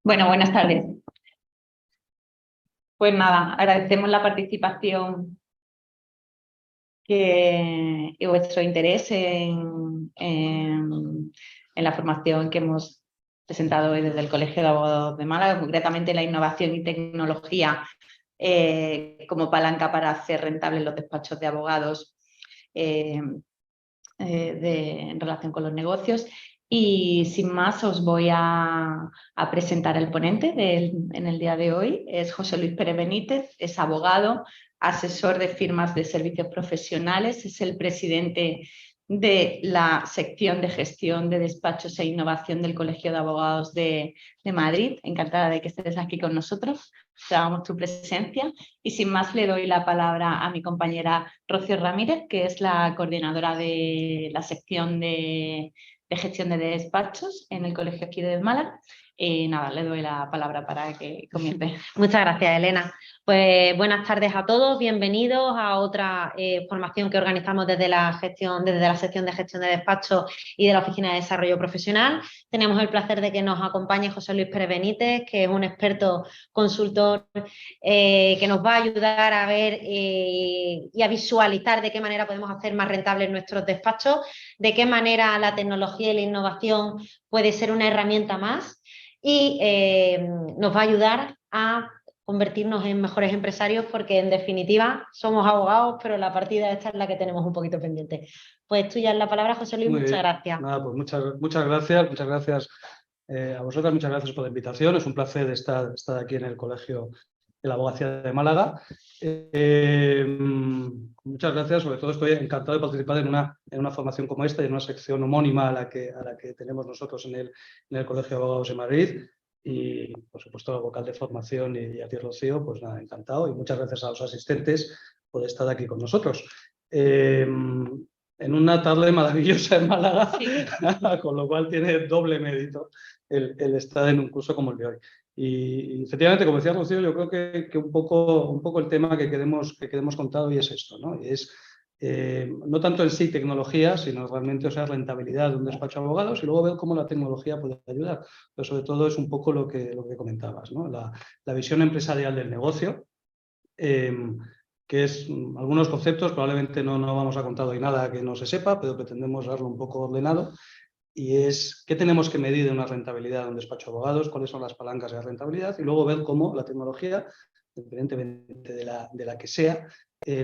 Bueno, buenas tardes. Pues nada, agradecemos la participación y vuestro interés en la formación que hemos presentado hoy desde el Colegio de Abogados de Málaga, concretamente la innovación y tecnología como palanca para hacer rentables los despachos de abogados en relación con los negocios. Y sin más os voy a presentar el ponente en el día de hoy. Es José Luis Pérez Benítez, es abogado, asesor de firmas de servicios profesionales, es el presidente de la sección de gestión de despachos e innovación del Colegio de Abogados de Madrid. Encantada de que estés aquí con nosotros. Damos tu presencia y sin más le doy la palabra a mi compañera Rocío Ramírez, que es la coordinadora de la sección de gestión de despachos en el Colegio aquí de Málaga. Nada, le doy la palabra para que comience. Muchas gracias, Elena. Pues buenas tardes a todos, bienvenidos a otra formación que organizamos desde la sección de gestión de despachos y de la Oficina de Desarrollo Profesional. Tenemos el placer de que nos acompañe José Luis Pérez Benítez, que es un experto consultor que nos va a ayudar a ver y a visualizar de qué manera podemos hacer más rentables nuestros despachos, de qué manera la tecnología y la innovación puede ser una herramienta más y nos va a ayudar a convertirnos en mejores empresarios, porque en definitiva somos abogados, pero la partida esta es la que tenemos un poquito pendiente. Pues tuya es la palabra, José Luis. Muchas gracias. Nada, pues muchas gracias a vosotras, muchas gracias por la invitación. Es un placer estar aquí en el Colegio de la Abogacía de Málaga. Muchas gracias, sobre todo estoy encantado de participar en una formación como esta y en una sección homónima a la que tenemos nosotros en el Colegio de Abogados de Madrid. Y, por supuesto, al vocal de formación y a ti, Rocío, pues nada, encantado. Y muchas gracias a los asistentes por estar aquí con nosotros. En una tarde maravillosa en Málaga, sí. Con lo cual tiene doble mérito el estar en un curso como el de hoy. Y efectivamente, como decía Rocío, yo creo que un poco el tema que queremos contar hoy es esto, ¿no? Y es no tanto en sí tecnología, sino realmente, rentabilidad de un despacho de abogados y luego ver cómo la tecnología puede ayudar. Pero sobre todo es un poco lo que comentabas, ¿no? La visión empresarial del negocio, que es algunos conceptos, probablemente no vamos a contar hoy nada que no se sepa, pero pretendemos darlo un poco ordenado. Y es qué tenemos que medir de una rentabilidad de un despacho de abogados, cuáles son las palancas de la rentabilidad y luego ver cómo la tecnología, independientemente de la que sea,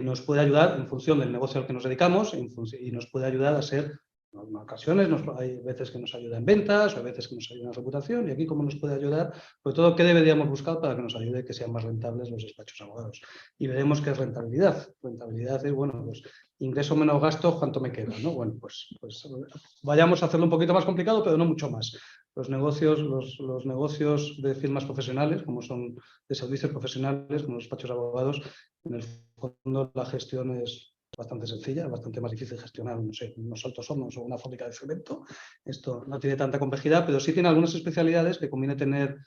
nos puede ayudar en función del negocio al que nos dedicamos y nos puede ayudar a ser, en ocasiones hay veces que nos ayuda en ventas o hay veces que nos ayuda en reputación, y aquí cómo nos puede ayudar, sobre todo qué deberíamos buscar para que nos ayude que sean más rentables los despachos de abogados. Y veremos qué es rentabilidad. Rentabilidad es, bueno, pues ingreso menos gasto, ¿cuánto me queda? ¿No? Bueno, pues vayamos a hacerlo un poquito más complicado, pero no mucho más. Los negocios de firmas profesionales, como son de servicios profesionales, como los despachos de abogados, en el fondo la gestión es bastante sencilla, bastante más difícil gestionar, no sé, unos altos hornos o una fábrica de cemento. Esto no tiene tanta complejidad, pero sí tiene algunas especialidades que conviene tener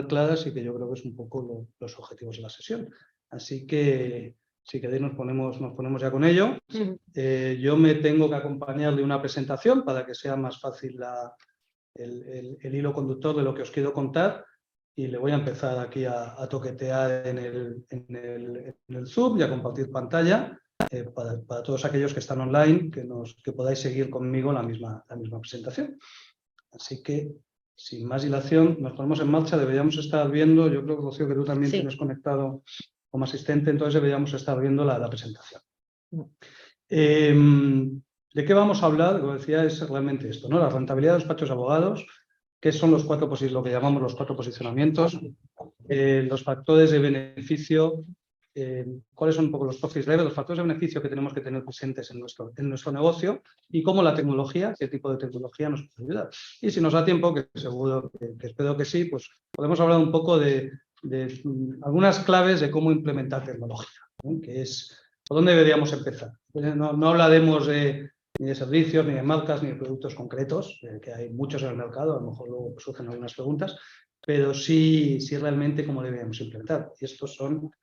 claras y que yo creo que es un poco los objetivos de la sesión. Así que, si queréis, nos ponemos ya con ello. Yo me tengo que acompañar de una presentación para que sea más fácil el hilo conductor de lo que os quiero contar. Y le voy a empezar aquí a toquetear en el Zoom y a compartir pantalla para todos aquellos que están online, que podáis seguir conmigo la misma presentación. Así que, sin más dilación, nos ponemos en marcha. Deberíamos estar viendo, yo creo, Rocío, que tú también tienes conectado como asistente, entonces deberíamos estar viendo la presentación. ¿De qué vamos a hablar? Como decía, es realmente esto, ¿no? La rentabilidad de los despachos de abogados, qué son lo que llamamos los 4 posicionamientos, los factores de beneficio, cuáles son un poco los profit levels, los factores de beneficio que tenemos que tener presentes en nuestro negocio y cómo la tecnología, qué tipo de tecnología nos puede ayudar. Y si nos da tiempo, que seguro que espero que sí, pues podemos hablar un poco de algunas claves de cómo implementar tecnología, ¿no? Que es por dónde deberíamos empezar. No hablaremos ni de servicios, ni de marcas, ni de productos concretos, que hay muchos en el mercado, a lo mejor luego surgen algunas preguntas, pero sí realmente cómo deberíamos implementar. Y estos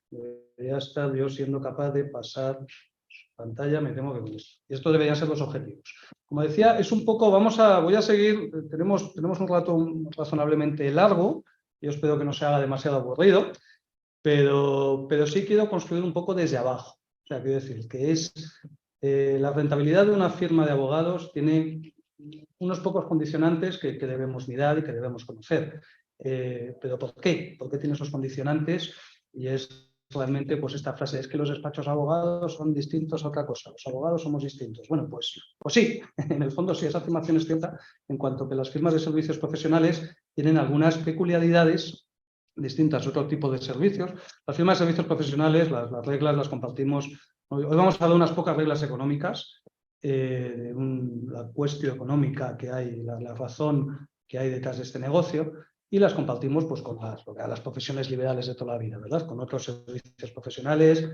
debería estar yo siendo capaz de pasar pantalla, me temo que con esto. Y estos deberían ser los objetivos. Como decía, es un poco, voy a seguir, tenemos un rato razonablemente largo, Yo espero que no se haga demasiado aburrido, pero sí quiero construir un poco desde abajo. O sea, quiero decir que la rentabilidad de una firma de abogados tiene unos pocos condicionantes que debemos mirar y que debemos conocer. ¿Pero por qué? ¿Por qué tiene esos condicionantes? Y es realmente pues esta frase, es que los despachos abogados son distintos a otra cosa, los abogados somos distintos. Bueno, pues sí, en el fondo sí, esa afirmación es cierta en cuanto que las firmas de servicios profesionales tienen algunas peculiaridades distintas a otro tipo de servicios. Las firmas de servicios profesionales, las reglas las compartimos. Hoy vamos a hablar de unas pocas reglas económicas, la cuestión económica que hay, la razón que hay detrás de este negocio, y las compartimos pues, con las profesiones liberales de toda la vida, ¿verdad? Con otros servicios profesionales,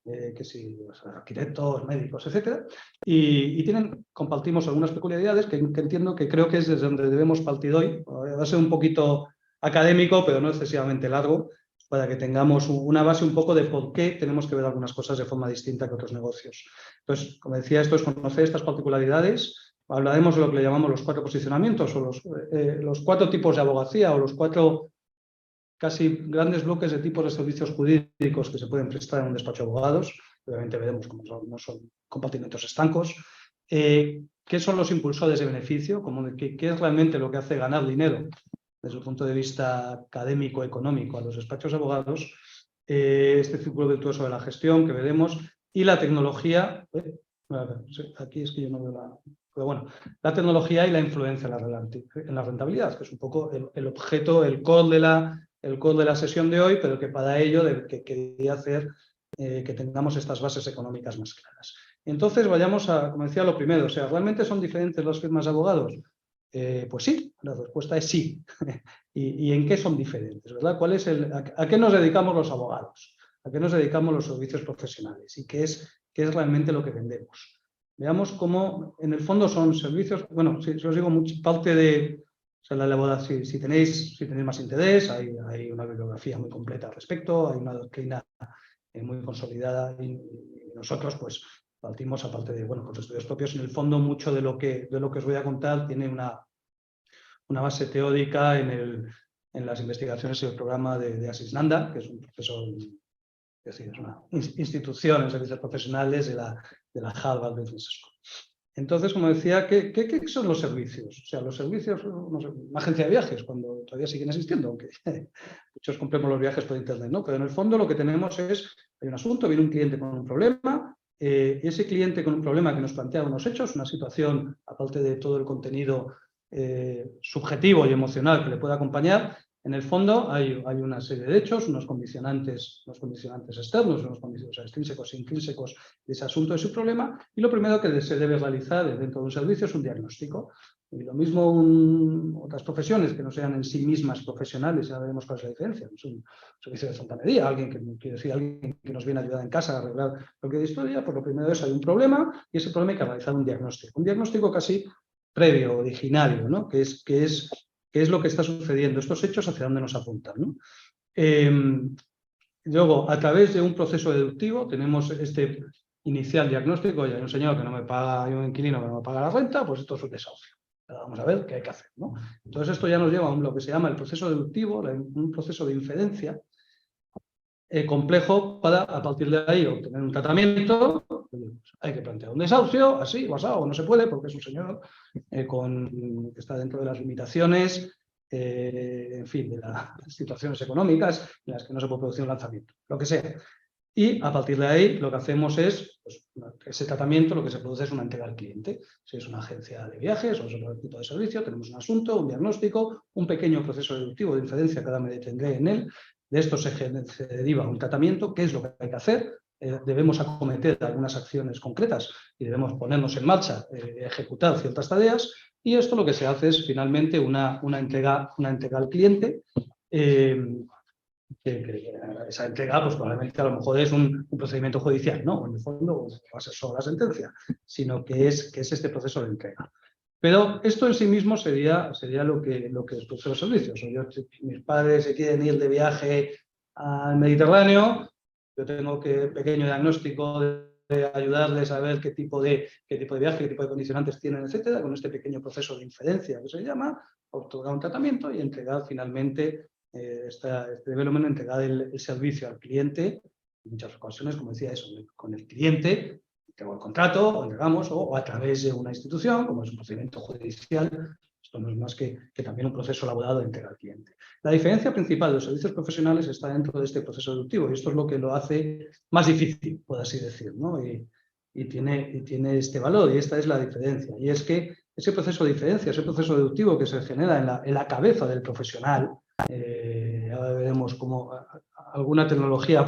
que sí, arquitectos, médicos, etcétera, y compartimos algunas peculiaridades que entiendo que creo que es desde donde debemos partir hoy. Va a ser un poquito académico, pero no excesivamente largo, para que tengamos una base un poco de por qué tenemos que ver algunas cosas de forma distinta que otros negocios. Entonces, como decía, esto es conocer estas particularidades. Hablaremos de lo que le llamamos los 4 posicionamientos o los 4 tipos de abogacía o los 4 casi grandes bloques de tipos de servicios jurídicos que se pueden prestar en un despacho de abogados. Obviamente veremos cómo no son compartimentos estancos. ¿Qué son los impulsores de beneficio? ¿Qué es realmente lo que hace ganar dinero desde el punto de vista académico, económico a los despachos de abogados? Este círculo virtuoso de la gestión que veremos y la tecnología. Aquí es que yo no veo la... Pero bueno, la tecnología y la influencia en la rentabilidad, que es un poco el objeto, el core de la sesión de hoy, pero que para ello quería hacer que tengamos estas bases económicas más claras. Entonces vayamos a, como decía, lo primero, o sea, ¿realmente son diferentes las firmas de abogados? Pues sí, la respuesta es sí. ¿Y en qué son diferentes? ¿Verdad? ¿A qué nos dedicamos los abogados? ¿A qué nos dedicamos los servicios profesionales? ¿Y qué es realmente lo que vendemos? Veamos cómo, en el fondo, son servicios. Bueno, si os digo, parte de la elaboración, si tenéis más interés, hay una bibliografía muy completa al respecto, hay una doctrina muy consolidada y nosotros, pues, partimos, aparte de pues, estudios propios. En el fondo, mucho de lo que os voy a contar tiene una base teórica en las investigaciones y el programa de Asisnanda, que es un profesor, es una institución en servicios profesionales de la Harvard Business School. Entonces, como decía, ¿qué son los servicios? O sea, los servicios, no sé, una agencia de viajes, cuando todavía siguen existiendo, aunque muchos compremos los viajes por internet, ¿no? Pero en el fondo lo que tenemos es, hay un asunto, viene un cliente con un problema, ese cliente con un problema que nos plantea unos hechos, una situación, aparte de todo el contenido subjetivo y emocional que le puede acompañar. En el fondo hay una serie de hechos, unos condicionantes externos, unos condicionantes extrínsecos e intrínsecos de ese asunto, de su problema, y lo primero que se debe realizar dentro de un servicio es un diagnóstico. Y lo mismo otras profesiones que no sean en sí mismas profesionales, ya veremos cuál es la diferencia. Es un servicio de fontanería, alguien que nos viene a ayudar en casa a arreglar cualquier historia, pues lo primero es hay un problema y ese problema hay que realizar un diagnóstico. Un diagnóstico casi previo, originario, ¿no? ¿Qué es lo que está sucediendo? Estos hechos hacia dónde nos apuntan, ¿no? Luego, a través de un proceso deductivo, tenemos este inicial diagnóstico. Ya hay un señor que no me paga, hay un inquilino que no me paga la renta, pues esto es un desahucio. Vamos a ver qué hay que hacer, ¿no? Entonces, esto ya nos lleva a lo que se llama el proceso deductivo, un proceso de inferencia complejo para, a partir de ahí, obtener un tratamiento. Hay que plantear un desahucio, así, o asado, o no se puede, porque es un señor que está dentro de las limitaciones, en fin, de las situaciones económicas en las que no se puede producir un lanzamiento, lo que sea. Y a partir de ahí lo que hacemos es, pues, ese tratamiento, lo que se produce es una entrega al cliente. Si es una agencia de viajes o es otro tipo de servicio, tenemos un asunto, un diagnóstico, un pequeño proceso deductivo de inferencia que ahora me detendré en él. De esto se deriva un tratamiento. ¿Qué es lo que hay que hacer? Debemos acometer algunas acciones concretas y debemos ponernos en marcha, ejecutar ciertas tareas. Y esto lo que se hace es finalmente una entrega al cliente. Esa entrega, pues probablemente a lo mejor es un procedimiento judicial, ¿no? En el fondo va a ser solo la sentencia, sino que es este proceso de entrega. Pero esto en sí mismo sería lo que es proceso de servicios. Mis padres se quieren ir de viaje al Mediterráneo, yo tengo pequeño diagnóstico de ayudarles a ver qué tipo de viaje, qué tipo de condicionantes tienen, etcétera, con este pequeño proceso de inferencia que se llama, otorgar un tratamiento y entregar finalmente este development, entregar el servicio al cliente, en muchas ocasiones, como decía, eso, con el cliente, tengo el contrato, entregamos, o a través de una institución, como es un procedimiento judicial. Esto no es más que también un proceso elaborado de entrega al cliente. La diferencia principal de los servicios profesionales está dentro de este proceso deductivo, y esto es lo que lo hace más difícil, por así decir, ¿no? Y tiene este valor, y esta es la diferencia. Y es que ese proceso de diferencia, ese proceso deductivo que se genera en la cabeza del profesional, ahora veremos cómo alguna tecnología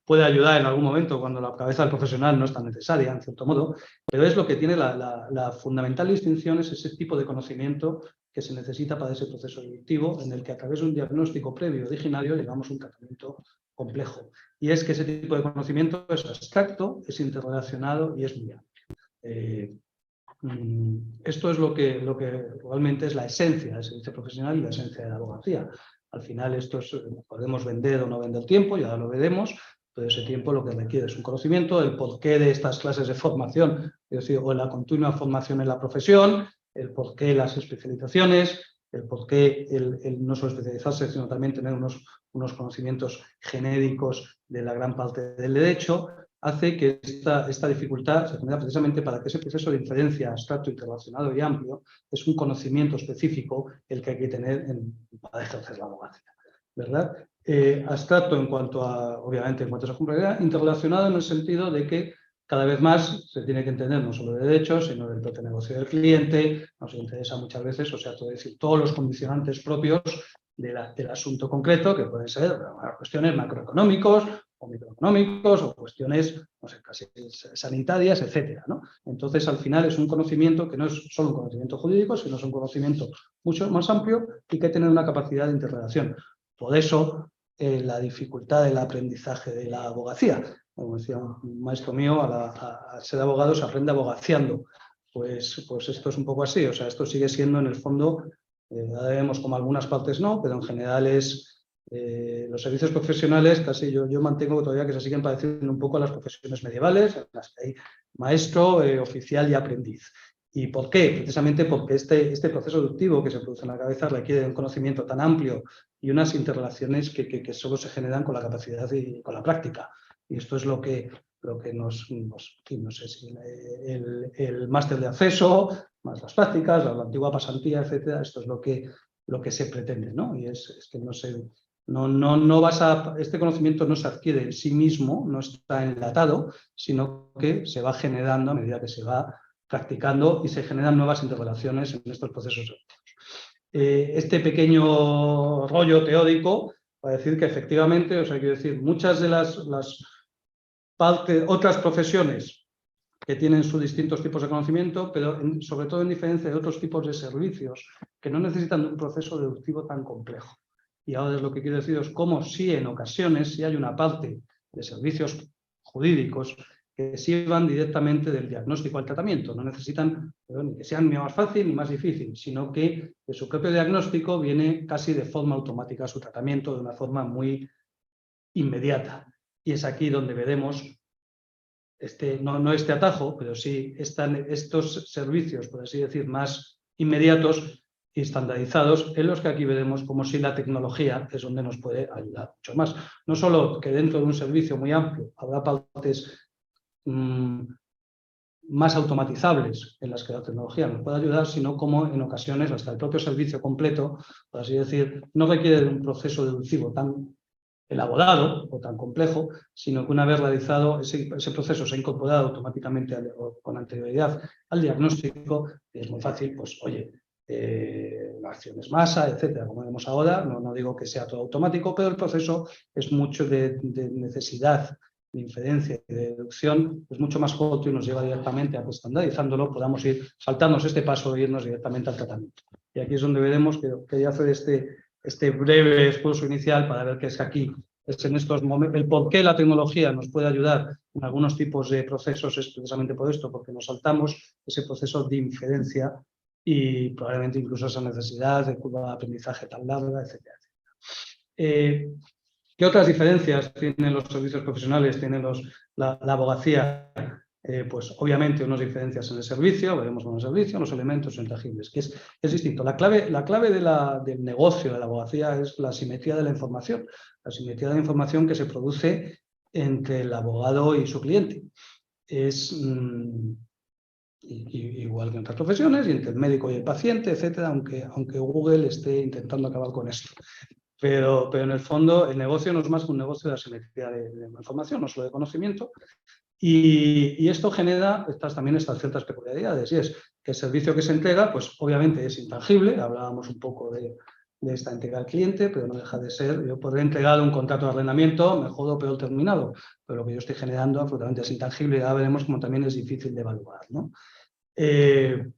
puede ayudar en algún momento cuando la cabeza del profesional no es tan necesaria, en cierto modo, pero es lo que tiene la fundamental distinción, es ese tipo de conocimiento que se necesita para ese proceso deductivo, en el que a través de un diagnóstico previo originario llegamos a un tratamiento complejo. Y es que ese tipo de conocimiento es abstracto, es interrelacionado y es muy amplio. Esto es lo que realmente es la esencia del servicio profesional y la esencia de la abogacía. Al final esto podemos vender o no vender tiempo, ya lo veremos, pero ese tiempo lo que requiere es un conocimiento, el porqué de estas clases de formación, es decir, o la continua formación en la profesión, el porqué las especializaciones, el porqué el no solo especializarse, sino también tener unos conocimientos genéricos de la gran parte del derecho, hace que esta dificultad se genera precisamente para que ese proceso de inferencia abstracto, interrelacionado y amplio es un conocimiento específico el que hay que tener para ejercer la abogacía, ¿verdad? Abstracto en cuanto a, obviamente, en cuanto a esa complejidad, interrelacionado en el sentido de que cada vez más se tiene que entender no solo de derechos, sino del propio negocio del cliente, nos interesa muchas veces, o sea, decir, todos los condicionantes propios del asunto concreto, que pueden ser cuestiones macroeconómicos o microeconómicos o cuestiones, no sé, casi sanitarias, etcétera, ¿no? Entonces, al final es un conocimiento que no es solo un conocimiento jurídico, sino es un conocimiento mucho más amplio y que tiene una capacidad de interrelación. Por eso, la dificultad del aprendizaje de la abogacía. Como decía un maestro mío, a ser abogado se aprende abogaciando. Pues esto es un poco así, o sea, esto sigue siendo en el fondo, ahora vemos como algunas partes no, pero en general es los servicios profesionales, casi yo mantengo todavía que se siguen pareciendo un poco a las profesiones medievales, en las que hay maestro, oficial y aprendiz. ¿Y por qué? Precisamente porque este proceso deductivo que se produce en la cabeza requiere un conocimiento tan amplio y unas interrelaciones que solo se generan con la capacidad y con la práctica. Y esto es lo que nos no sé si el máster de acceso, más las prácticas, la antigua pasantía, etcétera, esto es lo que se pretende, ¿no? Y es que este conocimiento no se adquiere en sí mismo, no está enlatado, sino que se va generando a medida que se va practicando y se generan nuevas interrelaciones en estos procesos. Este pequeño rollo teórico para decir que efectivamente, o sea, quiero decir, muchas de las otras profesiones que tienen sus distintos tipos de conocimiento, pero sobre todo en diferencia de otros tipos de servicios que no necesitan de un proceso deductivo tan complejo. Y ahora es lo que quiero decir es cómo sí en ocasiones sí hay una parte de servicios jurídicos que sí van directamente del diagnóstico al tratamiento. No necesitan ni que sean ni más fácil ni más difícil, sino que de su propio diagnóstico viene casi de forma automática su tratamiento de una forma muy inmediata. Y es aquí donde veremos no este atajo, pero sí estos servicios, por así decir, más inmediatos y estandarizados, en los que aquí veremos como si la tecnología es donde nos puede ayudar mucho más. No solo que dentro de un servicio muy amplio habrá partes más automatizables en las que la tecnología nos puede ayudar, sino como en ocasiones hasta el propio servicio completo, por así decir, no requiere de un proceso deductivo tan elaborado o tan complejo, sino que una vez realizado ese proceso se ha incorporado automáticamente con anterioridad al diagnóstico, y es muy fácil, pues oye, acciones masa, etcétera, como vemos ahora, no digo que sea todo automático, pero el proceso es mucho de necesidad de inferencia y de deducción, es mucho más corto y nos lleva directamente a que estandarizándolo podamos ir saltarnos este paso e irnos directamente al tratamiento. Y aquí es donde veremos que ya hacer este breve esfuerzo inicial para ver que es que aquí, es en estos momentos, el por qué la tecnología nos puede ayudar en algunos tipos de procesos es precisamente por esto, porque nos saltamos ese proceso de inferencia y probablemente incluso esa necesidad de curva de aprendizaje tan larga, etcétera. ¿Qué otras diferencias tienen los servicios profesionales, tienen la abogacía pues obviamente unas diferencias en el servicio, veremos con el servicio, los elementos intangibles, que es distinto. La clave del negocio de la abogacía es la simetría de la información que se produce entre el abogado y su cliente. Es igual que en otras profesiones, y entre el médico y el paciente, etcétera, aunque Google esté intentando acabar con esto. Pero en el fondo el negocio no es más que un negocio de asimetría de información, no solo de conocimiento. Y esto genera también estas ciertas peculiaridades, y es que el servicio que se entrega, pues obviamente es intangible. Hablábamos un poco de esta entrega al cliente, pero no deja de ser, yo podré entregar un contrato de arrendamiento mejor o peor terminado, pero lo que yo estoy generando absolutamente es intangible, y ya veremos cómo también es difícil de evaluar, ¿no? En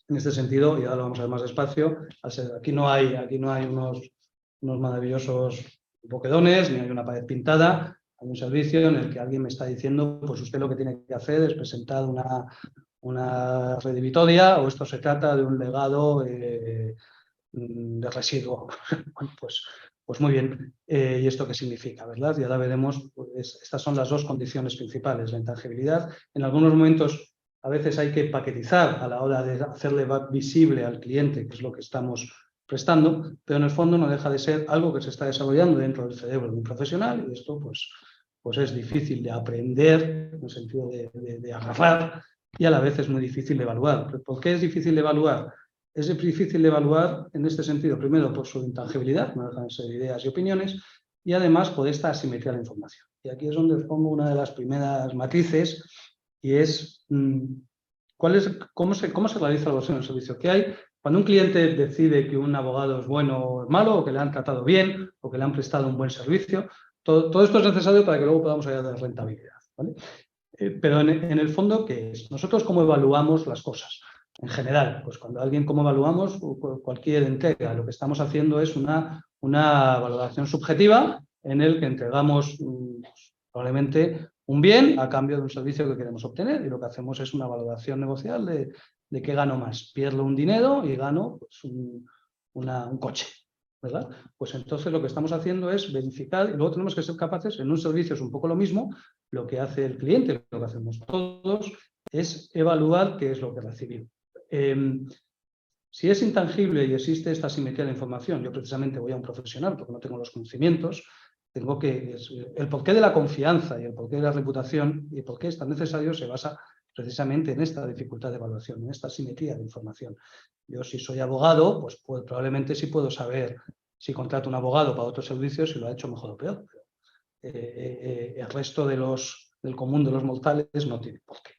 este sentido, y ahora lo vamos a ver más despacio, aquí no hay unos maravillosos boquedones, ni hay una pared pintada. Hay un servicio en el que alguien me está diciendo, pues usted lo que tiene que hacer es presentar una redivitoria, o esto se trata de un legado de residuo. Bueno, pues muy bien. ¿Y esto qué significa, verdad? Y ahora veremos, pues, estas son las dos condiciones principales, la intangibilidad. En algunos momentos a veces hay que paquetizar a la hora de hacerle visible al cliente qué es lo que estamos prestando, pero en el fondo no deja de ser algo que se está desarrollando dentro del cerebro de un profesional, y esto pues es difícil de aprender, en el sentido de agarrar, y a la vez es muy difícil de evaluar. ¿Por qué es difícil de evaluar? Es difícil de evaluar en este sentido, primero por su intangibilidad, no dejan de ser ideas y opiniones, y además por esta asimetría de la información. Y aquí es donde os pongo una de las primeras matices, y es cómo se realiza la evaluación del servicio. ¿Qué hay cuando un cliente decide que un abogado es bueno o es malo, o que le han tratado bien, o que le han prestado un buen servicio? Todo esto es necesario para que luego podamos hablar de rentabilidad, ¿vale? Pero en el fondo, ¿qué es? Nosotros, ¿cómo evaluamos las cosas? En general, pues cuando ¿cómo evaluamos cualquier entrega? Lo que estamos haciendo es una valoración subjetiva, en el que entregamos probablemente un bien a cambio de un servicio que queremos obtener, y lo que hacemos es una valoración negocial de qué gano más. Pierdo un dinero y gano pues, un coche, ¿verdad? Pues entonces lo que estamos haciendo es verificar, y luego tenemos que ser capaces, en un servicio es un poco lo mismo, lo que hace el cliente, lo que hacemos todos, es evaluar qué es lo que recibimos. Si es intangible y existe esta asimetría de información, yo precisamente voy a un profesional porque no tengo los conocimientos, el porqué de la confianza y el porqué de la reputación y el porqué es tan necesario se basa precisamente en esta dificultad de evaluación, en esta asimetría de información. Yo, si soy abogado, pues probablemente sí puedo saber si contrato un abogado para otros servicios, si lo ha hecho mejor o peor. El resto del común de los mortales no tiene por qué.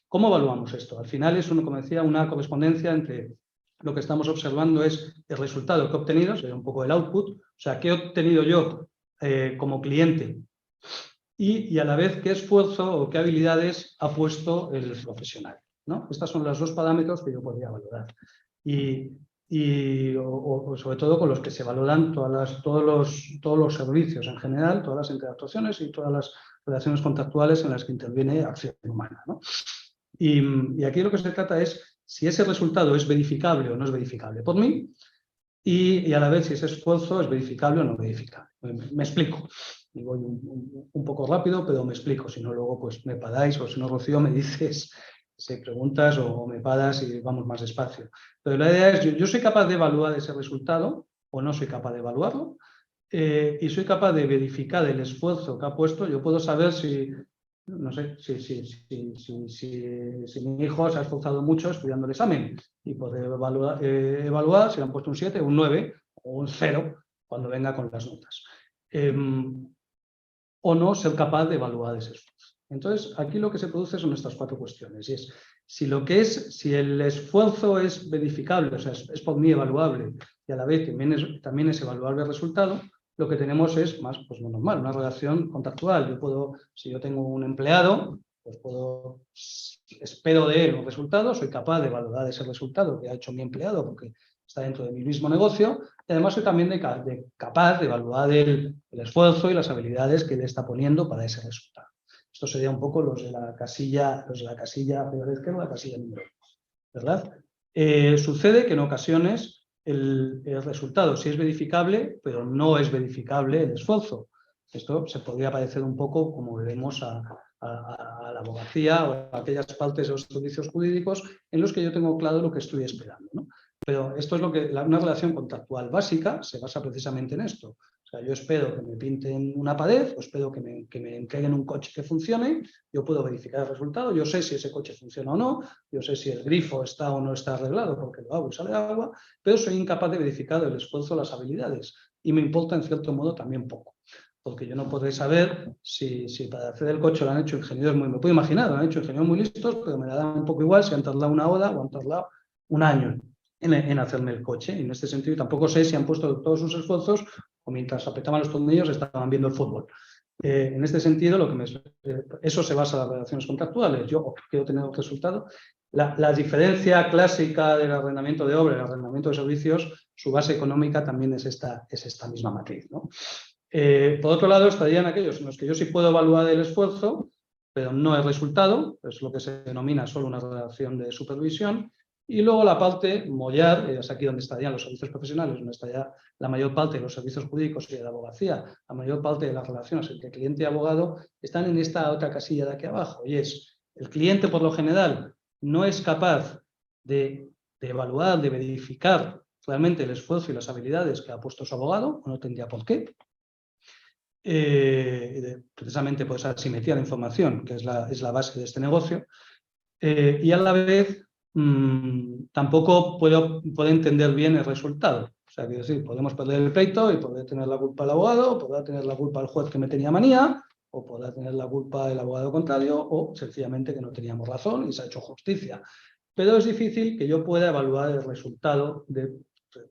¿Cómo evaluamos esto? Al final es, como decía, una correspondencia entre lo que estamos observando es el resultado que he obtenido, sería un poco el output, o sea, qué he obtenido yo como cliente, y a la vez qué esfuerzo o qué habilidades ha puesto el profesional, ¿no? Estos son los dos parámetros que yo podría valorar. O sobre todo con los que se valoran todos los servicios en general, todas las interactuaciones y todas las relaciones contractuales en las que interviene acción humana, ¿no? Y aquí lo que se trata es si ese resultado es verificable o no es verificable por mí, y a la vez si ese esfuerzo es verificable o no verificable. Me explico. Y voy un poco rápido, pero me explico. Si no, luego pues me paráis, o si no, Rocío, me dices si preguntas, o me paras y vamos más despacio. Pero la idea es, yo soy capaz de evaluar ese resultado o no soy capaz de evaluarlo, y soy capaz de verificar el esfuerzo que ha puesto. Yo puedo saber si, no sé, si mi hijo se ha esforzado mucho estudiando el examen, y poder evaluar si le han puesto un 7, un 9 o un 0 cuando venga con las notas. O no ser capaz de evaluar ese esfuerzo. Entonces, aquí lo que se produce son estas cuatro cuestiones, y es si el esfuerzo es verificable, o sea, es por mí evaluable, y a la vez también es evaluable el resultado, lo que tenemos es más, pues lo normal, una relación contractual. Si yo tengo un empleado, pues espero de él un resultado, soy capaz de valorar ese resultado que ha hecho mi empleado porque está dentro de mi mismo negocio, y además soy también capaz de evaluar el esfuerzo y las habilidades que le está poniendo para ese resultado. Esto sería un poco los de la casilla arriba a la izquierda, la casilla número 2, ¿verdad? Sucede que en ocasiones el resultado sí es verificable, pero no es verificable el esfuerzo. Esto se podría parecer un poco, como veremos, a la abogacía o aquellas partes de los servicios jurídicos en los que yo tengo claro lo que estoy esperando, ¿no? Pero esto es lo que una relación contractual básica se basa precisamente en esto. O sea, yo espero que me pinten una pared, o espero que me entreguen un coche que funcione, yo puedo verificar el resultado, yo sé si ese coche funciona o no, yo sé si el grifo está o no está arreglado porque lo hago y sale agua, pero soy incapaz de verificar el esfuerzo, las habilidades, y me importa en cierto modo también poco. Porque yo no podré saber si para hacer el coche lo han hecho ingenieros me puedo imaginar, lo han hecho ingenieros muy listos, pero me da un poco igual si han tardado una hora o han tardado un año en hacerme el coche. Y en este sentido tampoco sé si han puesto todos sus esfuerzos o mientras apretaban los tornillos estaban viendo el fútbol. En este sentido, eso se basa en las relaciones contractuales. Yo quiero tener un resultado. La diferencia clásica del arrendamiento de obra y el arrendamiento de servicios, su base económica también es esta misma matriz, ¿no? Por otro lado, estarían aquellos en los que yo sí puedo evaluar el esfuerzo, pero no el resultado, es lo que se denomina solo una relación de supervisión. Y luego la parte mollar, es aquí donde estarían los servicios profesionales, donde estaría la mayor parte de los servicios jurídicos y de la abogacía, la mayor parte de las relaciones entre cliente y abogado, están en esta otra casilla de aquí abajo. Y es, el cliente por lo general no es capaz de evaluar, de verificar realmente el esfuerzo y las habilidades que ha puesto su abogado, o no tendría por qué. Precisamente por esa asimetría de información, que es la base de este negocio, y a la vez tampoco puede entender bien el resultado. O sea, quiero decir, podemos perder el pleito y poder tener la culpa el abogado, o podrá tener la culpa el juez que me tenía manía, o podrá tener la culpa el abogado contrario, o sencillamente que no teníamos razón y se ha hecho justicia. Pero es difícil que yo pueda evaluar el resultado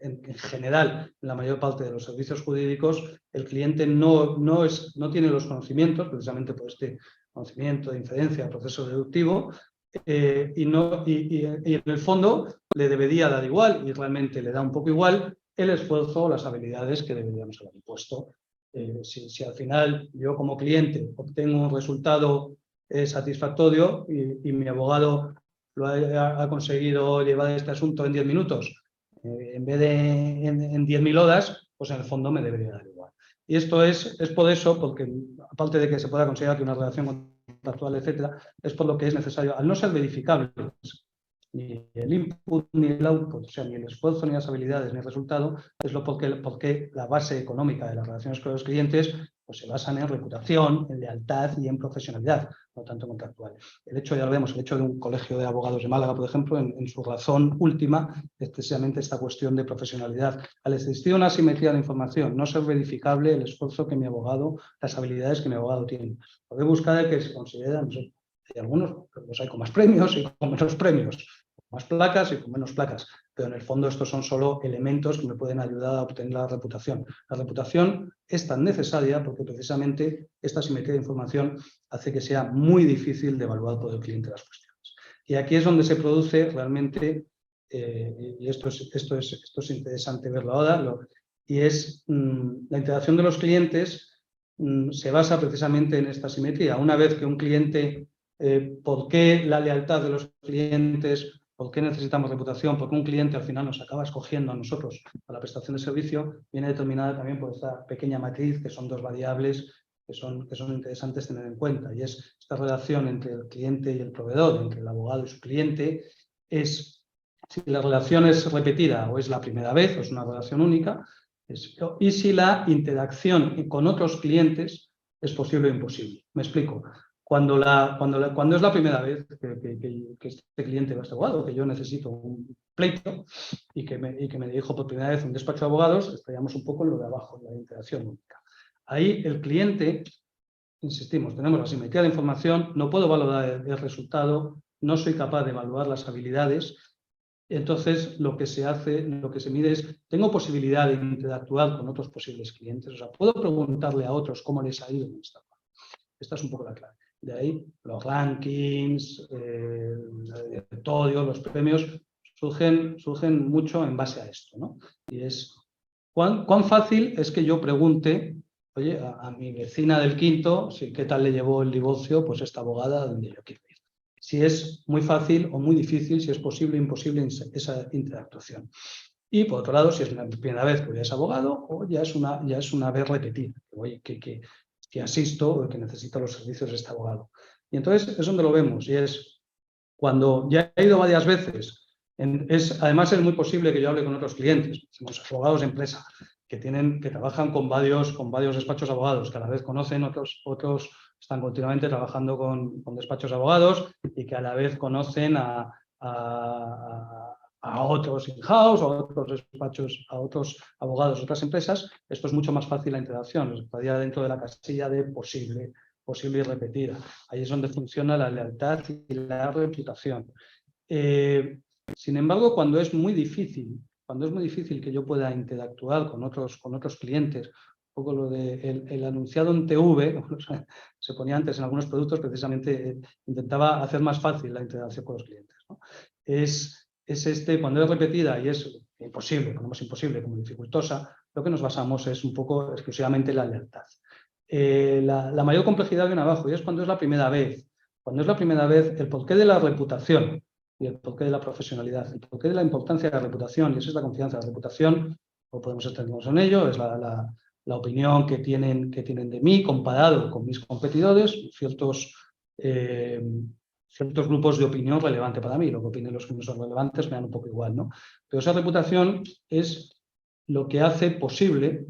en general, en la mayor parte de los servicios jurídicos, el cliente no tiene los conocimientos, precisamente por este conocimiento de inferencia, proceso deductivo, y en el fondo le debería dar igual, y realmente le da un poco igual, el esfuerzo o las habilidades que deberíamos haber puesto. Si al final yo como cliente obtengo un resultado satisfactorio y mi abogado ha conseguido llevar este asunto en 10 minutos, en vez de en 10.000 horas, pues en el fondo me debería dar igual. Y esto es por eso, porque aparte de que se pueda considerar que una relación contractual, etcétera, es por lo que es necesario, al no ser verificables, ni el input ni el output, o sea, ni el esfuerzo, ni las habilidades, ni el resultado, es porque la base económica de las relaciones con los clientes pues se basan en reputación, en lealtad y en profesionalidad, no tanto contractual. El hecho, ya lo vemos, el hecho de un colegio de abogados de Málaga, por ejemplo, en su razón última, es precisamente esta cuestión de profesionalidad. Al existir una asimetría de información, no ser verificable el esfuerzo que mi abogado, las habilidades que mi abogado tiene. Puede buscar el que se considera, no sé, hay algunos, los hay con más premios y con menos premios, con más placas y con menos placas, pero en el fondo estos son solo elementos que me pueden ayudar a obtener la reputación. La reputación es tan necesaria porque precisamente esta asimetría de información hace que sea muy difícil de evaluar por el cliente las cuestiones. Y aquí es donde se produce realmente, y esto es interesante verlo ahora, y es la interacción de los clientes se basa precisamente en esta asimetría. Una vez que un cliente, ¿por qué la lealtad de los clientes? ¿Por qué necesitamos reputación? Porque un cliente al final nos acaba escogiendo a nosotros para la prestación de servicio, viene determinada también por esta pequeña matriz, que son dos variables que son interesantes tener en cuenta. Y es esta relación entre el cliente y el proveedor, entre el abogado y su cliente, es si la relación es repetida o es la primera vez o es una relación única, y si la interacción con otros clientes es posible o imposible. Me explico. Cuando es la primera vez que este cliente va a este abogado, que yo necesito un pleito y que me dirijo por primera vez a un despacho de abogados, estaríamos un poco en lo de abajo, en la interacción única. Ahí el cliente, insistimos, tenemos la asimetría de información, no puedo valorar el resultado, no soy capaz de evaluar las habilidades. Entonces, lo que se mide es, ¿tengo posibilidad de interactuar con otros posibles clientes? O sea, ¿puedo preguntarle a otros cómo les ha ido en esta parte? Esta es un poco la clave. De ahí, los rankings, el directorio, los premios, surgen mucho en base a esto, ¿no? Y es, ¿cuán fácil es que yo pregunte, oye, a mi vecina del quinto, qué tal le llevó el divorcio, pues esta abogada donde yo quiero ir? Si es muy fácil o muy difícil, si es posible o imposible esa interactuación. Y por otro lado, si es la primera vez que ya es abogado o ya es una vez repetida. Oye, que que asisto o que necesito los servicios de este abogado. Y entonces es donde lo vemos, y es cuando ya he ido varias veces. Además es muy posible que yo hable con otros clientes, somos abogados de empresa, que trabajan con varios despachos de abogados, que a la vez conocen, otros están continuamente trabajando con despachos de abogados y que a la vez conocen a otros in-house, a otros despachos, a otros abogados de otras empresas. Esto es mucho más fácil la interacción, estaría dentro de la casilla de posible y repetida. Ahí es donde funciona la lealtad y la reputación. Sin embargo, cuando es muy difícil que yo pueda interactuar con otros clientes, un poco lo de el anunciado en TV, se ponía antes en algunos productos, precisamente intentaba hacer más fácil la interacción con los clientes, ¿no? Cuando es repetida y es imposible, ponemos imposible como dificultosa, lo que nos basamos es un poco exclusivamente en la lealtad. La mayor complejidad viene abajo, y es cuando es la primera vez. Cuando es la primera vez, el porqué de la reputación y el porqué de la profesionalidad, el porqué de la importancia de la reputación, y esa es la confianza. La reputación, no podemos extendernos en ello, es la opinión que tienen de mí comparado con mis competidores, ciertos grupos de opinión relevante para mí. Lo que opinen los que no son relevantes me dan un poco igual, ¿no? Pero esa reputación es lo que hace posible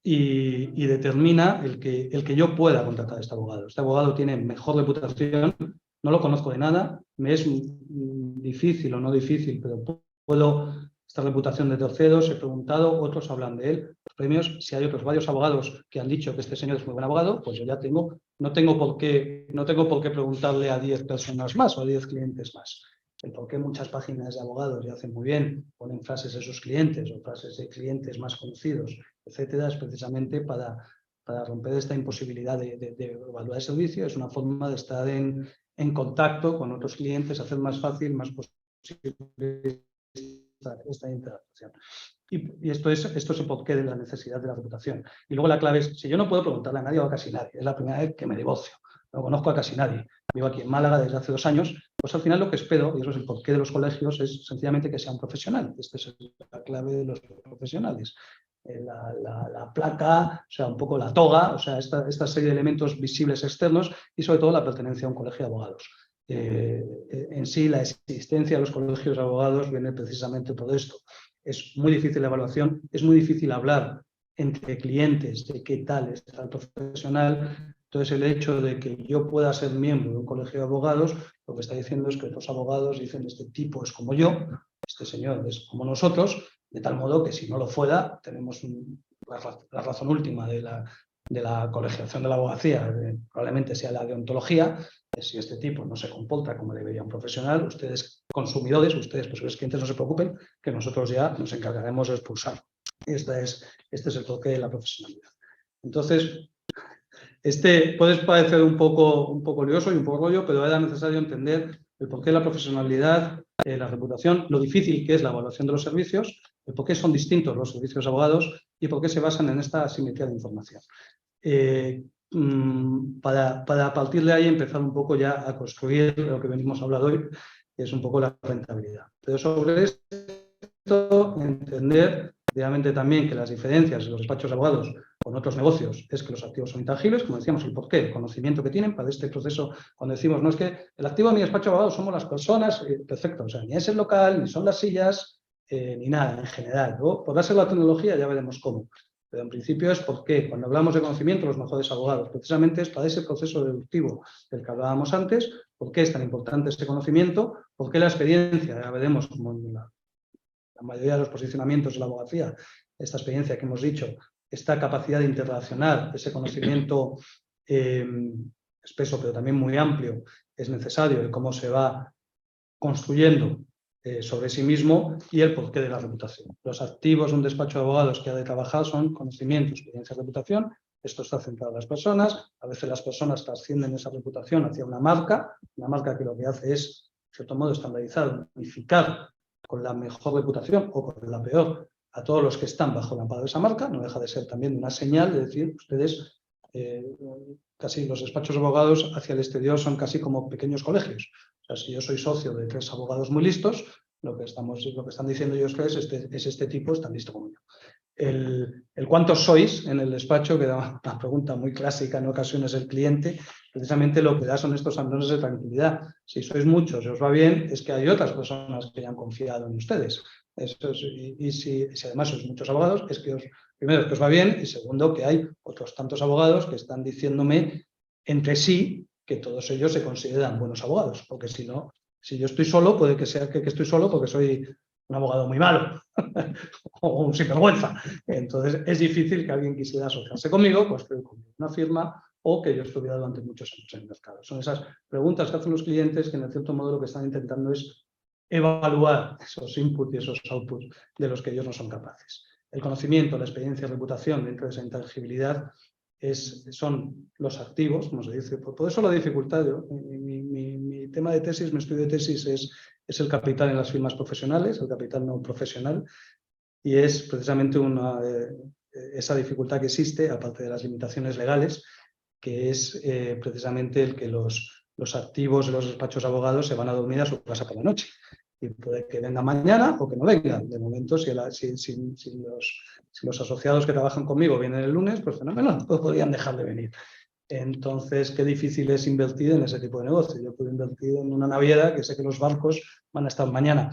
y determina el que yo pueda contratar a este abogado. Este abogado tiene mejor reputación, no lo conozco de nada, me es difícil o no difícil, pero puedo esta reputación de terceros, he preguntado, otros hablan de él, los premios, si hay varios abogados que han dicho que este señor es muy buen abogado, pues yo ya no tengo por qué preguntarle a 10 personas más o a 10 clientes más. El por qué muchas páginas de abogados ya hacen muy bien, ponen frases de sus clientes o frases de clientes más conocidos, etcétera, es precisamente para romper esta imposibilidad de evaluar el servicio. Es una forma de estar en contacto con otros clientes, hacer más fácil, más posible esta interacción. Y esto es el porqué de la necesidad de la reputación. Y luego la clave es, si yo no puedo preguntarle a nadie o a casi nadie, es la primera vez que me divorcio, no conozco a casi nadie, vivo aquí en Málaga desde hace 2 años, pues al final lo que espero, y eso es el porqué de los colegios, es sencillamente que sea un profesional. Esta es la clave de los profesionales. La placa, o sea, un poco la toga, o sea, esta serie de elementos visibles externos y sobre todo la pertenencia a un colegio de abogados. En sí, la existencia de los colegios de abogados viene precisamente por esto. Es muy difícil la evaluación, es muy difícil hablar entre clientes de qué tal está el profesional. Entonces, el hecho de que yo pueda ser miembro de un colegio de abogados, lo que está diciendo es que otros abogados dicen, este tipo es como yo, este señor es como nosotros, de tal modo que si no lo fuera, tenemos la razón última de la colegiación de la abogacía, probablemente sea la deontología. Si este tipo no se comporta como debería un profesional, ustedes consumidores, ustedes posibles clientes, no se preocupen, que nosotros ya nos encargaremos de expulsar. Este es el toque de la profesionalidad. Entonces, puede parecer un poco lioso y un poco rollo, pero era necesario entender el porqué de la profesionalidad, la reputación, lo difícil que es la evaluación de los servicios, el por qué son distintos los servicios de abogados y por qué se basan en esta asimetría de información. Para partir de ahí empezar un poco ya a construir lo que venimos a hablar hoy, que es un poco la rentabilidad. Pero sobre esto, entender realmente también que las diferencias de los despachos de abogados con otros negocios es que los activos son intangibles, como decíamos, el porqué, el conocimiento que tienen para este proceso. Cuando decimos, no es que el activo de mi despacho de abogados somos las personas, perfecto, o sea, ni es el local, ni son las sillas, ni nada en general. Luego, podrá ser la tecnología, ya veremos cómo. Pero en principio es porque cuando hablamos de conocimiento, los mejores abogados, precisamente es para ese proceso deductivo del que hablábamos antes. ¿Por qué es tan importante este conocimiento? ¿Por qué la experiencia? Ya veremos como en la mayoría de los posicionamientos de la abogacía, esta experiencia que hemos dicho, esta capacidad de interrelacionar, ese conocimiento espeso pero también muy amplio, es necesario, de cómo se va construyendo sobre sí mismo y el porqué de la reputación. Los activos de un despacho de abogados que ha de trabajar son conocimiento, experiencia y reputación. Esto está centrado en las personas. A veces las personas trascienden esa reputación hacia una marca que lo que hace es, de cierto modo, estandarizar, unificar con la mejor reputación o con la peor a todos los que están bajo el amparo de esa marca. No deja de ser también una señal de decir, ustedes, casi los despachos de abogados hacia el exterior son casi como pequeños colegios. O sea, si yo soy socio de 3 abogados muy listos, lo que están diciendo ellos que es este tipo es tan listo como yo. el cuántos sois en el despacho, que da una pregunta muy clásica en ocasiones el cliente, precisamente lo que da son estos andones de tranquilidad. Si sois muchos y os va bien, es que hay otras personas que ya han confiado en ustedes. Eso es, y si además sois muchos abogados, es que primero, que os va bien, y segundo, que hay otros tantos abogados que están diciéndome entre sí que todos ellos se consideran buenos abogados, porque si no, si yo estoy solo, puede que sea que estoy solo porque soy un abogado muy malo o un sinvergüenza. Entonces es difícil que alguien quisiera asociarse conmigo, pues con una firma o que yo estuviera durante muchos años en el mercado. Son esas preguntas que hacen los clientes que en cierto modo lo que están intentando es evaluar esos inputs y esos outputs de los que ellos no son capaces. El conocimiento, la experiencia, la reputación dentro de esa intangibilidad son los activos, como se dice. Por eso la dificultad, mi tema de tesis, mi estudio de tesis es el capital en las firmas profesionales, el capital no profesional, y es precisamente esa dificultad que existe, aparte de las limitaciones legales, que es precisamente el que los activos de los despachos abogados se van a dormir a su casa por la noche. Y puede que vengan mañana o que no vengan. De momento, si los asociados que trabajan conmigo vienen el lunes, pues fenomenal, pues podrían dejar de venir. Entonces, qué difícil es invertir en ese tipo de negocio. Yo puedo invertir en una naviera que sé que los barcos van a estar mañana,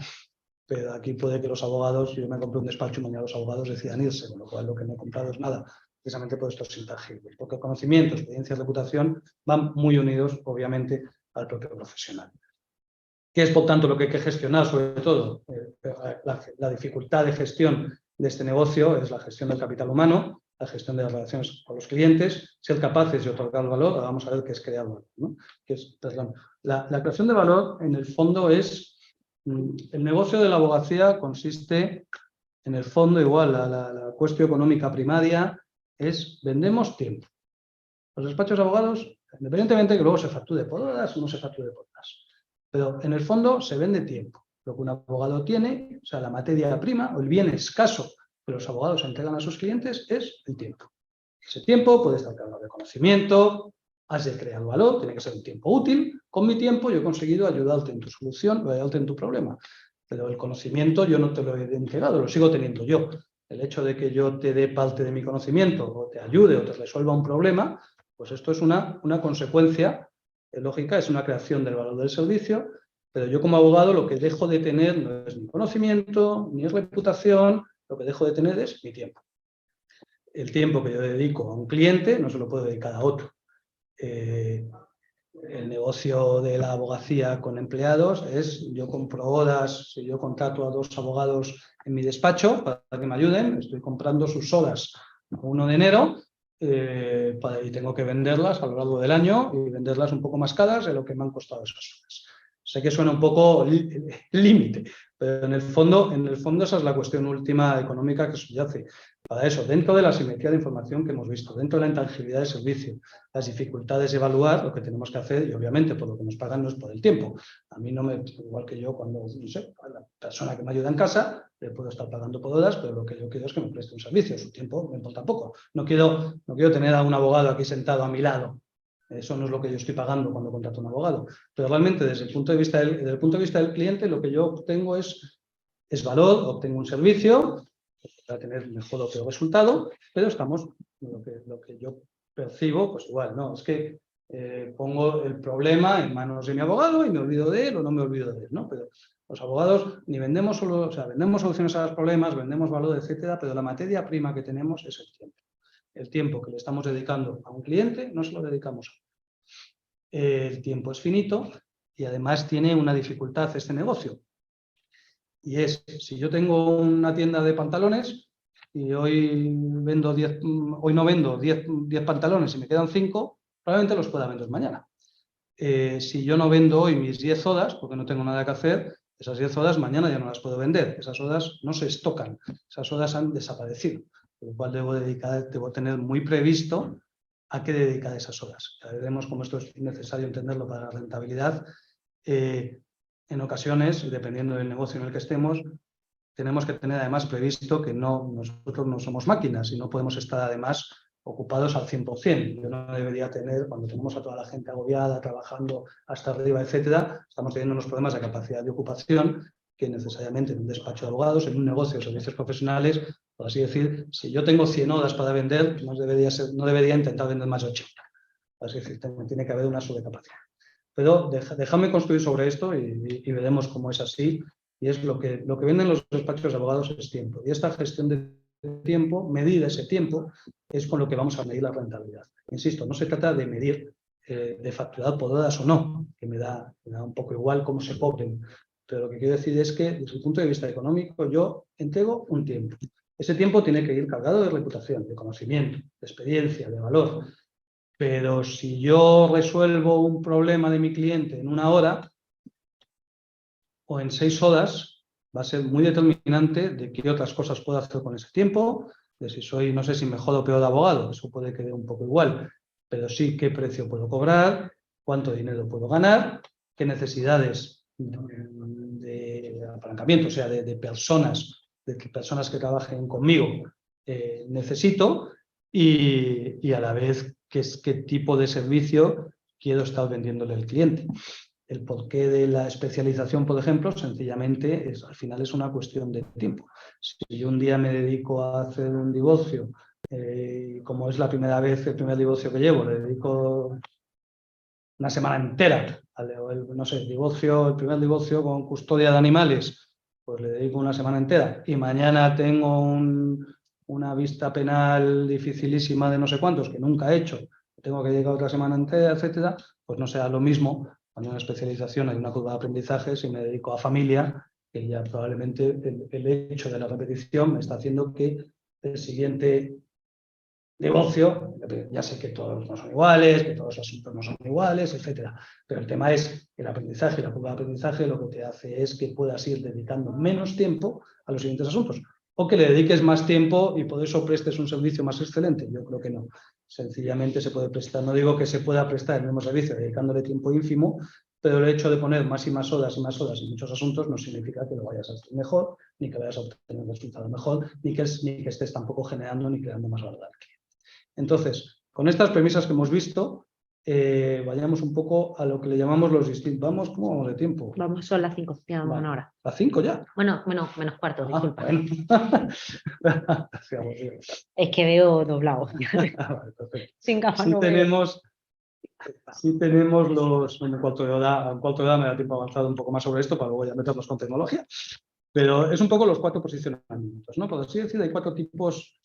pero aquí puede que los abogados, yo me compré un despacho y mañana los abogados decidan irse, con lo cual lo que me he comprado es nada, precisamente por estos intangibles, porque el conocimiento, experiencia y reputación van muy unidos, obviamente, al propio profesional. ¿Qué es, por tanto, lo que hay que gestionar? Sobre todo, la dificultad de gestión de este negocio es la gestión del capital humano, la gestión de las relaciones con los clientes, ser capaces de otorgar valor. Ahora vamos a ver qué es crear valor, ¿no? La creación de valor, en el fondo, es... El negocio de la abogacía consiste, en el fondo, igual, la cuestión económica primaria es vendemos tiempo. Los despachos de abogados, independientemente de que luego se facture por horas o no se facture por horas, pero en el fondo se vende tiempo. Lo que un abogado tiene, o sea, la materia prima o el bien escaso que los abogados entregan a sus clientes es el tiempo. Ese tiempo puede estar cargado de conocimiento, has de crear valor, tiene que ser un tiempo útil. Con mi tiempo yo he conseguido ayudarte en tu solución o ayudarte en tu problema. Pero el conocimiento yo no te lo he entregado, lo sigo teniendo yo. El hecho de que yo te dé parte de mi conocimiento o te ayude o te resuelva un problema, pues esto es una consecuencia lógica, es una creación del valor del servicio, pero yo como abogado lo que dejo de tener no es ni conocimiento, ni es reputación, lo que dejo de tener es mi tiempo. El tiempo que yo dedico a un cliente no se lo puedo dedicar a otro. El negocio de la abogacía con empleados es, yo compro horas, si yo contrato a 2 abogados en mi despacho para que me ayuden, estoy comprando sus horas a 1 de enero y tengo que venderlas a lo largo del año y venderlas un poco más caras de lo que me han costado esas horas. Sé que suena un poco límite, pero en el fondo esa es la cuestión última económica que subyace. Para eso, dentro de la simetría de información que hemos visto, dentro de la intangibilidad del servicio, las dificultades de evaluar, lo que tenemos que hacer, y obviamente por lo que nos pagan no es por el tiempo. A mí no me, igual que yo cuando, no sé, a la persona que me ayuda en casa, le puedo estar pagando por horas, pero lo que yo quiero es que me preste un servicio, su tiempo me importa poco. No quiero tener a un abogado aquí sentado a mi lado. Eso no es lo que yo estoy pagando cuando contrato a un abogado. Pero realmente, desde el punto de vista del cliente, lo que yo obtengo es valor, obtengo un servicio, para tener mejor o peor resultado, pero estamos, lo que yo percibo, pues igual, no, es que pongo el problema en manos de mi abogado y me olvido de él o no me olvido de él, ¿no? Pero los abogados ni vendemos solo, o sea, vendemos soluciones a los problemas, vendemos valor, etcétera, pero la materia prima que tenemos es el tiempo. El tiempo que le estamos dedicando a un cliente no se lo dedicamos a él. El tiempo es finito y además tiene una dificultad este negocio. Y es, si yo tengo una tienda de pantalones y hoy no vendo 10 pantalones y me quedan 5, probablemente los pueda vender mañana. Si yo no vendo hoy mis 10 horas, porque no tengo nada que hacer, esas 10 horas mañana ya no las puedo vender. Esas horas no se estocan, esas horas han desaparecido. Por lo cual debo tener muy previsto a qué dedicar esas horas. Ya veremos cómo esto es necesario entenderlo para la rentabilidad. En ocasiones, y dependiendo del negocio en el que estemos, tenemos que tener además previsto que nosotros no somos máquinas y no podemos estar además ocupados al 100%. Yo no debería tener, cuando tenemos a toda la gente agobiada, trabajando hasta arriba, etcétera, estamos teniendo unos problemas de capacidad de ocupación que necesariamente en un despacho de abogados, en un negocio de servicios profesionales, Por así decir, si yo tengo 100 horas para vender, no debería intentar vender más de 80. Por así decir, tiene que haber una sobrecapacidad. Pero déjame construir sobre esto y veremos cómo es así. Y es lo que venden los despachos de abogados es tiempo. Y esta gestión de tiempo, medir ese tiempo, es con lo que vamos a medir la rentabilidad. Insisto, no se trata de medir, de facturar por horas o no, que me da un poco igual cómo se cobren. Pero lo que quiero decir es que, desde el punto de vista económico, yo entrego un tiempo. Ese tiempo tiene que ir cargado de reputación, de conocimiento, de experiencia, de valor. Pero si yo resuelvo un problema de mi cliente en 1 hora o en 6 horas, va a ser muy determinante de qué otras cosas puedo hacer con ese tiempo, de si soy, no sé si mejor o peor abogado, eso puede quedar un poco igual, pero sí qué precio puedo cobrar, cuánto dinero puedo ganar, qué necesidades de apalancamiento, o sea, de personas que trabajen conmigo necesito y a la vez qué tipo de servicio quiero estar vendiéndole al cliente. El porqué de la especialización, por ejemplo, sencillamente al final es una cuestión de tiempo. Si yo un día me dedico a hacer un divorcio, como es la primera vez, el primer divorcio que llevo, le dedico una semana entera, no sé, el primer divorcio con custodia de animales, pues le dedico una semana entera. Y mañana tengo una vista penal dificilísima de no sé cuántos, que nunca he hecho, tengo que dedicar otra semana entera, etcétera, pues no sea lo mismo. Cuando hay una especialización, hay una curva de aprendizaje, si me dedico a familia, que ya probablemente el hecho de la repetición me está haciendo que el siguiente negocio, ya sé que todos no son iguales, que todos los asuntos no son iguales, etcétera. Pero el tema es que el aprendizaje, la curva de aprendizaje, lo que te hace es que puedas ir dedicando menos tiempo a los siguientes asuntos. O que le dediques más tiempo y por eso prestes un servicio más excelente. Yo creo que no. Sencillamente se puede prestar, no digo que se pueda prestar el mismo servicio dedicándole tiempo ínfimo, pero el hecho de poner más y más horas en muchos asuntos no significa que lo vayas a hacer mejor, ni que vayas a obtener un resultado mejor, ni que estés tampoco generando ni creando más valor al cliente. Entonces, con estas premisas que hemos visto, vayamos un poco a lo que le llamamos los distintos. ¿Cómo vamos de tiempo? Vamos, son las 5, quedamos Vale. 1 hora. ¿Las 5 ya? Bueno, menos cuarto, disculpa. Bueno. Es que veo doblado. Vale, perfecto. Sin gafas Sí no tenemos los... En cuarto de hora me da tiempo avanzado un poco más sobre esto para luego ya meternos con tecnología. Pero es un poco los 4 posicionamientos, ¿no? Por así decir, hay 4 tipos...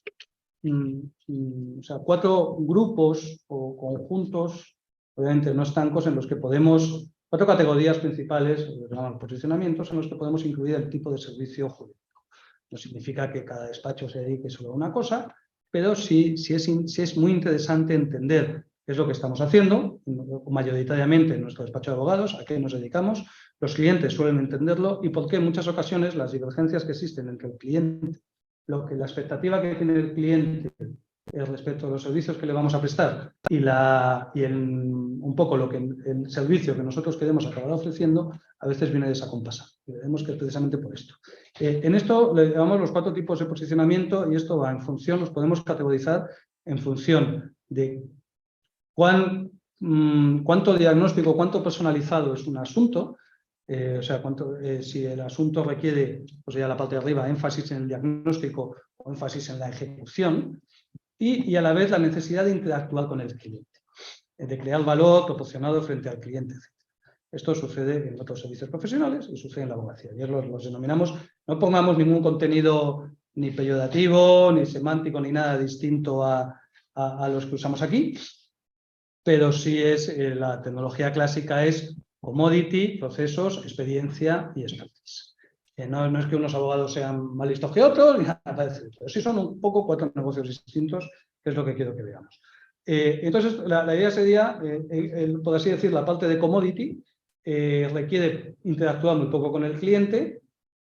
o sea, 4 grupos o conjuntos, obviamente no estancos, en los que podemos, 4 categorías principales, llamamos posicionamientos, en los que podemos incluir el tipo de servicio jurídico. No significa que cada despacho se dedique solo a una cosa, pero sí es muy interesante entender qué es lo que estamos haciendo, mayoritariamente en nuestro despacho de abogados, a qué nos dedicamos, los clientes suelen entenderlo y por qué en muchas ocasiones las divergencias que existen entre el cliente, la expectativa que tiene el cliente respecto a los servicios que le vamos a prestar un poco el servicio que nosotros queremos acabar ofreciendo, a veces viene desacompasado. Y veremos que es precisamente por esto. En esto le llamamos los 4 tipos de posicionamiento y esto va en función, los podemos categorizar en función de cuánto diagnóstico, cuánto personalizado es un asunto. O sea, si el asunto requiere, pues ya la parte de arriba, énfasis en el diagnóstico o énfasis en la ejecución y a la vez la necesidad de interactuar con el cliente, de crear valor proporcionado frente al cliente, etc. Esto sucede en otros servicios profesionales y sucede en la abogacía. Y los denominamos, no pongamos ningún contenido ni peyorativo, ni semántico, ni nada distinto a los que usamos aquí, pero sí es la tecnología clásica es commodity, procesos, experiencia y expertise. No es que unos abogados sean más listos que otros, ni nada parecido, pero sí son un poco 4 negocios distintos, que es lo que quiero que veamos. Entonces, la idea sería, por así decir, la parte de commodity requiere interactuar muy poco con el cliente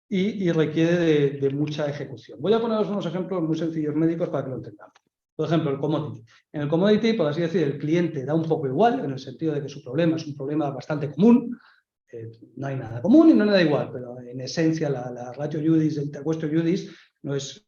y requiere de mucha ejecución. Voy a poneros unos ejemplos muy sencillos médicos para que lo entendamos. Por ejemplo, el commodity. En el commodity, por así decir, el cliente da un poco igual, en el sentido de que su problema es un problema bastante común. No hay nada común y no hay nada igual, pero en esencia la ratio iudis, el interquestio iudis, no es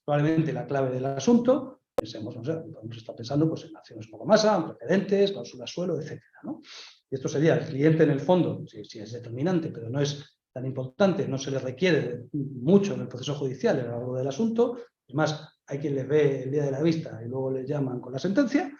probablemente la clave del asunto. Pensemos, no sé, podemos estar pensando pues, en acciones poco masa, en precedentes, cláusulas suelo, etc., ¿no? Y esto sería el cliente en el fondo, sí es determinante, pero no es tan importante, no se les requiere mucho en el proceso judicial a lo largo del asunto. Es más, hay quien les ve el día de la vista y luego les llaman con la sentencia.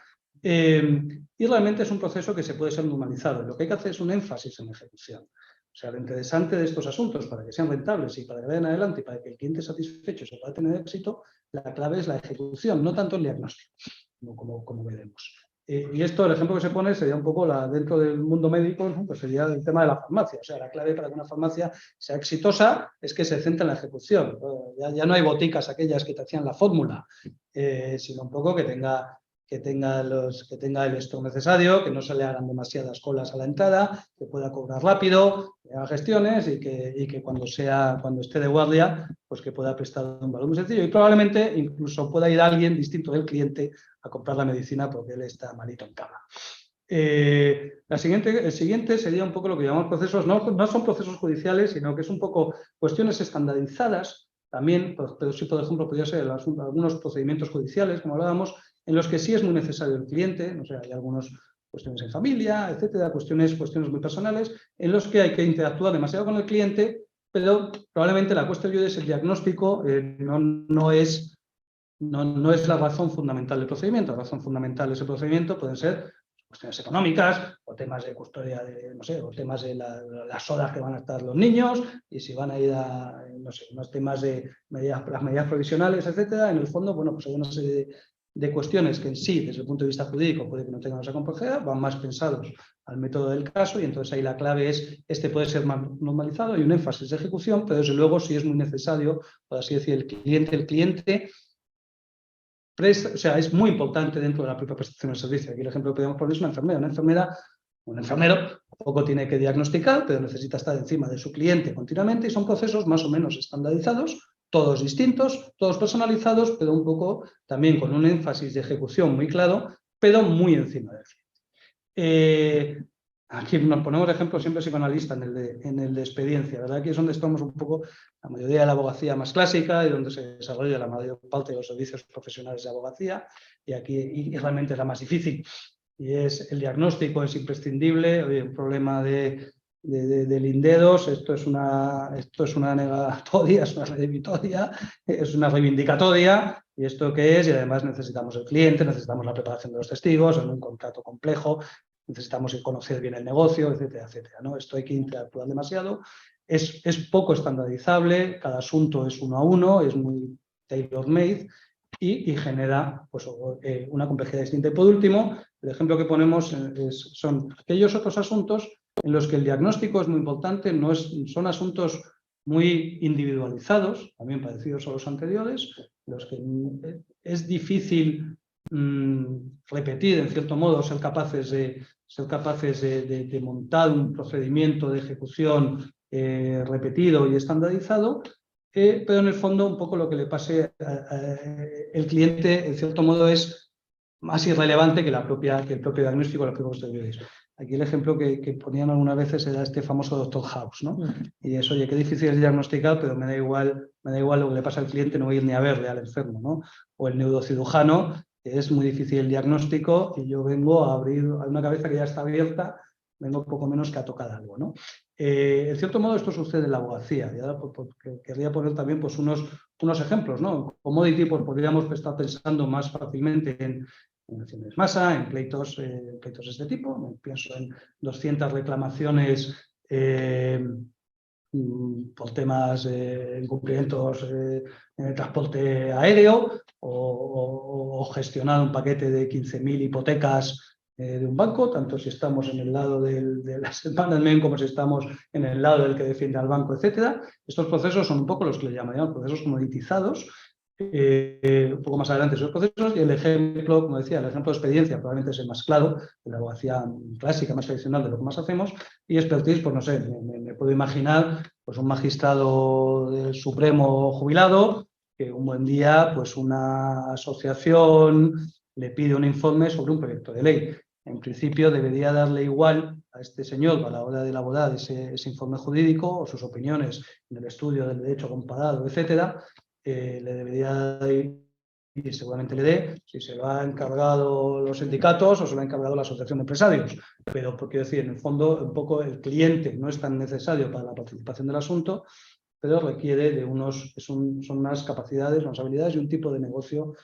Y realmente es un proceso que se puede ser normalizado. Lo que hay que hacer es un énfasis en la ejecución. O sea, lo interesante de estos asuntos, para que sean rentables y para que vayan adelante y para que el cliente satisfecho se pueda tener éxito, la clave es la ejecución, no tanto el diagnóstico, como veremos. Y esto, el ejemplo que se pone sería un poco dentro del mundo médico, ¿no? Pues sería el tema de la farmacia. O sea, la clave para que una farmacia sea exitosa es que se centre en la ejecución. Ya no hay boticas aquellas que te hacían la fórmula, sino un poco que tenga el stock necesario, que no se le hagan demasiadas colas a la entrada, que pueda cobrar rápido, que haga gestiones y que cuando esté de guardia, pues que pueda prestar un valor muy sencillo y probablemente incluso pueda ir alguien distinto del cliente a comprar la medicina porque él está malito en cama. El siguiente sería un poco lo que llamamos procesos, no son procesos judiciales, sino que es un poco cuestiones estandarizadas también, pero sí, por ejemplo, podría ser algunos procedimientos judiciales, como hablábamos, en los que sí es muy necesario el cliente, no sé, hay algunas cuestiones en familia, etcétera, cuestiones muy personales, en los que hay que interactuar demasiado con el cliente, pero probablemente la cuestión es el diagnóstico, no es la razón fundamental del procedimiento. La razón fundamental de ese procedimiento pueden ser cuestiones económicas o temas de custodia, o temas de las horas que van a estar los niños y si van a ir a, unos temas de las medidas provisionales, etcétera. En el fondo, bueno, pues hay una serie de cuestiones que en sí, desde el punto de vista jurídico, puede que no tengan esa complejidad, van más pensados al método del caso y entonces ahí la clave es, puede ser más normalizado, hay un énfasis de ejecución, pero desde luego sí es muy necesario, por así decir, el cliente o sea, es muy importante dentro de la propia prestación del servicio. Aquí el ejemplo que podemos poner es una enfermera. Un enfermero poco tiene que diagnosticar, pero necesita estar encima de su cliente continuamente y son procesos más o menos estandarizados, todos distintos, todos personalizados, pero un poco también con un énfasis de ejecución muy claro, pero muy encima del cliente. Aquí nos ponemos de ejemplo siempre psicoanalista en el de experiencia, ¿verdad? Aquí es donde estamos un poco la mayoría de la abogacía más clásica y donde se desarrolla la mayor parte de los servicios profesionales de abogacía y aquí realmente es la más difícil. Y es el diagnóstico, es imprescindible. Oye, un problema de linderos, esto es una negatoria, es una redimitoria, es una reivindicatoria. ¿Y esto qué es? Y además necesitamos el cliente, necesitamos la preparación de los testigos en un contrato complejo, necesitamos conocer bien el negocio, etcétera, etcétera, ¿no? Esto hay que interactuar demasiado. Es poco estandarizable, cada asunto es uno a uno, es muy tailor-made y genera pues, una complejidad distinta. Y por último, el ejemplo que ponemos son aquellos otros asuntos en los que el diagnóstico es muy importante, son asuntos muy individualizados, también parecidos a los anteriores, los que es difícil repetir, en cierto modo, ser capaces de montar un procedimiento de ejecución repetido y estandarizado, pero en el fondo un poco lo que le pase al cliente, en cierto modo, es más irrelevante que el propio diagnóstico, los propios posteriores. Aquí el ejemplo que ponían algunas veces era este famoso Dr. House, ¿no? Y es, oye, qué difícil es diagnosticar, pero me da igual lo que le pasa al cliente, no voy a ir ni a verle al enfermo, ¿no? O el neurocirujano, que es muy difícil el diagnóstico y yo vengo a abrir una cabeza que ya está abierta, vengo poco menos que a tocar algo, ¿no? En cierto modo esto sucede en la abogacía y ahora querría poner también pues, unos ejemplos, ¿no? Commodity pues, podríamos estar pensando más fácilmente en acciones de masa, en pleitos de este tipo. Pienso en 200 reclamaciones por temas de incumplimientos en el transporte aéreo o gestionar un paquete de 15.000 hipotecas de un banco, tanto si estamos en el lado de las management como si estamos en el lado del que defiende al banco, etcétera. Estos procesos son un poco los que le llamaríamos procesos comoditizados. Un poco más adelante esos procesos y el ejemplo, como decía, el ejemplo de experiencia probablemente es el más claro, de la abogacía clásica, más tradicional de lo que más hacemos, y expertise, pues no sé, me puedo imaginar pues un magistrado del Supremo jubilado que un buen día pues una asociación le pide un informe sobre un proyecto de ley. En principio debería darle igual a este señor a la hora de elaborar ese informe jurídico o sus opiniones en el estudio del derecho comparado, etcétera, le debería seguramente le dé si se lo ha encargado los sindicatos o se lo ha encargado la asociación de empresarios. Pero, quiero decir, en el fondo, un poco el cliente no es tan necesario para la participación del asunto, pero requiere de son unas capacidades, unas habilidades y un tipo de negocio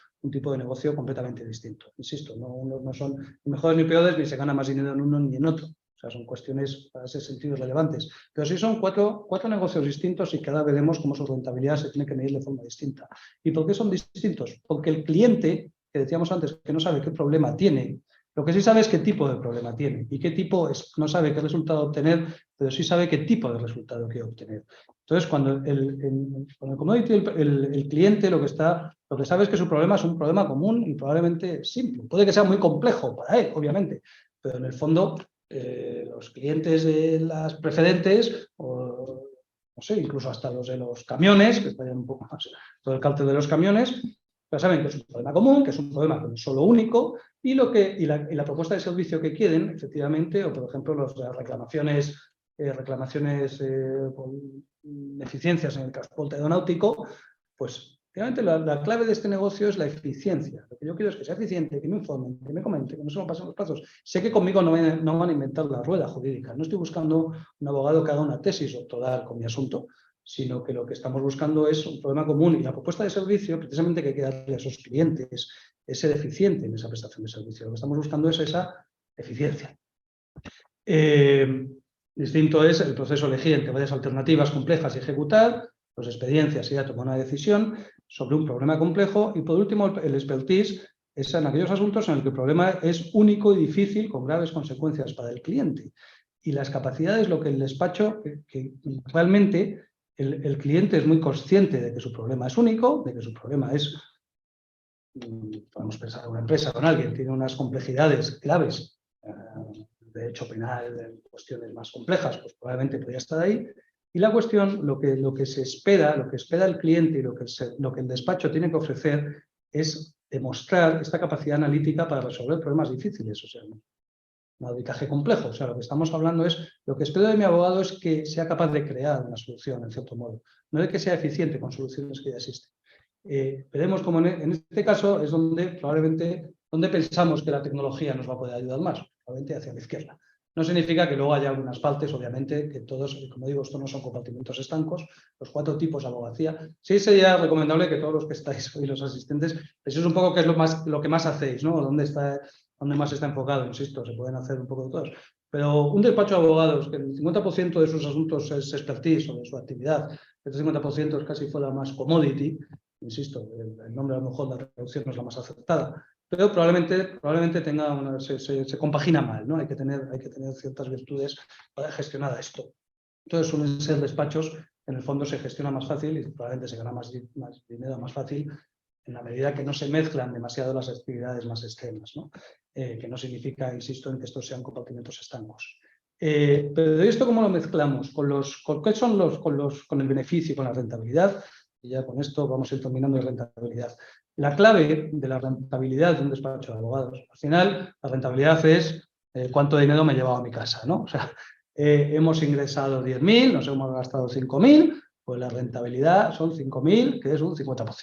completamente distinto. Insisto, no son ni mejores ni peores, ni se gana más dinero en uno ni en otro. O sea, son cuestiones para ese sentido relevantes. Pero sí son cuatro negocios distintos y que ahora veremos cómo su rentabilidad se tiene que medir de forma distinta. ¿Y por qué son distintos? Porque el cliente, que decíamos antes, que no sabe qué problema tiene, lo que sí sabe es qué tipo de problema tiene y qué tipo no sabe qué resultado obtener, pero sí sabe qué tipo de resultado quiere obtener. Entonces, cuando el commodity, el cliente lo que sabe es que su problema es un problema común y probablemente simple. Puede que sea muy complejo para él, obviamente, pero en el fondo los clientes de las preferentes, o no sé, incluso hasta los de los camiones, que estarían un poco más todo el cálculo de los camiones, pero saben que es un problema común, que es un problema que no es solo único, y la propuesta de servicio que quieren, efectivamente, o por ejemplo las reclamaciones por deficiencias en el transporte aeronáutico, pues realmente la clave de este negocio es la eficiencia. Lo que yo quiero es que sea eficiente, que me informen, que me comenten, que no se me pasen los plazos. Sé que conmigo no van a inventar la rueda jurídica. No estoy buscando un abogado que haga una tesis doctoral con mi asunto, sino que lo que estamos buscando es un problema común. Y la propuesta de servicio, precisamente, que hay que darle a esos clientes es ser eficiente en esa prestación de servicio. Lo que estamos buscando es esa eficiencia. Distinto es el proceso elegir entre varias alternativas complejas y ejecutar, pues experiencias y ya tomar una decisión sobre un problema complejo. Y por último, el expertise es en aquellos asuntos en los que el problema es único y difícil, con graves consecuencias para el cliente. Y las capacidades, lo que el despacho, que realmente el cliente es muy consciente de que su problema es único, de que su problema es, podemos pensar en una empresa con alguien, tiene unas complejidades claves, de derecho penal, de cuestiones más complejas, pues probablemente podría estar ahí. Y la cuestión, lo que se espera, lo que espera el cliente y lo que el despacho tiene que ofrecer es demostrar esta capacidad analítica para resolver problemas difíciles, o sea, un arbitraje complejo. O sea, lo que estamos hablando es, lo que espero de mi abogado es que sea capaz de crear una solución, en cierto modo, no de que sea eficiente con soluciones que ya existen. Veremos cómo en este caso es donde pensamos que la tecnología nos va a poder ayudar más, probablemente hacia la izquierda. No significa que luego haya algunas partes, obviamente, que todos, como digo, estos no son compartimentos estancos, los 4 tipos de abogacía. Sí sería recomendable que todos los que estáis hoy, los asistentes, penséis un poco qué es lo que más hacéis, ¿no? ¿Dónde más está enfocado? Insisto, se pueden hacer un poco de todos. Pero un despacho de abogados, que el 50% de sus asuntos es expertise o de su actividad, el 50% es casi fuera más commodity, insisto, el nombre a lo mejor la traducción no es la más acertada, pero probablemente tenga se compagina mal, ¿no? Hay que tener ciertas virtudes para gestionar esto. Entonces suelen ser despachos, en el fondo se gestiona más fácil y probablemente se gana más dinero más fácil en la medida que no se mezclan demasiado las actividades más extremas, ¿no? Que no significa, insisto, en que estos sean compartimentos estancos. Pero ¿esto cómo lo mezclamos? ¿Con el beneficio y con la rentabilidad? Y ya con esto vamos a ir terminando de rentabilidad. La clave de la rentabilidad de un despacho de abogados, al final, la rentabilidad es cuánto dinero me he llevado a mi casa, ¿no? O sea, hemos ingresado 10.000, nos hemos gastado 5.000, pues la rentabilidad son 5.000, que es un 50%.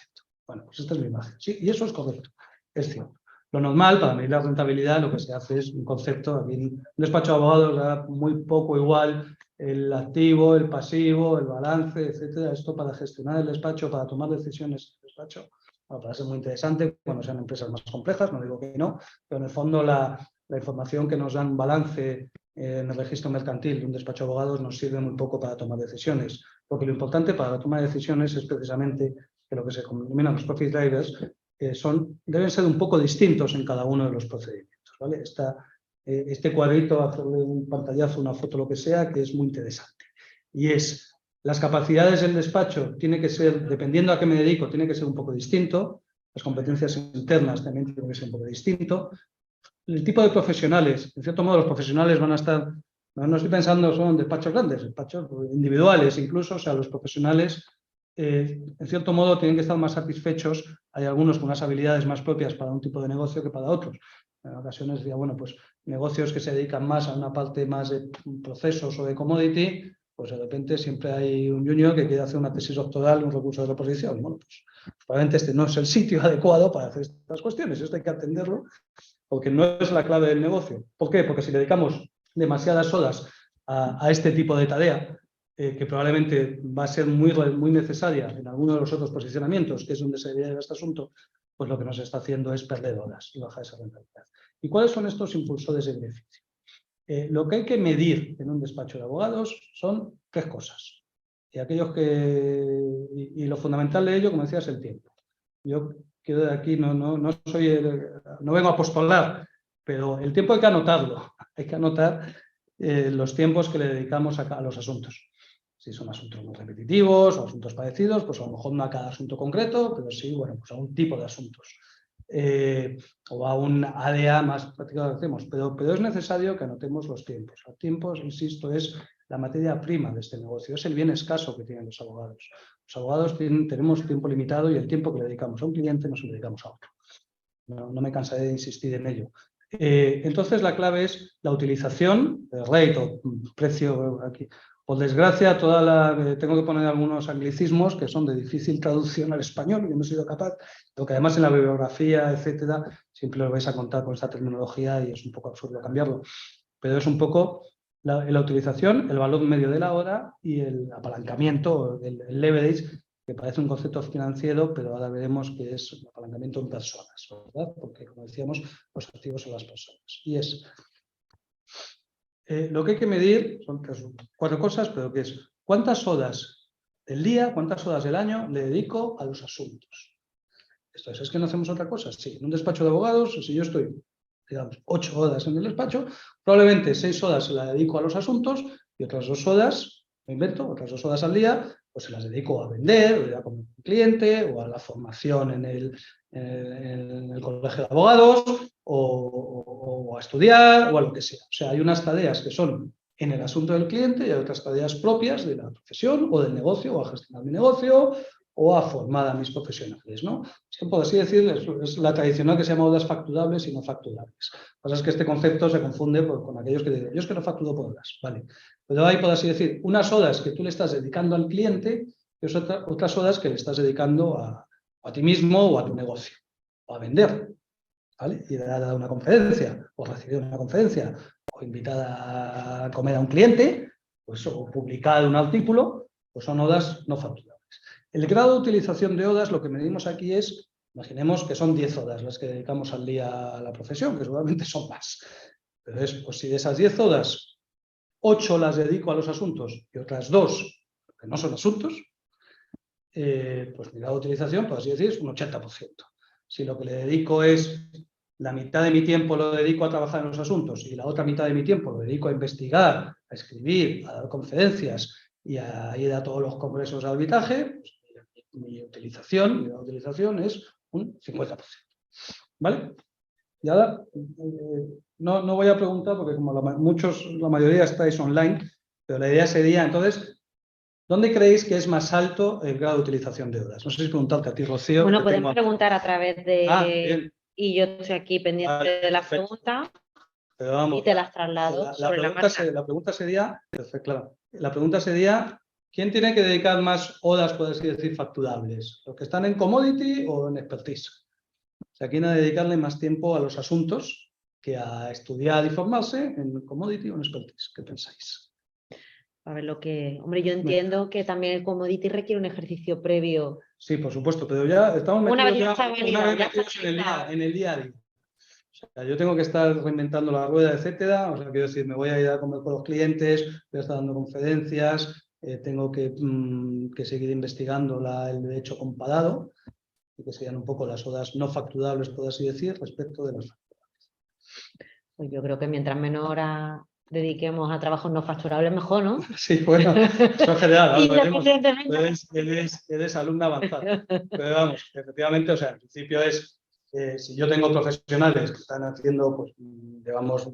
Bueno, pues esta es mi imagen. Sí, y eso es correcto, es cierto. Lo normal, para medir la rentabilidad, lo que se hace es un concepto, aquí en un despacho de abogados da muy poco igual el activo, el pasivo, el balance, etcétera. Esto para gestionar el despacho, para tomar decisiones en el despacho, bueno, puede ser muy interesante cuando sean empresas más complejas, no digo que no, pero en el fondo la información que nos dan un balance en el registro mercantil de un despacho de abogados nos sirve muy poco para tomar decisiones, porque lo importante para la toma de decisiones es precisamente que lo que se denominan los profit drivers deben ser un poco distintos en cada uno de los procedimientos, ¿vale? Este cuadrito, hacerle un pantallazo, una foto, lo que sea, que es muy interesante. Y es, las capacidades del despacho tiene que ser, dependiendo a qué me dedico, tiene que ser un poco distinto. Las competencias internas también tienen que ser un poco distinto. El tipo de profesionales, en cierto modo los profesionales van a estar, no estoy pensando solo en despachos grandes, despachos individuales incluso, o sea, los profesionales en cierto modo tienen que estar más satisfechos. Hay algunos con unas habilidades más propias para un tipo de negocio que para otros. En ocasiones diría, bueno, pues negocios que se dedican más a una parte más de procesos o de commodity, pues de repente siempre hay un junior que quiere hacer una tesis doctoral, un recurso de reposición. Bueno, pues probablemente este no es el sitio adecuado para hacer estas cuestiones. Esto hay que atenderlo porque no es la clave del negocio. ¿Por qué? Porque si dedicamos demasiadas horas a este tipo de tarea, que probablemente va a ser muy necesaria en alguno de los otros posicionamientos, que es donde se debería llevar este asunto, pues lo que nos está haciendo es perder horas y bajar esa rentabilidad. ¿Y cuáles son estos impulsores de beneficio? Lo que hay que medir en un despacho de abogados son 3 cosas. Y lo fundamental de ello, como decía, es el tiempo. Yo quiero de aquí, no vengo a apostolar, pero el tiempo hay que anotarlo. Hay que anotar los tiempos que le dedicamos a los asuntos. Si son asuntos muy repetitivos o asuntos parecidos, pues a lo mejor no a cada asunto concreto, pero sí, bueno, pues a un tipo de asuntos. O a un área más práctica que hacemos, pero es necesario que anotemos los tiempos. Los tiempos, insisto, es la materia prima de este negocio, es el bien escaso que tienen los abogados. Los abogados tenemos tiempo limitado y el tiempo que le dedicamos a un cliente no se lo dedicamos a otro. No me cansaré de insistir en ello. Entonces la clave es la utilización, el rate o precio aquí. Por desgracia, tengo que poner algunos anglicismos que son de difícil traducción al español, yo no he sido capaz, porque además en la bibliografía, etcétera, siempre lo vais a contar con esta terminología y es un poco absurdo cambiarlo. Pero es un poco la utilización, el valor medio de la hora y el apalancamiento, el leverage, que parece un concepto financiero, pero ahora veremos que es un apalancamiento en personas, ¿verdad? Porque, como decíamos, los activos son las personas. Y es lo que hay que medir, son 4 cosas, pero que es cuántas horas del día, cuántas horas del año le dedico a los asuntos. Esto es que no hacemos otra cosa. Sí, en un despacho de abogados, si yo estoy, digamos, 8 horas en el despacho, probablemente 6 horas se las dedico a los asuntos y otras 2 horas, me invento, otras 2 horas al día, pues se las dedico a vender, o a como cliente, o a la formación en el colegio de abogados, o a estudiar, o a lo que sea. O sea, hay unas tareas que son en el asunto del cliente y hay otras tareas propias de la profesión o del negocio, o a gestionar mi negocio, o a formar a mis profesionales, ¿no? Es que, por así decirlo, es la tradicional que se llama horas facturables y no facturables. Lo que pasa es que este concepto se confunde con aquellos que dicen, yo es que no facturo por horas, ¿vale? Pero hay, por así decir, unas horas que tú le estás dedicando al cliente y otras horas que le estás dedicando a ti mismo o a tu negocio, o a vender, ¿vale? Y dar una conferencia, o recibir una conferencia, o invitar a comer a un cliente, pues, o publicar un artículo, pues son horas no facturables. El grado de utilización de horas, lo que medimos aquí es, imaginemos que son 10 horas las que dedicamos al día a la profesión, que seguramente son más. Pero es, pues si de esas 10 horas, 8 las dedico a los asuntos y otras 2, que no son asuntos, pues mi grado de utilización, por así decir, es un 80%. Si lo que le dedico es la mitad de mi tiempo lo dedico a trabajar en los asuntos y la otra mitad de mi tiempo lo dedico a investigar, a escribir, a dar conferencias y a ir a todos los congresos de arbitraje, pues mi utilización es un 50%. ¿Vale? Y ahora no voy a preguntar porque como la mayoría estáis online, pero la idea sería, entonces, ¿dónde creéis que es más alto el grado de utilización de horas? No sé si preguntarte a ti, Rocío. Bueno, podemos preguntar a través de... y yo estoy aquí pendiente de las preguntas y te las traslado sobre la marcha. La pregunta sería, claro, la pregunta sería, ¿quién tiene que dedicar más horas, por así decir, facturables? ¿Los que están en commodity o en expertise? O sea, ¿quién ha de dedicarle más tiempo a los asuntos que a estudiar y formarse en commodity o en expertise? ¿Qué pensáis? A ver lo que... Hombre, yo entiendo que también el commodity requiere un ejercicio previo. Sí, por supuesto, pero ya estamos metidos en el día a día. O sea, yo tengo que estar reinventando la rueda, etcétera. O sea, quiero decir, me voy a ir a comer con los clientes, voy a estar dando conferencias, tengo que seguir investigando el derecho comparado, y que serían un poco las horas no facturables, por así decir, respecto de las facturables. Pues yo creo que mientras menos horas dediquemos a trabajos no facturables, mejor, ¿no? Sí, bueno, eso en general. Independientemente. Eres alumna avanzada. Pero vamos, efectivamente, o sea, en principio es, si yo tengo profesionales que están haciendo, pues, digamos,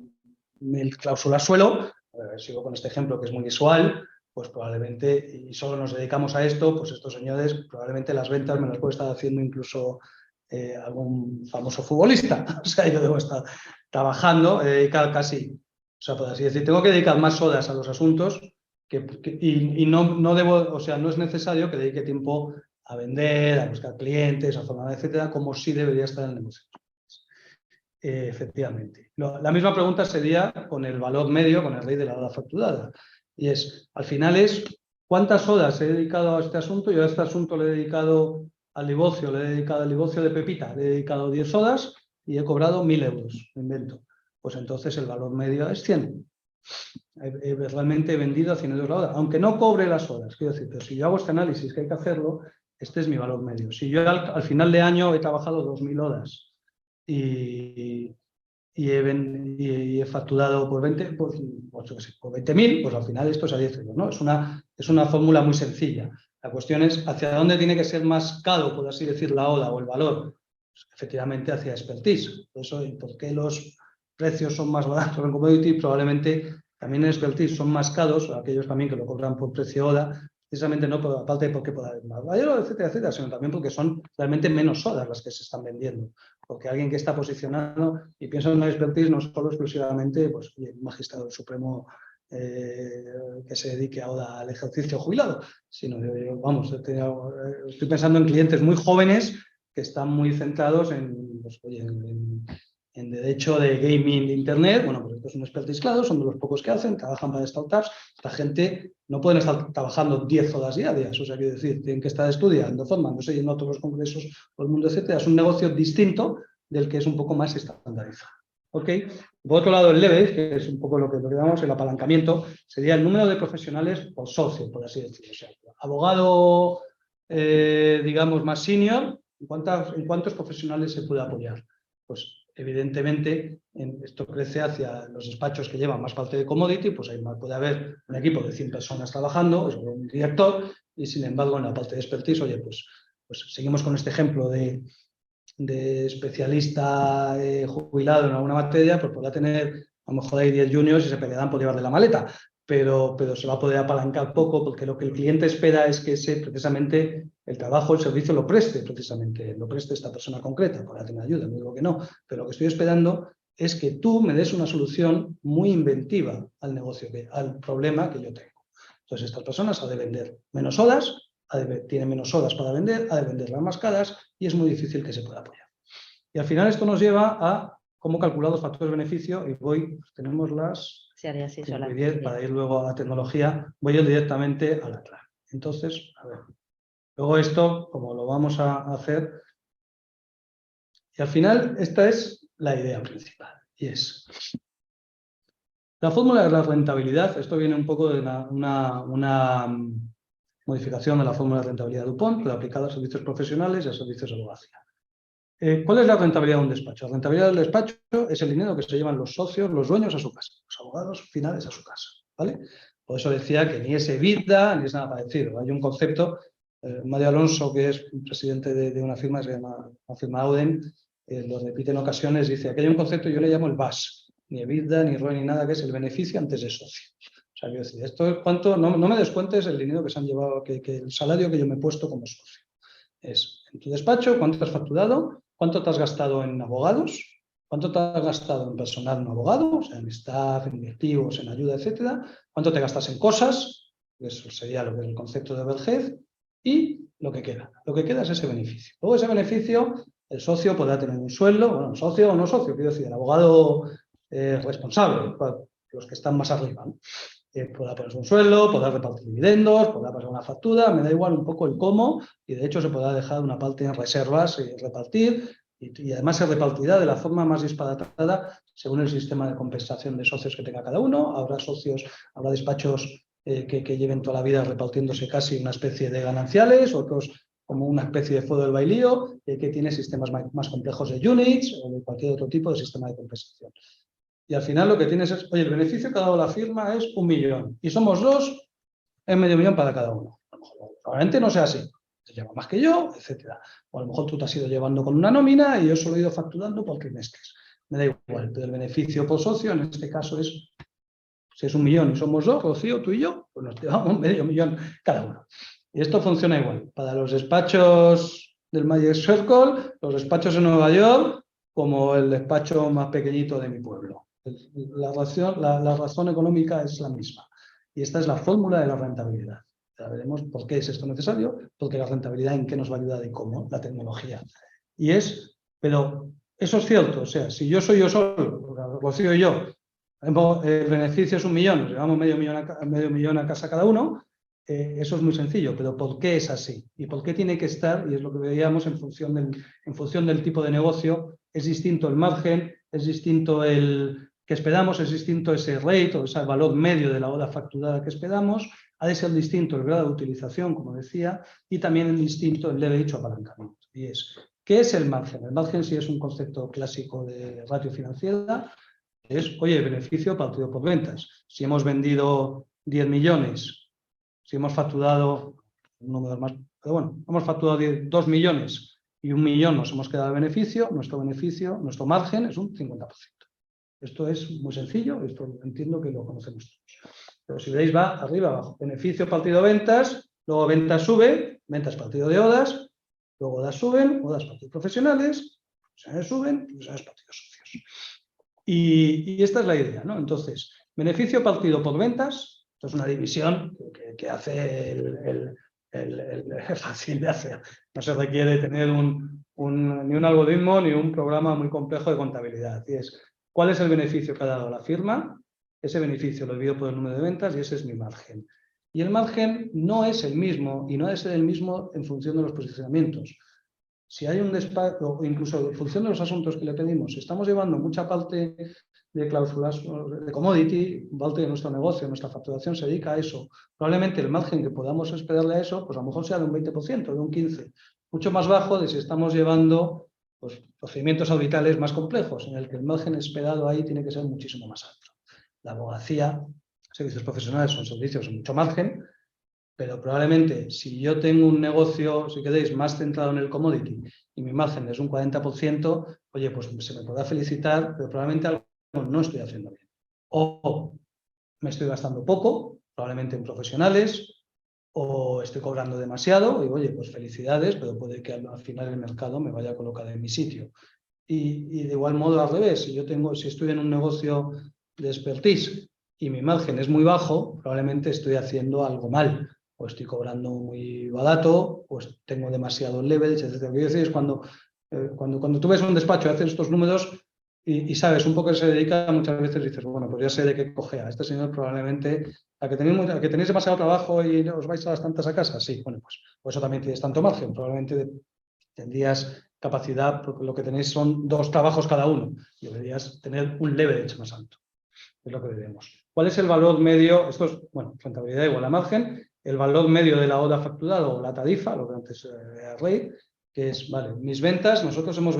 1000 cláusulas suelo, sigo con este ejemplo que es muy visual, pues probablemente, y solo nos dedicamos a esto, pues estos señores, probablemente las ventas me las puede estar haciendo incluso algún famoso futbolista. O sea, yo debo estar trabajando, dedicar casi, o sea, por así decir, tengo que dedicar más horas a los asuntos y no debo, o sea, no es necesario que dedique tiempo a vender, a buscar clientes, a formar, etcétera, como sí debería estar en el negocio. Efectivamente. La misma pregunta sería con el valor medio, con el rey de la hora facturada. Y al final ¿cuántas horas he dedicado a este asunto? Yo a este asunto le he dedicado al negocio de Pepita, le he dedicado 10 horas y he cobrado 1.000 euros, me invento. Pues entonces el valor medio es 100. Realmente he vendido a 100 euros la hora, aunque no cobre las horas, quiero decir, pero si yo hago este análisis que hay que hacerlo, este es mi valor medio. Si yo al final de año he trabajado 2.000 horas y he facturado por 20, por 20.000, pues al final esto es a 10 euros, ¿no? Es una fórmula muy sencilla. La cuestión es hacia dónde tiene que ser más caro, por así decir, la hora o el valor. Pues, efectivamente, hacia expertise. Por eso, ¿por qué los precios son más baratos en commodity? Probablemente también en expertise son más caros, aquellos también que lo cobran por precio hora, precisamente no por, aparte de porque pueda haber más valor, etcétera, etcétera, sino también porque son realmente menos horas las que se están vendiendo. Porque alguien que está posicionado, y pienso en la expertise, no solo exclusivamente pues, un magistrado del Supremo que se dedique ahora al ejercicio jubilado, sino, vamos, estoy pensando en clientes muy jóvenes que están muy centrados en derecho de gaming de Internet. Bueno, pues estos son expertise, claro, son de los pocos que hacen, trabajan para startups. Esta gente no pueden estar trabajando 10 horas diarias, o sea, quiero decir, tienen que estar estudiando, formándose, yendo a todos los congresos por el mundo, etcétera. Es un negocio distinto del que es un poco más estandarizado. ¿Ok? Por otro lado, el leverage, que es un poco lo que llamamos el apalancamiento, sería el número de profesionales por socio, por así decirlo. O sea, abogado, digamos, más senior, ¿en cuántos profesionales se puede apoyar? Pues evidentemente, esto crece hacia los despachos que llevan más parte de commodity, pues ahí puede haber un equipo de 100 personas trabajando, es un director, y sin embargo en la parte de expertise, oye, pues seguimos con este ejemplo de especialista jubilado en alguna materia, pues podrá tener, a lo mejor hay 10 juniors y se pelearán por llevarle la maleta, pero se va a poder apalancar poco, porque lo que el cliente espera es que precisamente el trabajo, el servicio lo preste esta persona concreta, podrá tener ayuda, no digo que no, pero lo que estoy esperando es que tú me des una solución muy inventiva al negocio, al problema que yo tengo. Entonces, estas personas han de vender menos horas, tiene menos horas para vender, ha de venderlas más caras y es muy difícil que se pueda apoyar. Y al final esto nos lleva a cómo calcular los factores de beneficio y tenemos las... Sí, así, para ir luego a la tecnología, voy yo directamente a la clave. Entonces, a ver, luego esto, como lo vamos a hacer, y al final esta es la idea principal, y es... La fórmula de la rentabilidad, esto viene un poco de una modificación de la fórmula de rentabilidad de DuPont, pero aplicada a servicios profesionales y a servicios de abogacía. ¿Cuál es la rentabilidad de un despacho? La rentabilidad del despacho es el dinero que se llevan los socios, los dueños a su casa, los abogados finales a su casa, ¿vale? Por eso decía que ni es EBITDA ni es nada parecido. Hay un concepto, Mario Alonso, que es presidente de una firma, se llama la firma Auden, lo repite en ocasiones, dice que hay un concepto, yo le llamo el BAS, ni EBITDA, ni ROE, ni nada, que es el beneficio antes de socio. O sea, quiero decir, esto es cuánto, no me descuentes el dinero que se han llevado, que el salario que yo me he puesto como socio. Es en tu despacho, cuánto has facturado, cuánto te has gastado en abogados, cuánto te has gastado en personal no abogado, o sea, en staff, en directivos, en ayuda, etcétera, cuánto te gastas en cosas, eso sería lo que es el concepto de overhead, y lo que queda. Lo que queda es ese beneficio. Luego ese beneficio, el socio podrá tener un sueldo, bueno, socio o no socio, quiero decir, el abogado responsable, los que están más arriba, ¿no? Podrá ponerse un sueldo, podrá repartir dividendos, podrá pasar una factura, me da igual un poco el cómo, y de hecho se podrá dejar una parte en reservas y repartir, y además se repartirá de la forma más disparatada según el sistema de compensación de socios que tenga cada uno. Habrá socios, habrá despachos que lleven toda la vida repartiéndose casi una especie de gananciales, otros como una especie de fuego del bailío, que tiene sistemas más complejos de units o de cualquier otro tipo de sistema de compensación. Y al final lo que tienes es, oye, el beneficio que ha dado la firma es 1 millón. Y somos 2, es medio millón para cada uno. A lo mejor probablemente no sea así. Te lleva más que yo, etcétera. O a lo mejor tú te has ido llevando con una nómina y yo solo he ido facturando por trimestres. Me da igual, pero el beneficio por socio en este caso es, si es 1 millón y somos 2, Rocío, tú y yo, pues nos llevamos medio millón cada uno. Y esto funciona igual. Para los despachos del Magic Circle, los despachos en Nueva York, como el despacho más pequeñito de mi pueblo. La razón económica es la misma. Y esta es la fórmula de la rentabilidad. Ya veremos por qué es esto necesario, porque la rentabilidad en qué nos va a ayudar y cómo, la tecnología. Pero eso es cierto, o sea, si yo soy yo solo, Rocío y yo, el beneficio es 1 millón, nos llevamos medio millón a casa cada uno, eso es muy sencillo, pero ¿por qué es así? ¿Y por qué tiene que estar? Y es lo que veíamos en función del tipo de negocio, es distinto el margen, es distinto el que esperamos, es distinto ese rate o ese valor medio de la hora facturada que esperamos, ha de ser distinto el grado de utilización, como decía, y también es distinto el leve dicho apalancamiento. Y es, ¿qué es el margen? El margen sí es un concepto clásico de ratio financiera, es, oye, beneficio partido por ventas. Si hemos vendido 10 millones, si hemos facturado, un número más, pero bueno, hemos facturado 2 millones y 1 millón nos hemos quedado de beneficio, nuestro margen es un 50%. Esto es muy sencillo, esto entiendo que lo conocemos todos. Pero si veis, va arriba, abajo. Beneficio partido ventas, luego ventas sube, ventas partido de odas, luego odas suben, odas partido profesionales, profesionales suben, profesionales partidos socios. Y esta es la idea, ¿no? Entonces, beneficio partido por ventas, esto es una división que hace el fácil de hacer. No se requiere tener ni un algoritmo ni un programa muy complejo de contabilidad. Y es, ¿cuál es el beneficio que ha dado la firma? Ese beneficio lo divido por el número de ventas y ese es mi margen. Y el margen no es el mismo y no debe ser el mismo en función de los posicionamientos. Si hay un despacho, o incluso en función de los asuntos que le pedimos, estamos llevando mucha parte de cláusulas de commodity, parte de nuestro negocio, nuestra facturación se dedica a eso. Probablemente el margen que podamos esperarle a eso, pues a lo mejor sea de un 20%, de un 15%, mucho más bajo de si estamos llevando pues, procedimientos auditales más complejos, en el que el margen esperado ahí tiene que ser muchísimo más alto. La abogacía, servicios profesionales son servicios con mucho margen, pero probablemente si yo tengo un negocio, si queréis, más centrado en el commodity y mi margen es un 40%, oye, pues se me podrá felicitar, pero probablemente algo no estoy haciendo bien. O me estoy gastando poco, probablemente en profesionales, o estoy cobrando demasiado y, oye, pues felicidades, pero puede que al final el mercado me vaya a colocar en mi sitio. Y de igual modo al revés, si estoy en un negocio de expertise y mi margen es muy bajo, probablemente estoy haciendo algo mal. O estoy cobrando muy barato, pues tengo demasiado leverage, etc. Lo que quiero decir es cuando tú ves un despacho y haces estos números y sabes un poco que se dedica, muchas veces dices, bueno, pues ya sé de qué cogea. Este señor probablemente, a que tenéis demasiado trabajo y os vais a las tantas a casa, sí, bueno, pues por eso también tienes tanto margen. Probablemente tendrías capacidad, porque lo que tenéis son 2 trabajos cada uno, y deberías tener un leverage más alto. Es lo que debemos. ¿Cuál es el valor medio? Esto es, bueno, rentabilidad igual a margen. El valor medio de la hora facturada o la tarifa, lo que antes era rate, que es, vale, mis ventas, nosotros hemos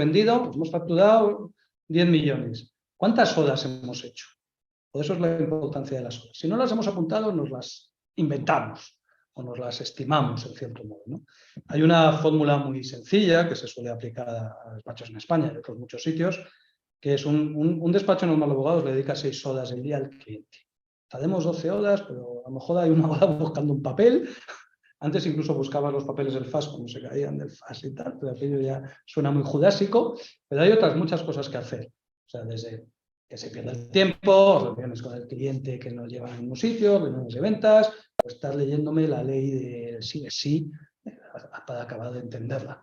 facturado 10 millones. ¿Cuántas horas hemos hecho? Por eso es la importancia de las horas. Si no las hemos apuntado, nos las inventamos o nos las estimamos, en cierto modo, ¿no? Hay una fórmula muy sencilla que se suele aplicar a despachos en España y en otros muchos sitios, que es un despacho normal de abogados le dedica 6 horas del día al cliente. Tardemos 12 horas, pero a lo mejor hay una hora buscando un papel. Antes incluso buscabas los papeles del FAS cuando se caían del FAS y tal, pero aquello ya suena muy judásico. Pero hay otras muchas cosas que hacer. O sea, desde que se pierda el tiempo, reuniones con el cliente que nos llevan a ningún sitio, reuniones de ventas, o estar leyéndome la ley de sí es sí para acabar de entenderla.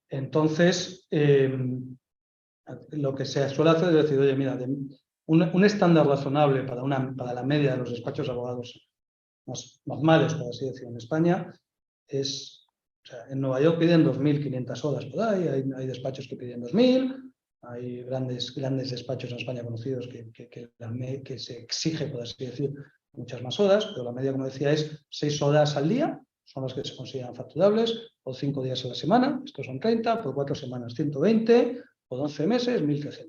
Entonces, lo que se suele hacer es decir, oye, mira, un estándar razonable para la media de los despachos de abogados más normales, por así decirlo, en España, es, o sea, en Nueva York piden 2.500 horas por ahí, hay despachos que piden 2.000, hay grandes despachos en España conocidos que se exige, por así decir, muchas más horas, pero la media, como decía, es 6 horas al día, son las que se consideran facturables, por 5 días a la semana, estos son 30, por 4 semanas 120, por 11 meses 1.320.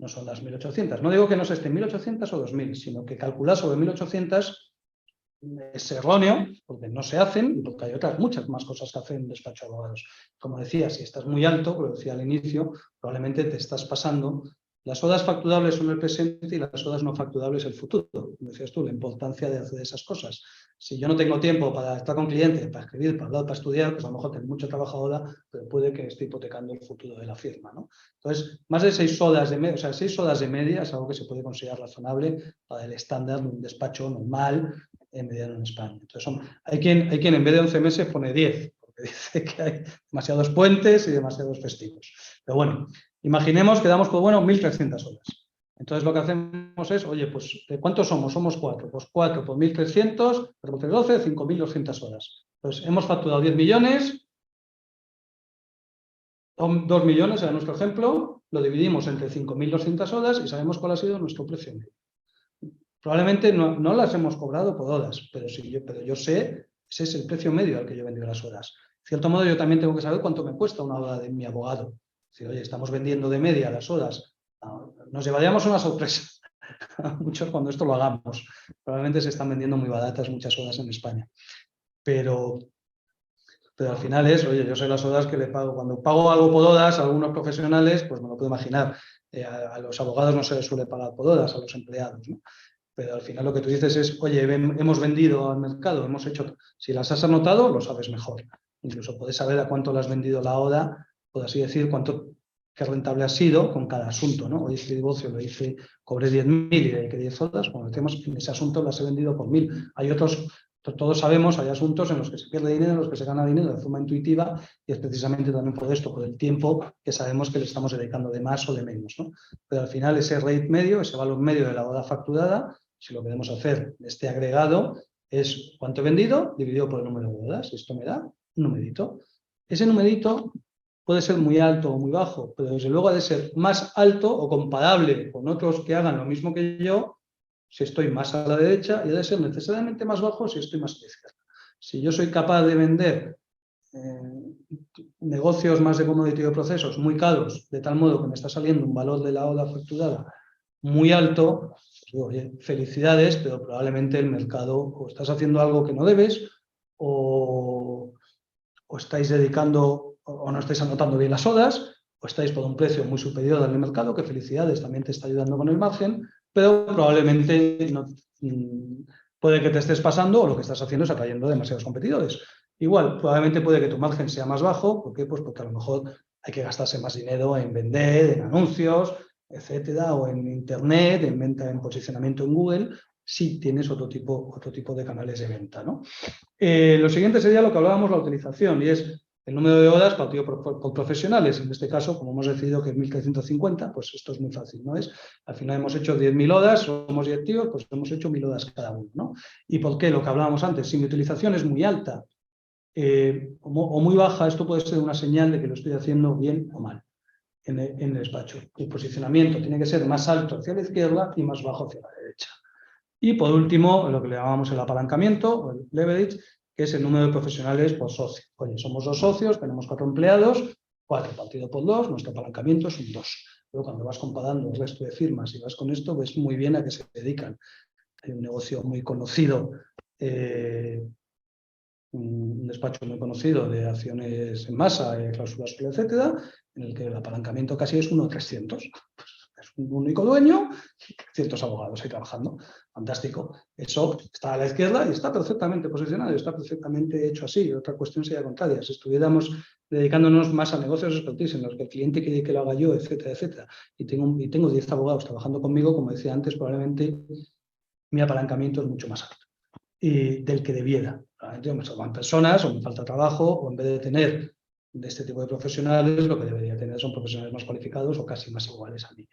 No son las 1.800. No digo que no se estén 1.800 o 2.000, sino que calcular sobre 1.800 es erróneo, porque no se hacen y porque hay otras muchas más cosas que hacer en un despacho de abogados. Como decía, si estás muy alto, como decía al inicio, probablemente te estás pasando Las horas facturables son el presente y las horas no facturables el futuro. Como decías tú, la importancia de hacer esas cosas. Si yo no tengo tiempo para estar con clientes, para escribir, para hablar, para estudiar, pues a lo mejor tengo mucho trabajo ahora, pero puede que esté hipotecando el futuro de la firma, ¿no? Entonces, más de 6 horas de media, o sea, 6 horas de media es algo que se puede considerar razonable para el estándar de un despacho normal mediano en España. Entonces, hay quien en vez de 11 meses pone 10, porque dice que hay demasiados puentes y demasiados festivos. Pero bueno, imaginemos que damos por bueno 1.300 horas. Entonces lo que hacemos es, oye, pues ¿cuántos somos? Somos 4. Pues 4 por 1.300, por 12, 5.200 horas. Pues hemos facturado 10 millones, 2 millones era nuestro ejemplo, lo dividimos entre 5.200 horas y sabemos cuál ha sido nuestro precio medio. Probablemente no las hemos cobrado por horas, pero yo sé, ese es el precio medio al que yo he vendido las horas. De cierto modo, yo también tengo que saber cuánto me cuesta una hora de mi abogado. Si, oye, estamos vendiendo de media las horas, nos llevaríamos una sorpresa. Muchos cuando esto lo hagamos. Probablemente se están vendiendo muy baratas muchas horas en España. Pero al final es, oye, yo sé las horas que le pago. Cuando pago algo por horas a algunos profesionales, pues me lo puedo imaginar. A los abogados no se les suele pagar por horas, a los empleados, ¿no? Pero al final lo que tú dices es, oye, hemos vendido al mercado, hemos hecho... Si las has anotado, lo sabes mejor. Incluso puedes saber a cuánto le has vendido la hora, por así decir, qué rentable ha sido con cada asunto, ¿no? Hoy este divorcio lo hice, cobré 10.000 y dediqué 10 horas. Cuando decimos en ese asunto las he vendido por 1.000. Hay otros, todos sabemos, hay asuntos en los que se pierde dinero, en los que se gana dinero de forma intuitiva, y es precisamente también por esto, por el tiempo que sabemos que le estamos dedicando de más o de menos, ¿no? Pero al final ese rate medio, ese valor medio de la hora facturada, si lo queremos hacer de este agregado, es cuánto he vendido dividido por el número de horas. Esto me da un numerito. Ese numerito puede ser muy alto o muy bajo, pero desde luego ha de ser más alto o comparable con otros que hagan lo mismo que yo, si estoy más a la derecha, y ha de ser necesariamente más bajo si estoy más a la izquierda. Si yo soy capaz de vender negocios más de commodity o procesos muy caros, de tal modo que me está saliendo un valor de la hora facturada muy alto, pues, oye, felicidades, pero probablemente el mercado o estás haciendo algo que no debes o estáis dedicando o no estáis anotando bien las horas o estáis por un precio muy superior al mercado, que felicidades, también te está ayudando con el margen, pero probablemente no, puede que te estés pasando o lo que estás haciendo es atrayendo demasiados competidores. Igual, probablemente puede que tu margen sea más bajo. ¿Por qué? Pues porque a lo mejor hay que gastarse más dinero en vender, en anuncios, etcétera, o en internet, en venta, en posicionamiento en Google, si tienes otro tipo de canales de venta, ¿no? Lo siguiente sería lo que hablábamos, la utilización, y es el número de horas partido por profesionales. En este caso, como hemos decidido que es 1.350, pues esto es muy fácil, ¿no? Al final hemos hecho 10.000 horas, somos directivos, pues hemos hecho 1.000 horas cada uno, ¿no? ¿Y por qué? Lo que hablábamos antes, si mi utilización es muy alta o muy baja, esto puede ser una señal de que lo estoy haciendo bien o mal en el despacho. El posicionamiento tiene que ser más alto hacia la izquierda y más bajo hacia la derecha. Y por último, lo que le llamamos el apalancamiento o el leverage, que es el número de profesionales por socio. Oye, somos 2 socios, tenemos 4 empleados, 4 partido por 2, nuestro apalancamiento es un 2. Pero cuando vas comparando el resto de firmas y vas con esto, ves muy bien a qué se dedican. Hay un negocio muy conocido, un despacho muy conocido de acciones en masa, cláusulas, etcétera, en el que el apalancamiento casi es 1:300. Es un único dueño, ciertos abogados ahí trabajando. Fantástico. Eso está a la izquierda y está perfectamente posicionado, está perfectamente hecho así. Otra cuestión sería contraria. Si estuviéramos dedicándonos más a negocios expertise en los que el cliente quiere que lo haga yo, etcétera, etcétera, y tengo 10 abogados trabajando conmigo, como decía antes, probablemente mi apalancamiento es mucho más alto del que debiera. Probablemente me sobran personas o me falta trabajo, o en vez de tener de este tipo de profesionales, lo que debería tener son profesionales más cualificados o casi más iguales a mí.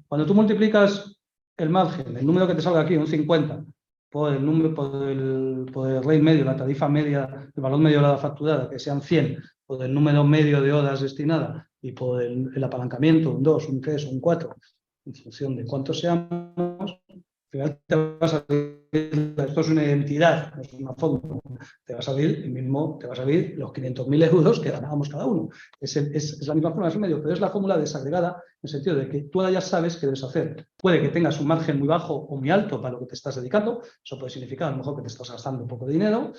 Cuando tú multiplicas el margen, el número que te salga aquí, un 50, por el rate medio, la tarifa media, el valor medio de la hora facturada, que sean 100, por el número medio de horas destinada y por el apalancamiento, un 2, un 3, un 4, en función de cuántos seamos, al final te va a salir, esto es una identidad, no es una fórmula, te va a salir los 500.000 euros que ganábamos cada uno. Es la misma fórmula, es un medio, pero es la fórmula desagregada en el sentido de que tú ya sabes qué debes hacer. Puede que tengas un margen muy bajo o muy alto para lo que te estás dedicando, eso puede significar a lo mejor que te estás gastando poco dinero,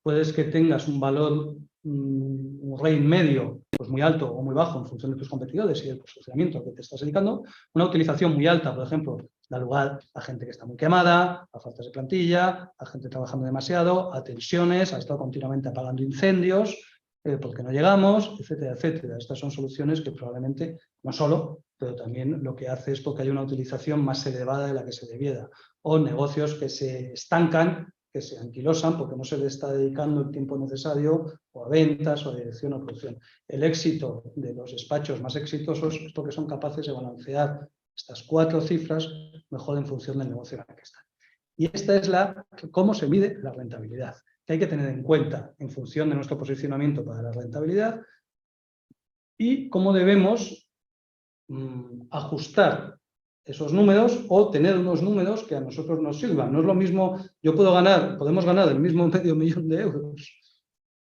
puedes que tengas un valor, un range medio, pues muy alto o muy bajo en función de tus competidores y del posicionamiento al que te estás dedicando. Una utilización muy alta, por ejemplo, da lugar a gente que está muy quemada, a faltas de plantilla, a gente trabajando demasiado, a tensiones, a estar continuamente apagando incendios, porque no llegamos, etcétera, etcétera. Estas son soluciones que probablemente, no solo, pero también lo que hace es porque hay una utilización más elevada de la que se debiera. O negocios que se estancan, que se anquilosan porque no se le está dedicando el tiempo necesario o a ventas o a dirección o producción. El éxito de los despachos más exitosos es porque son capaces de balancear estas 4 cifras mejor en función del negocio en el que están. Y esta es cómo se mide la rentabilidad, que hay que tener en cuenta en función de nuestro posicionamiento para la rentabilidad y cómo debemos ajustar esos números o tener unos números que a nosotros nos sirvan. No es lo mismo, podemos ganar el mismo $500.000 de euros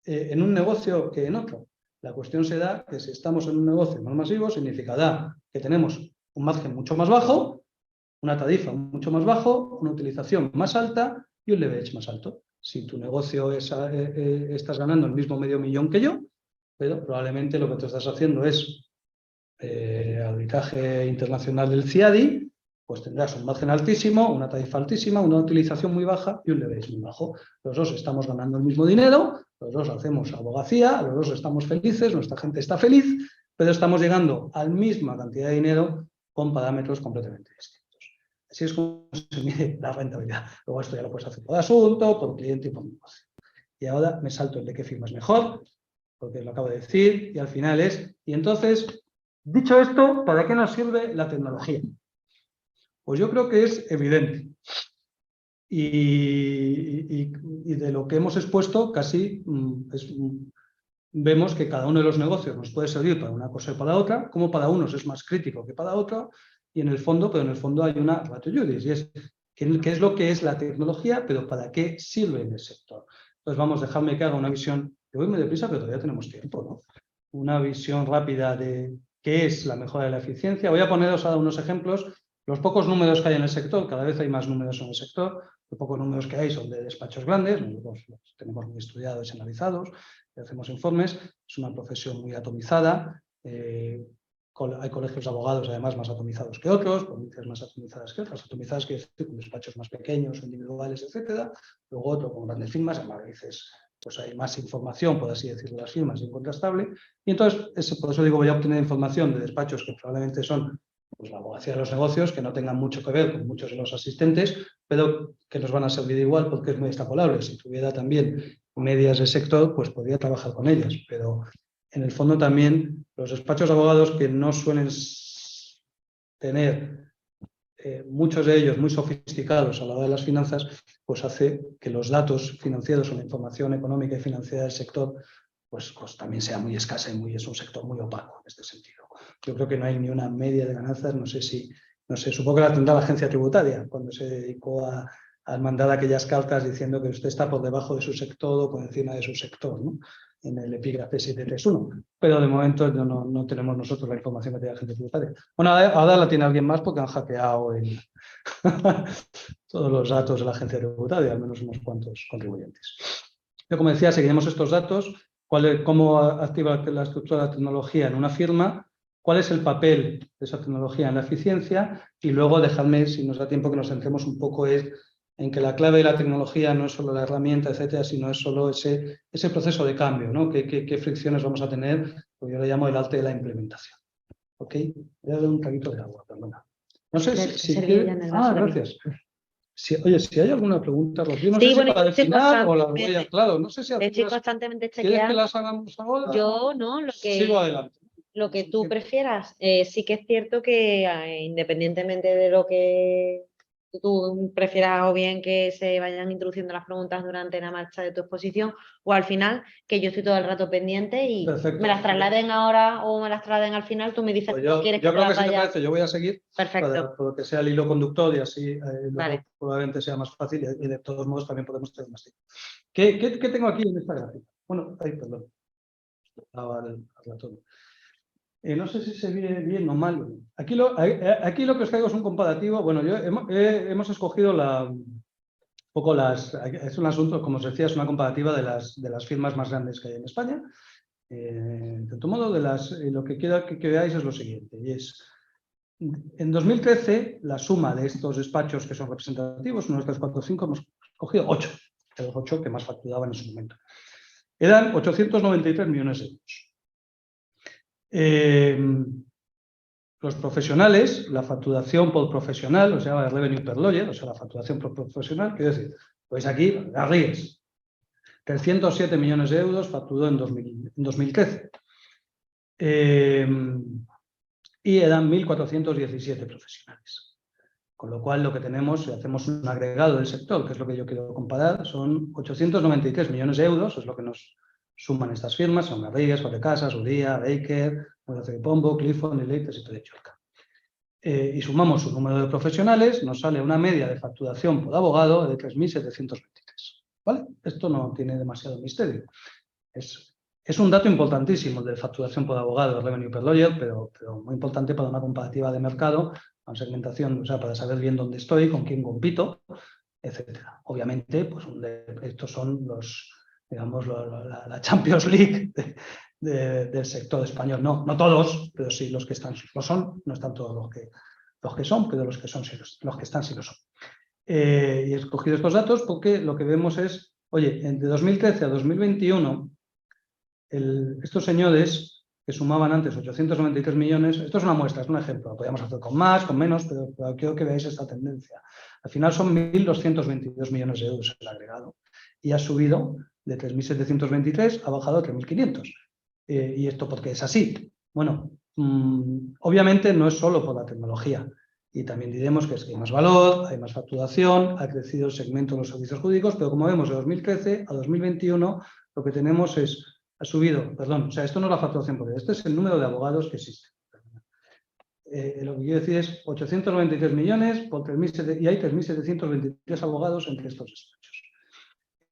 en un negocio que en otro. La cuestión se da que si estamos en un negocio más masivo, significará que tenemos un margen mucho más bajo, una tarifa mucho más bajo, una utilización más alta y un leverage más alto. Si tu negocio estás ganando el mismo $500.000 que yo, pero probablemente lo que tú estás haciendo es arbitraje internacional del CIADI, pues tendrás un margen altísimo, una tarifa altísima, una utilización muy baja y un leverage muy bajo. Los dos estamos ganando el mismo dinero, los dos hacemos abogacía, los dos estamos felices, nuestra gente está feliz, pero estamos llegando a la misma cantidad de dinero con parámetros completamente distintos. Así es como se mide la rentabilidad. Luego esto ya lo puedes hacer por asunto, por cliente y por negocio. Y ahora me salto el de qué firma es mejor, porque lo acabo de decir, y al final y entonces, dicho esto, ¿para qué nos sirve la tecnología? Pues yo creo que es evidente. Y de lo que hemos expuesto, casi vemos que cada uno de los negocios nos puede servir para una cosa y para otra, como para unos es más crítico que para otro, y en el fondo hay una ratio iudis, y es qué es lo que es la tecnología, pero para qué sirve en el sector. Entonces vamos, dejadme que haga una visión, yo voy muy deprisa, pero todavía tenemos tiempo, ¿no? Una visión rápida de qué es la mejora de la eficiencia. Voy a poneros ahora unos ejemplos. Los pocos números que hay en el sector, cada vez hay más números en el sector, los pocos números que hay son de despachos grandes, nosotros los tenemos muy estudiados y analizados, hacemos informes, es una profesión muy atomizada, hay colegios de abogados además más atomizados que otros, provincias más atomizadas que otras, atomizadas quiere decir con despachos más pequeños, individuales, etcétera, luego otro con grandes firmas, en Madrid pues hay más información, por así decirlo, de las firmas incontrastable, y entonces por eso digo voy a obtener información de despachos que probablemente son pues la abogacía de los negocios, que no tengan mucho que ver con muchos de los asistentes, pero que nos van a servir igual porque es muy extrapolable. Si tuviera también medias de sector, pues podría trabajar con ellas, pero en el fondo también los despachos de abogados que no suelen tener muchos de ellos muy sofisticados a la hora de las finanzas, pues hace que los datos financieros o la información económica y financiera del sector pues también sea muy escasa y es un sector muy opaco en este sentido. Yo creo que no hay ni una media de ganancias, no sé, supongo que la tendrá la agencia tributaria cuando se dedicó a mandar aquellas cartas diciendo que usted está por debajo de su sector o por encima de su sector, ¿no? En el epígrafe 731. Pero de momento no tenemos nosotros la información que tiene la agencia tributaria. Bueno, ahora la tiene alguien más porque han hackeado todos los datos de la agencia tributaria, al menos unos cuantos contribuyentes. Pero como decía, seguiremos estos datos. Cómo activa la estructura de la tecnología en una firma, cuál es el papel de esa tecnología en la eficiencia y luego dejadme, si nos da tiempo, que nos centremos un poco en que la clave de la tecnología no es solo la herramienta, etcétera, sino es solo ese proceso de cambio, ¿no? ¿Qué fricciones vamos a tener? Pues yo le llamo el arte de la implementación. ¿Ok? Voy a dar un traguito de agua, perdona. No sé si gracias. Oye, si hay alguna pregunta, Rocío, no sé si para el final o las voy a... Claro, no sé si estoy constantemente chequeando. ¿Quieres que las hagamos ahora? Yo no, sigo adelante. Lo que tú prefieras. Sí que es cierto que independientemente de lo que tú prefieras, o bien que se vayan introduciendo las preguntas durante la marcha de tu exposición o al final, que yo estoy todo el rato pendiente y me las trasladen ahora o me las trasladen al final, tú me dices pues que no quieres que yo creo que vaya... si te parece, yo voy a seguir. Perfecto. Para que sea el hilo conductor y así vale. Probablemente sea más fácil y de todos modos también podemos tener más tiempo. ¿Qué tengo aquí en esta gráfica? Bueno, perdón. Al ratón. No sé si se ve bien o mal. Aquí lo que os traigo es un comparativo. Bueno, hemos escogido poco es un asunto, como os decía, es una comparativa de las firmas más grandes que hay en España. De todo modo, lo que quiero que veáis es lo siguiente, y es, en 2013, la suma de estos despachos que son representativos, 1, 2, 3, 4, 5, hemos cogido 8, de los 8 que más facturaban en su momento. Eran 893 millones de euros. Los profesionales, la facturación por profesional, o sea, el revenue per lawyer, o sea, la facturación por profesional, quiero decir, pues aquí, Garrigues, 307 millones de euros facturó en 2013. Y eran 1.417 profesionales. Con lo cual, lo que tenemos, si hacemos un agregado del sector, que es lo que yo quiero comparar, son 893 millones de euros, es lo que nos suman estas firmas, son Garrigues, Fabrecasas, Uría, Baker, Pombo, Clifford, Leites y Telecholca. Y sumamos su número de profesionales, nos sale una media de facturación por abogado de 3.723. ¿Vale? Esto no tiene demasiado misterio. Es un dato importantísimo de facturación por abogado, el revenue per lawyer, pero muy importante para una comparativa de mercado, una segmentación, o sea, para saber bien dónde estoy, con quién compito, etcétera. Obviamente, pues estos son digamos, la Champions League del sector español. No todos, pero sí los que están, lo son, no están todos los que son, pero los que están sí lo son. Y he escogido estos datos porque lo que vemos es, oye, de 2013 a 2021, estos señores que sumaban antes 893 millones, esto es una muestra, es un ejemplo, lo podríamos hacer con más, con menos, pero quiero que veáis esta tendencia. Al final son 1.222 millones de euros el agregado y ha subido de 3.723, ha bajado a 3.500. ¿Y esto por qué es así? Bueno, obviamente no es solo por la tecnología, y también diremos que es que hay más valor, hay más facturación, ha crecido el segmento de los servicios jurídicos, pero como vemos de 2013 a 2021 lo que tenemos es, ha subido, perdón, o sea, esto no es la facturación, porque este es el número de abogados que existen. Lo que quiero decir es 893 millones por 3.700, y hay 3.723 abogados entre estos despachos.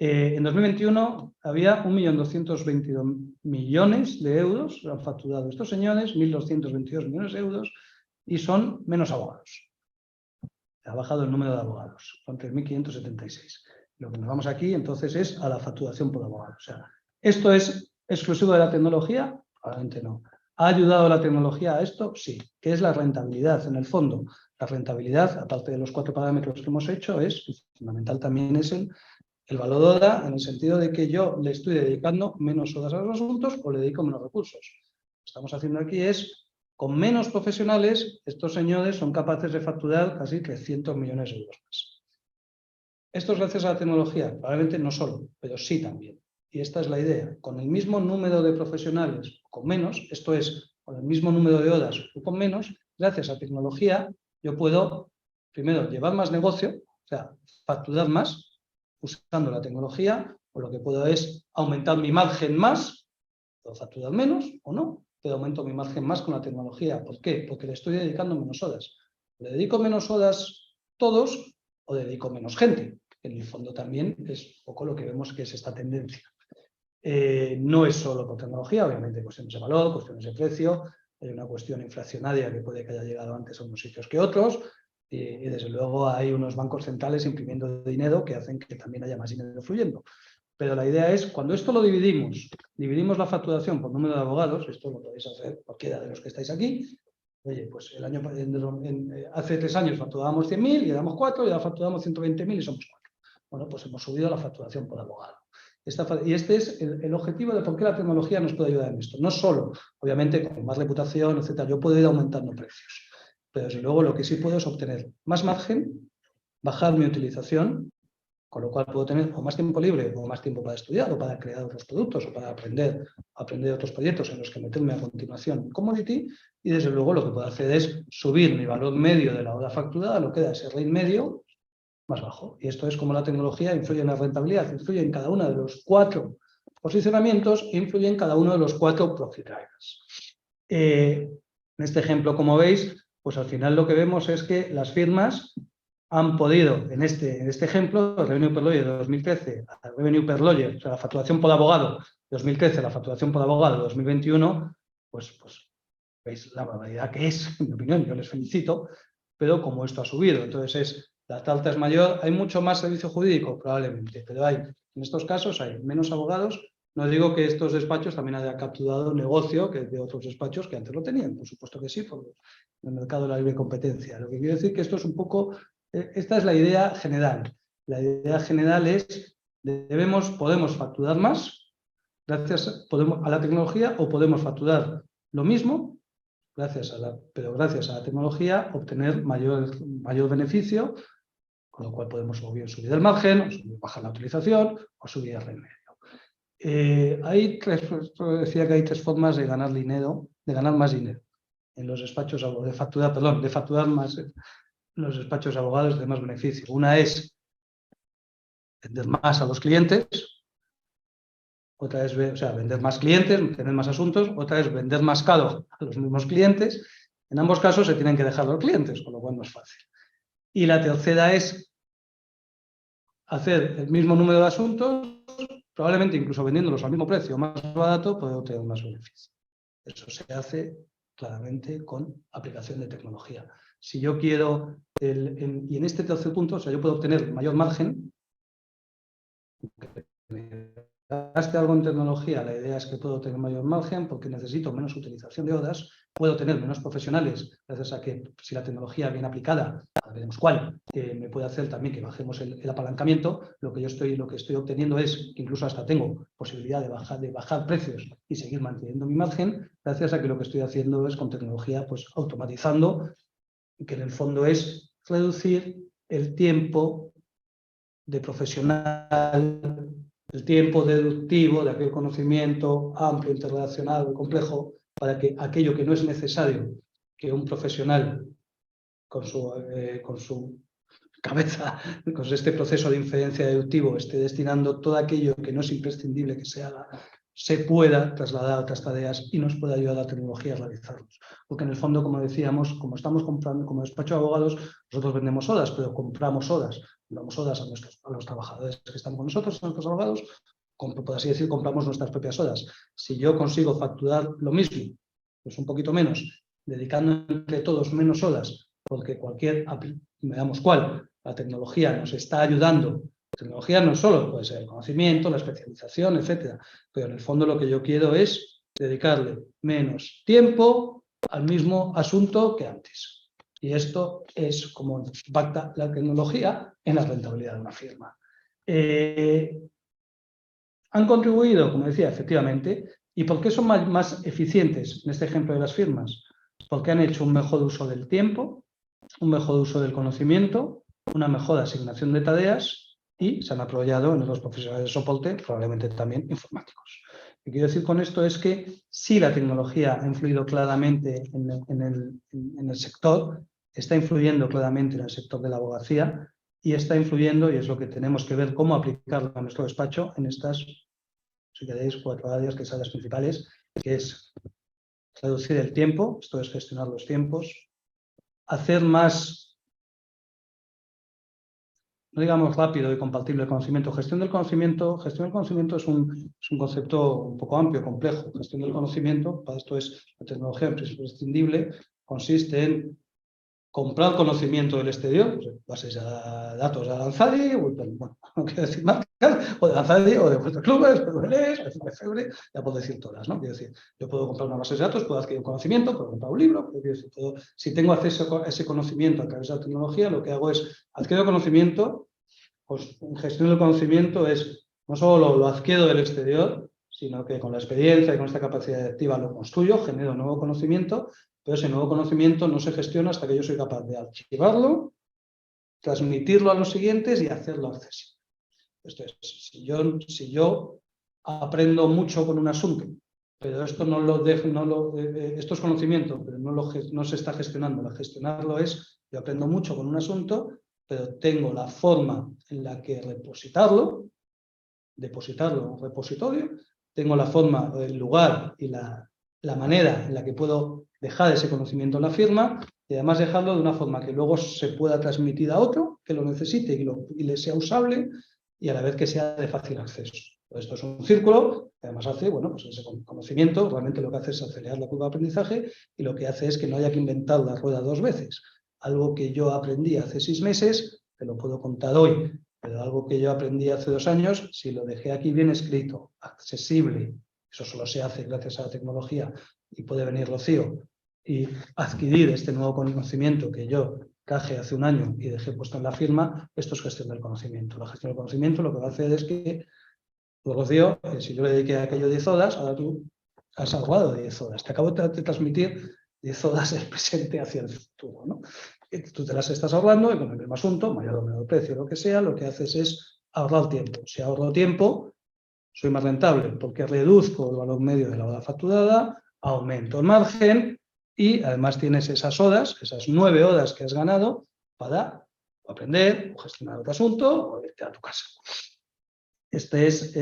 En 2021 había 1.222 millones de euros, han facturado estos señores, 1.222 millones de euros, y son menos abogados. Ha bajado el número de abogados, son 3.576. Lo que nos vamos aquí, entonces, es a la facturación por abogado. O sea, ¿esto es exclusivo de la tecnología? Probablemente no. ¿Ha ayudado la tecnología a esto? Sí. ¿Qué es la rentabilidad? En el fondo, la rentabilidad, aparte de los 4 parámetros que hemos hecho, fundamental también es el valor hora, en el sentido de que yo le estoy dedicando menos horas a los asuntos o le dedico menos recursos. Lo que estamos haciendo aquí es, con menos profesionales, estos señores son capaces de facturar casi 300 millones de euros más. ¿Esto es gracias a la tecnología? Probablemente no solo, pero sí también. Y esta es la idea. Con el mismo número de profesionales o con menos, esto es, con el mismo número de horas o con menos, gracias a tecnología, yo puedo, primero, llevar más negocio, o sea, facturar más, usando la tecnología, o lo que puedo es aumentar mi margen más, puedo facturar menos o no, pero aumento mi margen más con la tecnología. ¿Por qué? Porque le estoy dedicando menos horas. ¿Le dedico menos horas todos o dedico menos gente? En el fondo también es un poco lo que vemos que es esta tendencia. No es solo por tecnología, obviamente cuestiones de valor, cuestiones de precio, hay una cuestión inflacionaria que puede que haya llegado antes a unos sitios que otros, y desde luego hay unos bancos centrales imprimiendo dinero que hacen que también haya más dinero fluyendo. Pero la idea es, cuando esto lo dividimos la facturación por número de abogados, esto lo podéis hacer cualquiera de los que estáis aquí. Oye, pues hace 3 años facturábamos 100.000 y éramos 4, y ahora facturamos 120.000 y somos 4. Bueno, pues hemos subido la facturación por abogado. Y este es el objetivo de por qué la tecnología nos puede ayudar en esto. No solo, obviamente, con más reputación, etcétera, yo puedo ir aumentando precios. Pero desde luego lo que sí puedo es obtener más margen, bajar mi utilización, con lo cual puedo tener o más tiempo libre o más tiempo para estudiar o para crear otros productos o para aprender otros proyectos en los que meterme a continuación en commodity, y desde luego lo que puedo hacer es subir mi valor medio de la hora facturada, lo que da ese rate medio más bajo. Y esto es como la tecnología influye en la rentabilidad, influye en cada uno de los 4 posicionamientos, influye en cada uno de los 4 profit drivers. En este ejemplo, como veis, pues al final lo que vemos es que las firmas han podido, en este ejemplo, el revenue per lawyer de 2013, el revenue per lawyer, o sea, la facturación por abogado de 2013, la facturación por abogado de 2021, pues veis la barbaridad que es, en mi opinión, yo les felicito, pero como esto ha subido, entonces es la tasa es mayor. ¿Hay mucho más servicio jurídico? Probablemente, pero en estos casos hay menos abogados. No digo que estos despachos también hayan capturado negocio que de otros despachos que antes lo tenían, por supuesto que sí, por el mercado de la libre competencia. Lo que quiero decir que esto es un poco, esta es la idea general. La idea general es, podemos facturar más gracias a la tecnología o podemos facturar lo mismo, pero gracias a la tecnología obtener mayor beneficio, con lo cual podemos o bien subir el margen, o bajar la utilización, o subir el remedio. Decía que hay tres formas de ganar dinero, de ganar más dinero en los despachos, de facturar más en los despachos de abogados, de más beneficio. Una es vender más a los clientes, otra es vender más clientes, tener más asuntos, otra es vender más caro a los mismos clientes. En ambos casos se tienen que dejar los clientes, con lo cual no es fácil. Y la tercera es hacer el mismo número de asuntos, probablemente incluso vendiéndolos al mismo precio, más barato, poder obtener más beneficio. Eso se hace claramente con aplicación de tecnología. Si yo quiero, y en este tercer punto, yo puedo obtener mayor margen. Gaste algo en tecnología, la idea es que puedo tener mayor margen porque necesito menos utilización de horas, puedo tener menos profesionales, gracias a que si la tecnología bien aplicada, veremos cuál, me puede hacer también que bajemos el apalancamiento. Lo que estoy obteniendo es, incluso hasta tengo posibilidad de bajar precios y seguir manteniendo mi margen, gracias a que lo que estoy haciendo es con tecnología, pues automatizando, que en el fondo es reducir el tiempo de profesional, el tiempo deductivo de aquel conocimiento amplio, interrelacionado, complejo, para que aquello que no es necesario que un profesional con su cabeza, con este proceso de inferencia deductivo, esté destinando todo aquello que no es imprescindible que se haga, se pueda trasladar a otras tareas y nos pueda ayudar a la tecnología a realizarlos. Porque en el fondo, como decíamos, como estamos comprando, como despacho de abogados, nosotros vendemos horas, pero compramos horas. Damos horas a los trabajadores que están con nosotros, a nuestros abogados, por así decir, compramos nuestras propias horas. Si yo consigo facturar lo mismo, pues un poquito menos, dedicando entre todos menos horas, porque veamos cuál, la tecnología nos está ayudando. La tecnología no solo puede ser el conocimiento, la especialización, etcétera, pero en el fondo lo que yo quiero es dedicarle menos tiempo al mismo asunto que antes. Y esto es como impacta la tecnología en la rentabilidad de una firma. Han contribuido, como decía, efectivamente. ¿Y por qué son más eficientes en este ejemplo de las firmas? Porque han hecho un mejor uso del tiempo, un mejor uso del conocimiento, una mejor asignación de tareas y se han apoyado en los profesionales de soporte, probablemente también informáticos. Lo que quiero decir con esto es que sí, la tecnología ha influido claramente en el sector, está influyendo claramente en el sector de la abogacía y está influyendo, y es lo que tenemos que ver cómo aplicarlo a nuestro despacho en estas, si queréis, 4 áreas que son las principales, que es reducir el tiempo, esto es gestionar los tiempos, hacer más, no digamos rápido y compatible el conocimiento. Gestión del conocimiento es un concepto un poco amplio, complejo. Gestión del conocimiento, para esto es la tecnología imprescindible, consiste en comprar conocimiento del exterior, pues, bases de datos de Aranzadi, no quiero decir marcas, o de Aranzadi, o de vuestros clubes, de Febre, ya puedo decir todas, ¿no? Quiero decir, yo puedo comprar una base de datos, puedo adquirir un conocimiento, puedo comprar un libro, si tengo acceso a ese conocimiento a través de la tecnología, lo que hago es adquiero conocimiento, pues gestión del conocimiento es no solo lo adquiero del exterior, sino que con la experiencia y con esta capacidad activa lo construyo, genero nuevo conocimiento, pero ese nuevo conocimiento no se gestiona hasta que yo soy capaz de archivarlo, transmitirlo a los siguientes y hacerlo accesible. Esto es, si yo aprendo mucho con un asunto, pero esto esto es conocimiento, pero no se está gestionando. Gestionarlo es, yo aprendo mucho con un asunto, pero tengo la forma en la que depositarlo en un repositorio, tengo la forma, el lugar y la manera en la que puedo dejar ese conocimiento en la firma y además dejarlo de una forma que luego se pueda transmitir a otro que lo necesite y le sea usable y a la vez que sea de fácil acceso. Esto es un círculo que además hace, pues ese conocimiento realmente lo que hace es acelerar la curva de aprendizaje y lo que hace es que no haya que inventar la rueda 2 veces. Algo que yo aprendí hace 6 meses, te lo puedo contar hoy, pero algo que yo aprendí hace 2 años, si lo dejé aquí bien escrito, accesible, eso solo se hace gracias a la tecnología, y puede venir Rocío, y adquirir este nuevo conocimiento que yo traje hace 1 año y dejé puesto en la firma, esto es gestión del conocimiento. La gestión del conocimiento lo que va a hacer es que, Rocío, si yo le dediqué a aquello 10 horas, ahora tú has ahorrado 10 horas. Te acabo de transmitir 10 horas del presente hacia el futuro, ¿no? Tú te las estás ahorrando y con el mismo asunto, mayor o menor precio, lo que sea, lo que haces es ahorrar tiempo. Si ahorro tiempo, soy más rentable porque reduzco el valor medio de la hora facturada, aumento el margen y además tienes esas horas, esas 9 horas que has ganado para aprender o gestionar otro asunto o irte a tu casa. Este es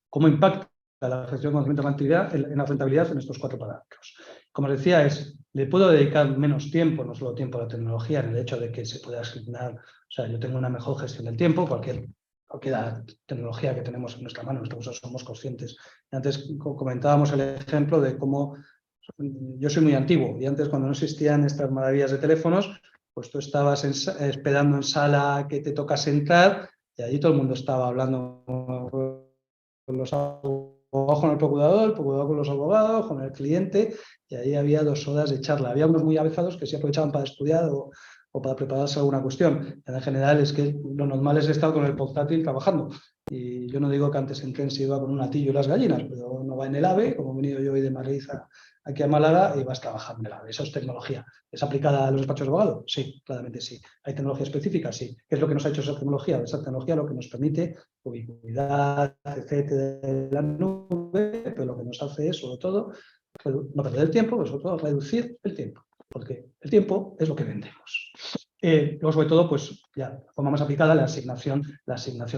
cómo impacta la gestión de conocimiento en la rentabilidad en estos 4 parámetros. Como os decía, le puedo dedicar menos tiempo, no solo tiempo a la tecnología, en el hecho de que se pueda asignar, o sea, yo tengo una mejor gestión del tiempo, cualquier tecnología que tenemos en nuestra mano, nosotros somos conscientes. Antes comentábamos el ejemplo de cómo yo soy muy antiguo y antes, cuando no existían estas maravillas de teléfonos, pues tú estabas esperando en sala que te tocas entrar y allí todo el mundo estaba hablando con los abogados, con el procurador con los abogados, con el cliente, y ahí había 2 horas de charla. Había unos muy avezados que se aprovechaban para estudiar o para prepararse alguna cuestión. En general es que lo normal es estar con el portátil trabajando. Y yo no digo que antes en tren se iba con un atillo y las gallinas, pero uno va en el AVE, como he venido yo hoy de Madrid aquí a Málaga, y vas trabajando en el AVE. Eso es tecnología. ¿Es aplicada a los despachos de abogados? Sí, claramente sí. ¿Hay tecnología específica? Sí. ¿Qué es lo que nos ha hecho esa tecnología? Esa tecnología lo que nos permite ubicuidad, etcétera, de la nube, pero lo que nos hace es, sobre todo, no perder el tiempo, pero sobre todo reducir el tiempo, porque el tiempo es lo que vendemos. Luego, sobre todo, pues ya de forma más aplicada, la asignación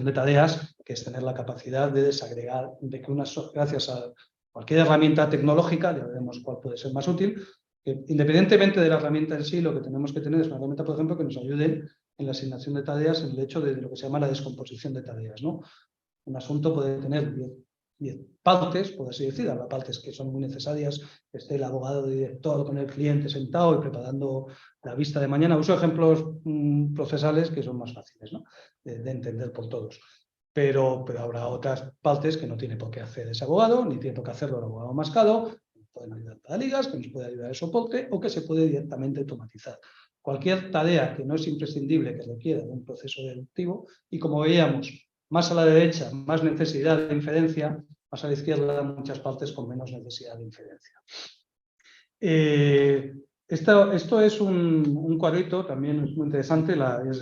de tareas, que es tener la capacidad de desagregar, de que gracias a cualquier herramienta tecnológica, ya veremos cuál puede ser más útil, que independientemente de la herramienta en sí, lo que tenemos que tener es una herramienta, por ejemplo, que nos ayude en la asignación de tareas, en el hecho de lo que se llama la descomposición de tareas, ¿no? Un asunto puede tener 10 partes, por así decir, habrá partes que son muy necesarias, que esté el abogado director con el cliente sentado y preparando la vista de mañana. Uso ejemplos procesales que son más fáciles, ¿no? de entender por todos. Pero habrá otras partes que no tiene por qué hacer ese abogado, ni tiene por qué hacerlo el abogado mascado, que nos pueden ayudar para ligas, que nos puede ayudar el soporte o que se puede directamente automatizar. Cualquier tarea que no es imprescindible, que requiera de un proceso deductivo, y como veíamos, más a la derecha, más necesidad de inferencia, más a la izquierda, muchas partes con menos necesidad de inferencia. Esto es un cuadrito, también es muy interesante, es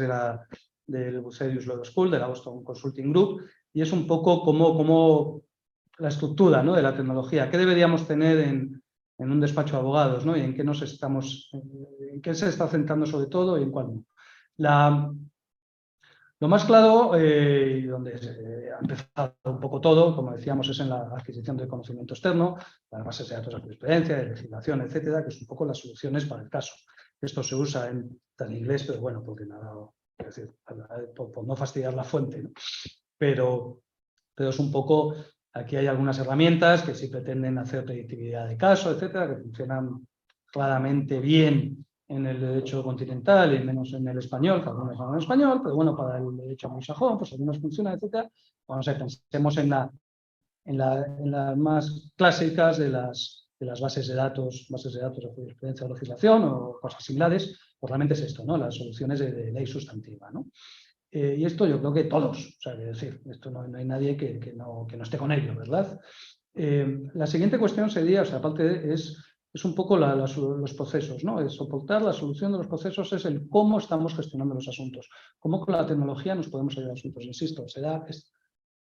del Bucerius Law School, de la Boston Consulting Group, y es un poco como la estructura, ¿no?, de la tecnología. ¿Qué deberíamos tener en un despacho de abogados, ¿no?, y en qué se está centrando sobre todo y en cuál no? Lo más claro, y donde ha empezado un poco todo, como decíamos, es en la adquisición del conocimiento externo, las bases de datos de jurisprudencia, de legislación, etcétera, que es un poco las soluciones para el caso. Esto se usa en inglés, pero bueno, porque nada, es decir, por no fastidiar la fuente, ¿no? Pero es un poco, aquí hay algunas herramientas que sí pretenden hacer predictibilidad de caso, etcétera, que funcionan claramente bien en el derecho continental y menos en el español, que algunos hablan español, pero bueno, para el derecho anglosajón, pues algunos funcionan, etcétera. Vamos a ver, pensemos en las más clásicas de las bases de datos de jurisprudencia o legislación o cosas similares, pues realmente es esto, ¿no?, las soluciones de ley sustantiva, ¿no? Y esto yo creo que todos, o sea, es decir, esto no hay nadie que no esté con ello, ¿verdad? La siguiente cuestión sería, o sea, aparte es un poco los procesos, ¿no? El soportar la solución de los procesos es el cómo estamos gestionando los asuntos, cómo con la tecnología nos podemos ayudar a asuntos. Insisto, es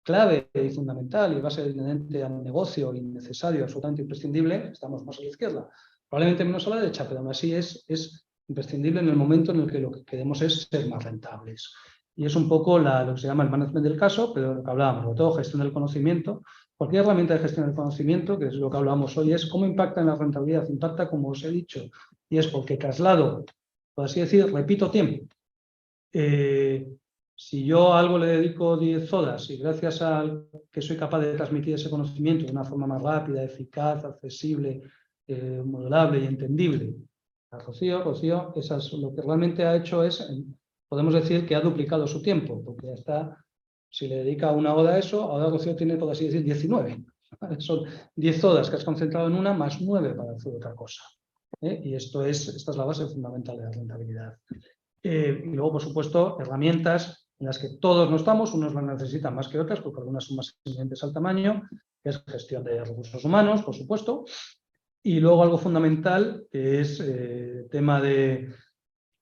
clave y fundamental y va a ser inherente al negocio y necesario, absolutamente imprescindible. Estamos más a la izquierda, probablemente menos a la derecha, pero aún así es imprescindible en el momento en el que lo que queremos es ser más rentables. Y es un poco lo que se llama el management del caso, pero lo que hablábamos, sobre todo gestión del conocimiento. Cualquier herramienta de gestión del conocimiento, que es lo que hablábamos hoy, es cómo impacta en la rentabilidad. Impacta, como os he dicho, y es porque traslado, por así decir, repito tiempo. Si yo a algo le dedico 10 horas y gracias a que soy capaz de transmitir ese conocimiento de una forma más rápida, eficaz, accesible, modulable y entendible, a Rocío, lo que realmente ha hecho es podemos decir que ha duplicado su tiempo, porque ya está, si le dedica 1 hora a eso, ahora Rocío tiene, por así decir, 19. Son 10 horas que has concentrado en una, más 9 para hacer otra cosa. Y esta es la base fundamental de la rentabilidad. Y luego, por supuesto, herramientas en las que todos no estamos, unos las necesitan más que otras, porque algunas son más inherentes al tamaño, que es gestión de recursos humanos, por supuesto. Y luego algo fundamental, que es tema de,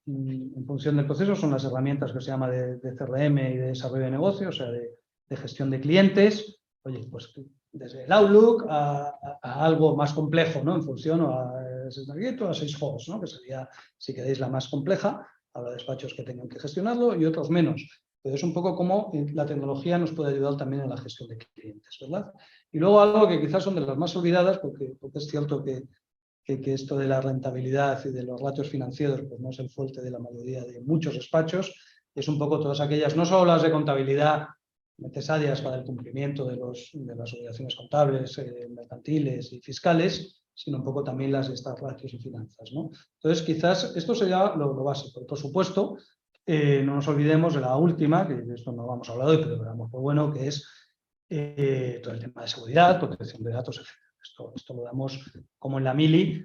en función del proceso, son las herramientas que se llama de CRM y de desarrollo de negocio, o sea, de gestión de clientes. Oye, pues desde el Outlook a algo más complejo, ¿no? En función a Salesforce, ¿no? Que sería, si queréis, la más compleja. Habrá despachos que tengan que gestionarlo y otros menos. Pero es un poco como la tecnología nos puede ayudar también en la gestión de clientes, ¿verdad? Y luego algo que quizás son de las más olvidadas, porque es cierto que esto de la rentabilidad y de los ratios financieros pues no es el fuerte de la mayoría de muchos despachos, es un poco todas aquellas, no solo las de contabilidad necesarias para el cumplimiento de las obligaciones contables, mercantiles y fiscales, sino un poco también las de estas ratios y finanzas, ¿no? Entonces, quizás esto sería lo básico. Por supuesto, no nos olvidemos de la última, que de esto no vamos a hablar hoy, pero veamos muy bueno, que es todo el tema de seguridad, protección de datos, etc. Esto lo damos, como en la mili,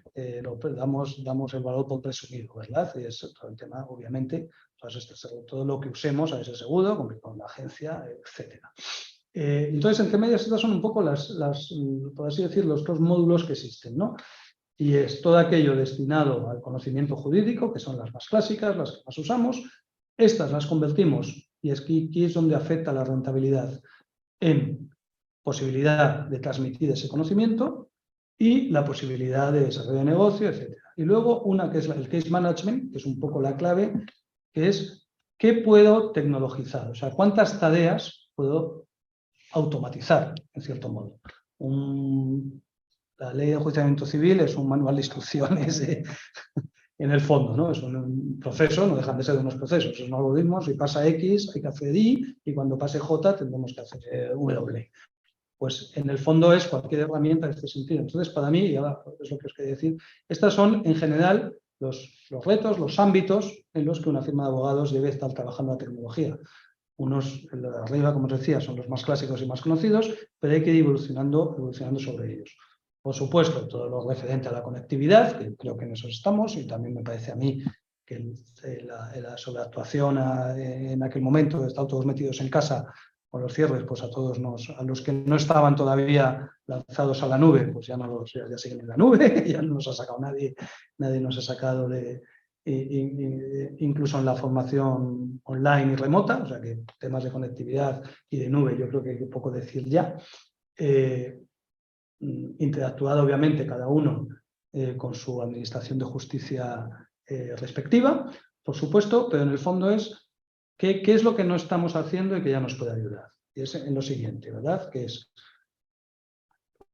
damos el valor por presumido, ¿verdad? Y es todo el tema, obviamente, todo lo que usemos a ese seguro, con la agencia, etc. Entonces, entre medias, estas son un poco por así decir, los 2 módulos que existen, ¿no? Y es todo aquello destinado al conocimiento jurídico, que son las más clásicas, las que más usamos. Estas las convertimos, y aquí es donde afecta la rentabilidad, en posibilidad de transmitir ese conocimiento y la posibilidad de desarrollo de negocio, etc. Y luego una que es el case management, que es un poco la clave, que es ¿qué puedo tecnologizar? O sea, ¿cuántas tareas puedo automatizar, en cierto modo? La ley de enjuiciamiento civil es un manual de instrucciones en el fondo, ¿no? Es un proceso, no dejan de ser unos procesos, es un algoritmo, si pasa X hay que hacer Y, y cuando pase J tendremos que hacer W. Pues en el fondo es cualquier herramienta de este sentido. Entonces, para mí, y ahora es lo que os quería decir, estas son en general los retos, los ámbitos en los que una firma de abogados debe estar trabajando la tecnología. Unos, de arriba, como os decía, son los más clásicos y más conocidos, pero hay que ir evolucionando sobre ellos. Por supuesto, todo lo referente a la conectividad, que creo que en eso estamos, y también me parece a mí que la sobreactuación en aquel momento, de estar todos metidos en casa, con los cierres, pues a los que no estaban todavía lanzados a la nube, pues ya siguen en la nube, ya no nos ha sacado nadie nos ha sacado incluso en la formación online y remota, o sea que temas de conectividad y de nube yo creo que hay poco decir ya. Interactuado obviamente cada uno con su administración de justicia respectiva, por supuesto, pero en el fondo es ¿qué es lo que no estamos haciendo y que ya nos puede ayudar? Y es en lo siguiente, ¿verdad? Que es,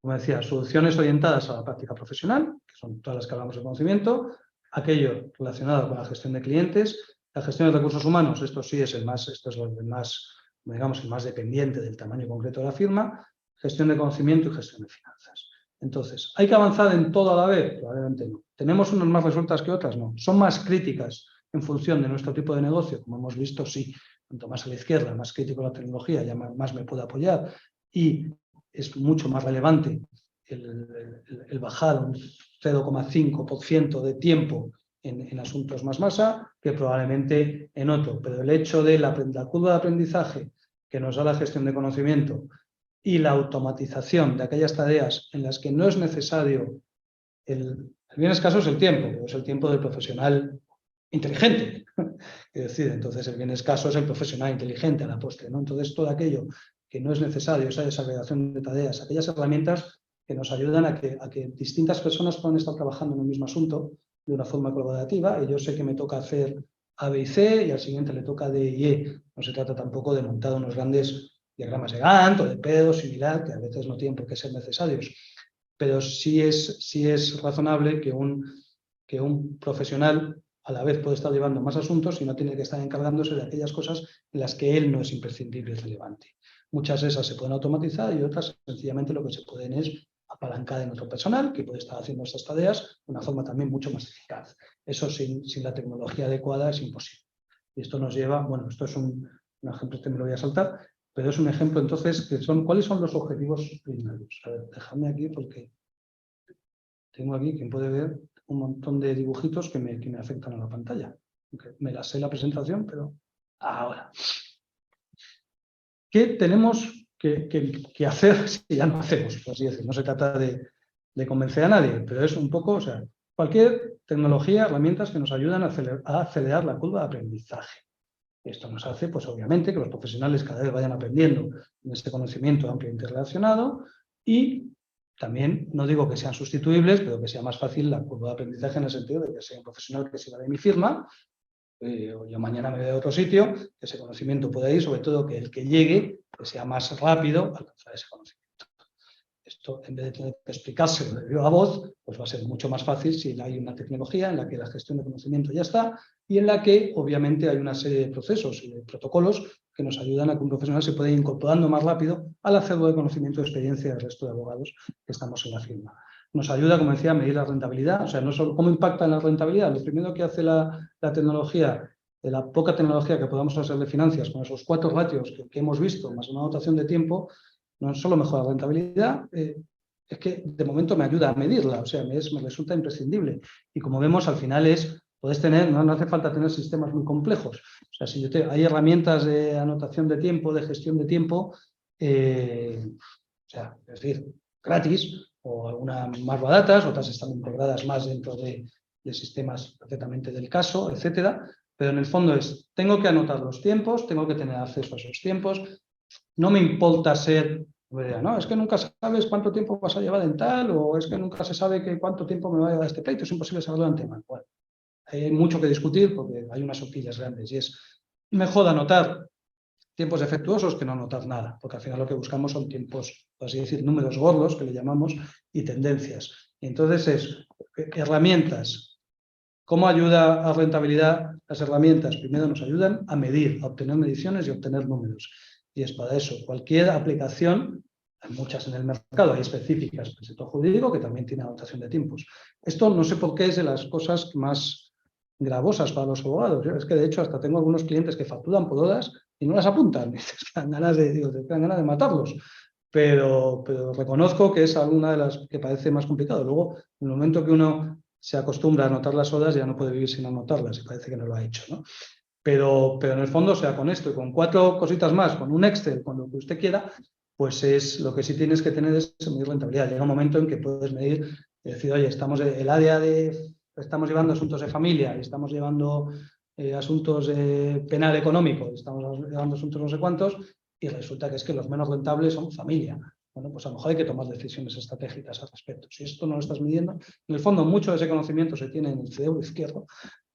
como decía, soluciones orientadas a la práctica profesional, que son todas las que hablamos de conocimiento, aquello relacionado con la gestión de clientes, la gestión de recursos humanos, esto es el más dependiente del tamaño concreto de la firma, gestión de conocimiento y gestión de finanzas. Entonces, ¿hay que avanzar en todo a la vez? Probablemente no. ¿Tenemos unas más resueltas que otras? No. ¿Son más críticas en función de nuestro tipo de negocio? Como hemos visto, sí. Cuanto más a la izquierda, más crítico la tecnología, ya más me puede apoyar. Y es mucho más relevante el bajar un 0,5% de tiempo en asuntos más masa que probablemente en otro. Pero el hecho de la curva de aprendizaje que nos da la gestión de conocimiento y la automatización de aquellas tareas en las que no es necesario el bien escaso es el tiempo, pero es el tiempo del profesional inteligente. Es decir, entonces el bien escaso es el profesional inteligente a la postre, ¿no? Entonces todo aquello que no es necesario, esa desagregación de tareas, aquellas herramientas que nos ayudan a que distintas personas puedan estar trabajando en un mismo asunto de una forma colaborativa, y yo sé que me toca hacer A, B y C, y al siguiente le toca D y E. No se trata tampoco de montar unos grandes diagramas de Gantt o de PEDO similar, que a veces no tienen por qué ser necesarios. Pero sí es razonable que un profesional a la vez puede estar llevando más asuntos y no tiene que estar encargándose de aquellas cosas en las que él no es imprescindible y relevante. Muchas de esas se pueden automatizar y otras sencillamente lo que se pueden es apalancar en otro personal que puede estar haciendo estas tareas de una forma también mucho más eficaz. Eso sin la tecnología adecuada es imposible. Y esto nos lleva, bueno, esto es un ejemplo que me lo voy a saltar, pero es un ejemplo entonces que ¿cuáles son los objetivos primarios? A ver, déjame aquí porque tengo aquí, quien puede ver, un montón de dibujitos que me afectan a la pantalla. Aunque me la sé la presentación, pero ahora. ¿Qué tenemos que hacer si ya no hacemos? Por así decirlo. No se trata de convencer a nadie, pero es un poco, o sea, cualquier tecnología, herramientas que nos ayudan a acelerar la curva de aprendizaje. Esto nos hace, pues obviamente, que los profesionales cada vez vayan aprendiendo en este conocimiento amplio e interrelacionado y también, no digo que sean sustituibles, pero que sea más fácil la curva de aprendizaje en el sentido de que sea un profesional que siga de mi firma, o yo mañana me voy a otro sitio, que ese conocimiento pueda ir, sobre todo que el que llegue, que sea más rápido alcanzar ese conocimiento. Esto, en vez de tener que explicárselo de viva voz, pues va a ser mucho más fácil si hay una tecnología en la que la gestión de conocimiento ya está y en la que, obviamente, hay una serie de procesos y de protocolos que nos ayudan a que un profesional se pueda ir incorporando más rápido al acervo de conocimiento y experiencia del resto de abogados que estamos en la firma. Nos ayuda, como decía, a medir la rentabilidad, o sea, no solo cómo impacta en la rentabilidad. Lo primero que hace la tecnología, de la poca tecnología que podamos hacer de finanzas, con esos 4 ratios que hemos visto, más una dotación de tiempo, no solo mejora la rentabilidad, es que de momento me ayuda a medirla, o sea, me resulta imprescindible. Y como vemos, al final puedes tener, no hace falta tener sistemas muy complejos. O sea, si hay herramientas de anotación de tiempo, de gestión de tiempo, o sea, es decir, gratis, o algunas más baratas, otras están integradas más dentro de sistemas perfectamente del caso, etcétera. Pero en el fondo tengo que anotar los tiempos, tengo que tener acceso a esos tiempos. No me importa ser, no, es que nunca sabes cuánto tiempo vas a llevar en tal, o es que nunca se sabe cuánto tiempo me va a llevar este pleito, es imposible saberlo de antemano. Bueno, hay mucho que discutir porque hay unas horquillas grandes y es mejor anotar tiempos defectuosos que no anotar nada, porque al final lo que buscamos son tiempos, por así decir, números gordos, que le llamamos, y tendencias. Y entonces herramientas. ¿Cómo ayuda a rentabilidad? Las herramientas primero nos ayudan a medir, a obtener mediciones y a obtener números. Y es para eso. Cualquier aplicación, hay muchas en el mercado, hay específicas del sector jurídico que también tiene anotación de tiempos. Esto no sé por qué es de las cosas más gravosas para los abogados. Es que de hecho hasta tengo algunos clientes que facturan por horas y no las apuntan. Te dan ganas de matarlos. Pero reconozco que es alguna de las que parece más complicado. Luego, en el momento que uno se acostumbra a anotar las horas, ya no puede vivir sin anotarlas y parece que no lo ha hecho, ¿no? Pero en el fondo, o sea, con esto y con 4 cositas más, con un Excel, con lo que usted quiera, pues es lo que sí tienes que tener es medir rentabilidad. Llega un momento en que puedes medir y decir, oye, estamos llevando asuntos de familia, estamos llevando asuntos penal económico, estamos llevando asuntos no sé cuántos, y resulta que es que los menos rentables son familia. Bueno, pues a lo mejor hay que tomar decisiones estratégicas al respecto. Si esto no lo estás midiendo, en el fondo mucho de ese conocimiento se tiene en el cerebro izquierdo,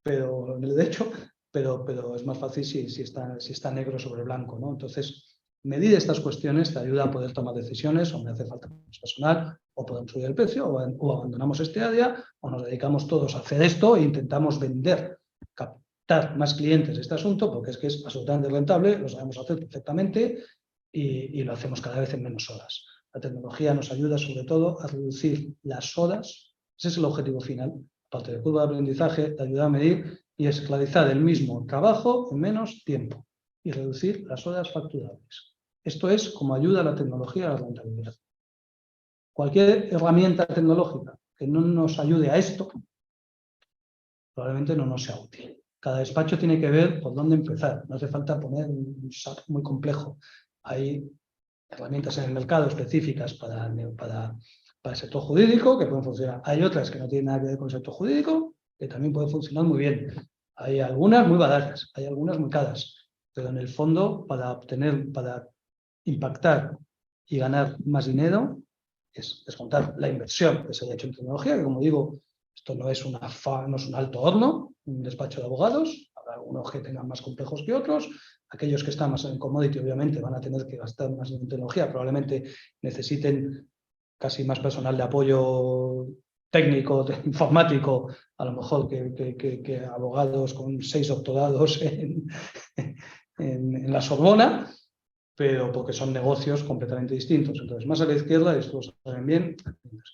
pero en el derecho, pero es más fácil si está negro sobre blanco, ¿no? Entonces, medir estas cuestiones te ayuda a poder tomar decisiones, o me hace falta más personal, o podemos subir el precio, o abandonamos este área, o nos dedicamos todos a hacer esto e intentamos vender, captar más clientes de este asunto, porque es que es absolutamente rentable, lo sabemos hacer perfectamente y lo hacemos cada vez en menos horas. La tecnología nos ayuda sobre todo a reducir las horas, ese es el objetivo final, aparte de curva de aprendizaje, te ayuda a medir y esclarecer el mismo trabajo en menos tiempo y reducir las horas facturables. Esto es como ayuda a la tecnología a la rentabilidad. Cualquier herramienta tecnológica que no nos ayude a esto, probablemente no nos sea útil. Cada despacho tiene que ver por dónde empezar. No hace falta poner un SAP muy complejo. Hay herramientas en el mercado específicas para el sector jurídico que pueden funcionar. Hay otras que no tienen nada que ver con el sector jurídico que también pueden funcionar muy bien. Hay algunas muy baratas, hay algunas muy caras, pero en el fondo para impactar y ganar más dinero es descontar la inversión que se haya hecho en tecnología, que como digo, esto no es un alto horno, un despacho de abogados, habrá algunos que tengan más complejos que otros, aquellos que están más en commodity obviamente van a tener que gastar más en tecnología, probablemente necesiten casi más personal de apoyo técnico, informático, a lo mejor que abogados con 6 doctorados en la Sorbona, pero porque son negocios completamente distintos. Entonces, más a la izquierda, esto lo saben bien.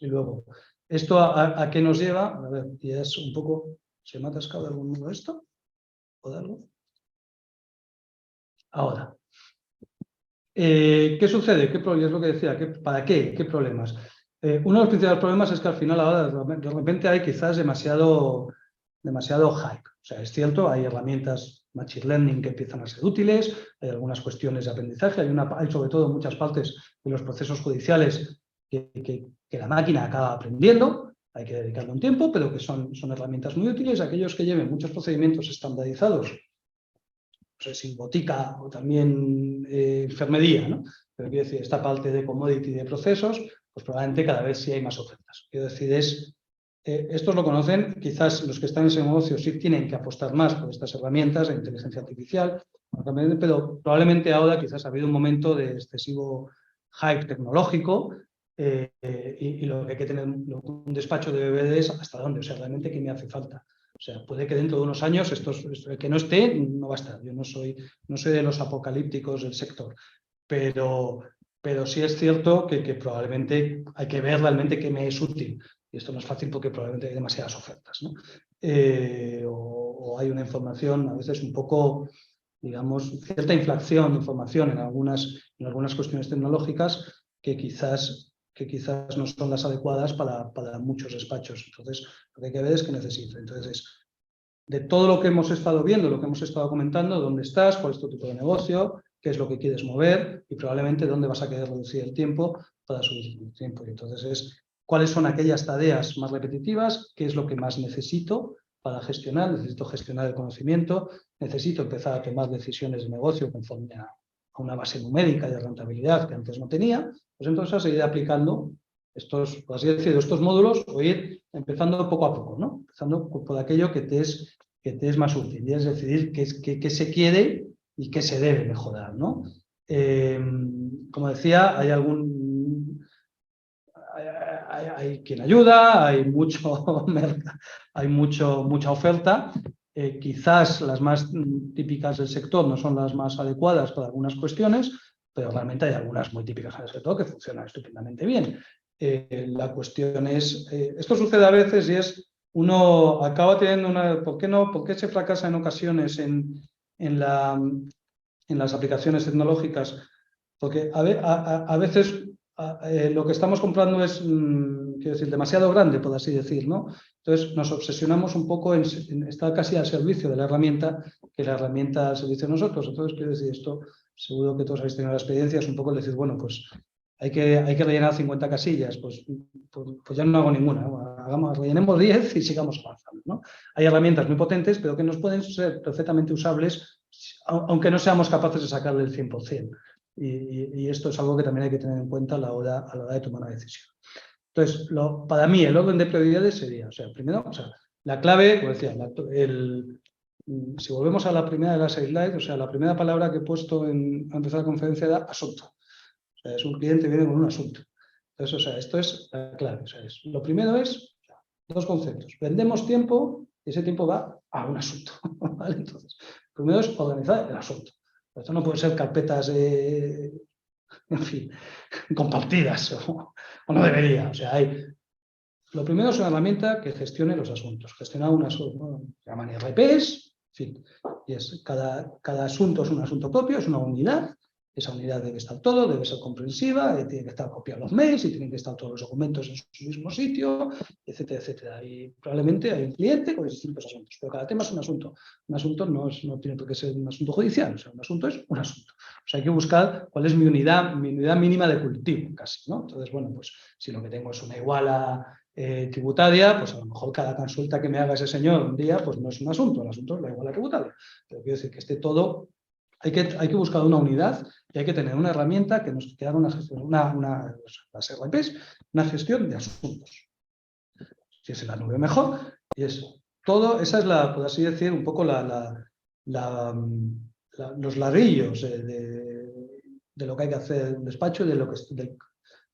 Y luego, ¿esto a qué nos lleva? A ver, y es un poco, ¿se me ha atascado de algún modo esto? ¿Puedo darlo? Ahora, ¿qué sucede? Es lo que decía, ¿para qué? ¿Qué problemas? Uno de los principales problemas es que al final ahora de repente hay quizás demasiado hype. O sea, es cierto, hay herramientas Machine Learning que empiezan a ser útiles, hay algunas cuestiones de aprendizaje, hay sobre todo muchas partes de los procesos judiciales que la máquina acaba aprendiendo, hay que dedicarle un tiempo, pero que son herramientas muy útiles. Aquellos que lleven muchos procedimientos estandarizados, pues sin botica o también enfermería, ¿no? Pero quiero decir, esta parte de commodity de procesos, pues probablemente cada vez sí hay más ofertas. Quiero decir, estos lo conocen, quizás los que están en ese negocio sí tienen que apostar más por estas herramientas de inteligencia artificial, pero probablemente ahora quizás ha habido un momento de excesivo hype tecnológico y lo que hay que tener un despacho de BBD es hasta dónde, o sea, realmente qué me hace falta. O sea, puede que dentro de unos años el que no esté, no va a estar. Yo no soy de los apocalípticos del sector, pero sí es cierto que probablemente hay que ver realmente qué me es útil. Y esto no es fácil porque probablemente hay demasiadas ofertas, ¿no? O hay una información a veces un poco, digamos, cierta inflación de información en algunas cuestiones tecnológicas que quizás no son las adecuadas para muchos despachos. Entonces, lo que hay que ver es qué necesito. Entonces, de todo lo que hemos estado viendo, lo que hemos estado comentando, dónde estás, cuál es tu tipo de negocio, qué es lo que quieres mover y probablemente dónde vas a querer reducir el tiempo para subir el tiempo. Y entonces cuáles son aquellas tareas más repetitivas, qué es lo que más necesito para gestionar. Necesito gestionar el conocimiento, necesito empezar a tomar decisiones de negocio conforme a una base numérica de rentabilidad que antes no tenía. Pues entonces a seguir aplicando por así decirlo, estos módulos, o ir empezando poco a poco, ¿no? Empezando por aquello que te es más útil, y es decidir qué se quiere y qué se debe mejorar, ¿no? Como decía, hay quien ayuda, hay mucha oferta. Quizás las más típicas del sector no son las más adecuadas para algunas cuestiones, pero realmente hay algunas muy típicas del sector que funcionan estupendamente bien. La cuestión es, esto sucede a veces y es, uno acaba teniendo ¿por qué se fracasa en ocasiones en las aplicaciones tecnológicas? Porque a veces lo que estamos comprando es, quiero decir, demasiado grande, por así decir, ¿no? Entonces nos obsesionamos un poco en estar casi al servicio de la herramienta, que la herramienta al servicio de nosotros. Entonces, quiero decir, esto seguro que todos habéis tenido la experiencia, es un poco decir, bueno, pues hay que rellenar 50 casillas, pues ya no hago ninguna, rellenemos 10 y sigamos avanzando, ¿no? Hay herramientas muy potentes, pero que nos pueden ser perfectamente usables, aunque no seamos capaces de sacarle el 100%. Y esto es algo que también hay que tener en cuenta a la hora de tomar una decisión. Entonces, para mí, el orden de prioridades sería, o sea, primero, la clave, como decía, si volvemos a la primera de las slides, o sea, la primera palabra que he puesto a empezar la conferencia era asunto. O sea, es un cliente que viene con un asunto. Entonces, o sea, esto es la clave. O sea, lo primero es dos conceptos. Vendemos tiempo y ese tiempo va a un asunto. ¿Vale? Entonces, primero es organizar el asunto. Esto no puede ser carpetas, en fin, compartidas o no debería. O sea, lo primero es una herramienta que gestione los asuntos. Gestionar un asunto, ¿no? Se llaman RPs, en fin, y cada asunto es un asunto propio, es una unidad. Esa unidad debe estar todo, debe ser comprensiva, tiene que estar copiados los mails y tienen que estar todos los documentos en su mismo sitio, etcétera, etcétera. Y probablemente hay un cliente con distintos asuntos, pero cada tema es un asunto. Un asunto no tiene por qué ser un asunto judicial, o sea, un asunto es un asunto. O sea, hay que buscar cuál es mi unidad mínima de cultivo, casi, ¿no? Entonces, bueno, pues si lo que tengo es una iguala tributaria, pues a lo mejor cada consulta que me haga ese señor un día, pues no es un asunto, el asunto es la iguala tributaria. Pero quiero decir que esté todo, hay que buscar una unidad y hay que tener una herramienta que nos haga una gestión, las RPs, una gestión de asuntos. Si es en la nube mejor, y eso. Todo, esa es por así decir, un poco los ladrillos de lo que hay que hacer en un despacho y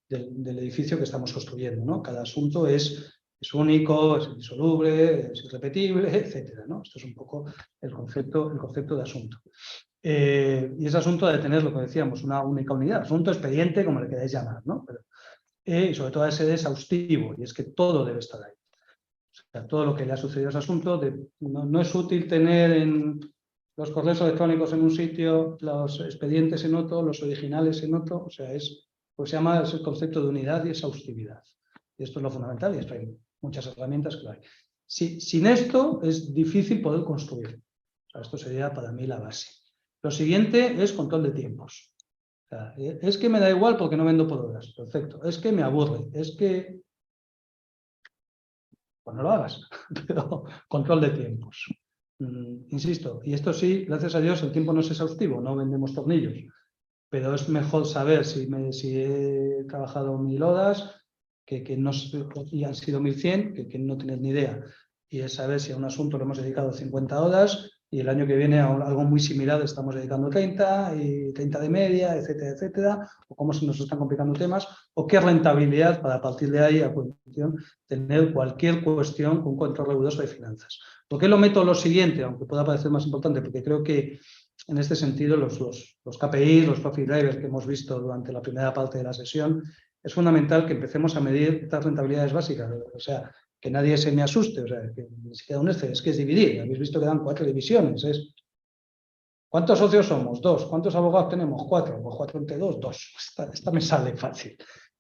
del edificio que estamos construyendo, ¿no? Cada asunto es único, es indisoluble, es irrepetible, etcétera, ¿no? Esto es un poco el concepto de asunto. Y ese asunto ha de tener, lo que decíamos, una única unidad, asunto, expediente, como le queráis llamar, ¿no? Y sobre todo ese exhaustivo, y es que todo debe estar ahí. O sea, todo lo que le ha sucedido a ese asunto, no es útil tener los correos electrónicos en un sitio, los expedientes en otro, los originales en otro, o sea, pues se llama el concepto de unidad y exhaustividad. Y esto es lo fundamental y esto hay muchas herramientas que lo hay. Sin esto es difícil poder construir. O sea, esto sería para mí la base. Lo siguiente es control de tiempos. O sea, es que me da igual porque no vendo por horas. Perfecto. Es que me aburre. Es que... Pues no lo hagas. Pero control de tiempos. Insisto, y esto sí, gracias a Dios, el tiempo no es exhaustivo. No vendemos tornillos. Pero es mejor saber si he trabajado 1000 horas y han sido 1100, que no tener ni idea. Y es saber si a un asunto le hemos dedicado 50 horas y el año que viene a algo muy similar estamos dedicando 30 y 30 de media, etcétera, etcétera, o cómo se nos están complicando temas, o qué rentabilidad para a partir de ahí a cuestión tener cualquier cuestión con control riguroso de finanzas. ¿Por qué lo meto lo siguiente? Aunque pueda parecer más importante, porque creo que en este sentido los KPIs, los profit drivers que hemos visto durante la primera parte de la sesión, es fundamental que empecemos a medir estas rentabilidades básicas. O sea, que nadie se me asuste, o sea, que ni siquiera un Excel, es que es dividir. Habéis visto que dan 4 divisiones. ¿Cuántos socios somos? 2. ¿Cuántos abogados tenemos? 4. Pues 4 entre 2, 2. Esta me sale fácil.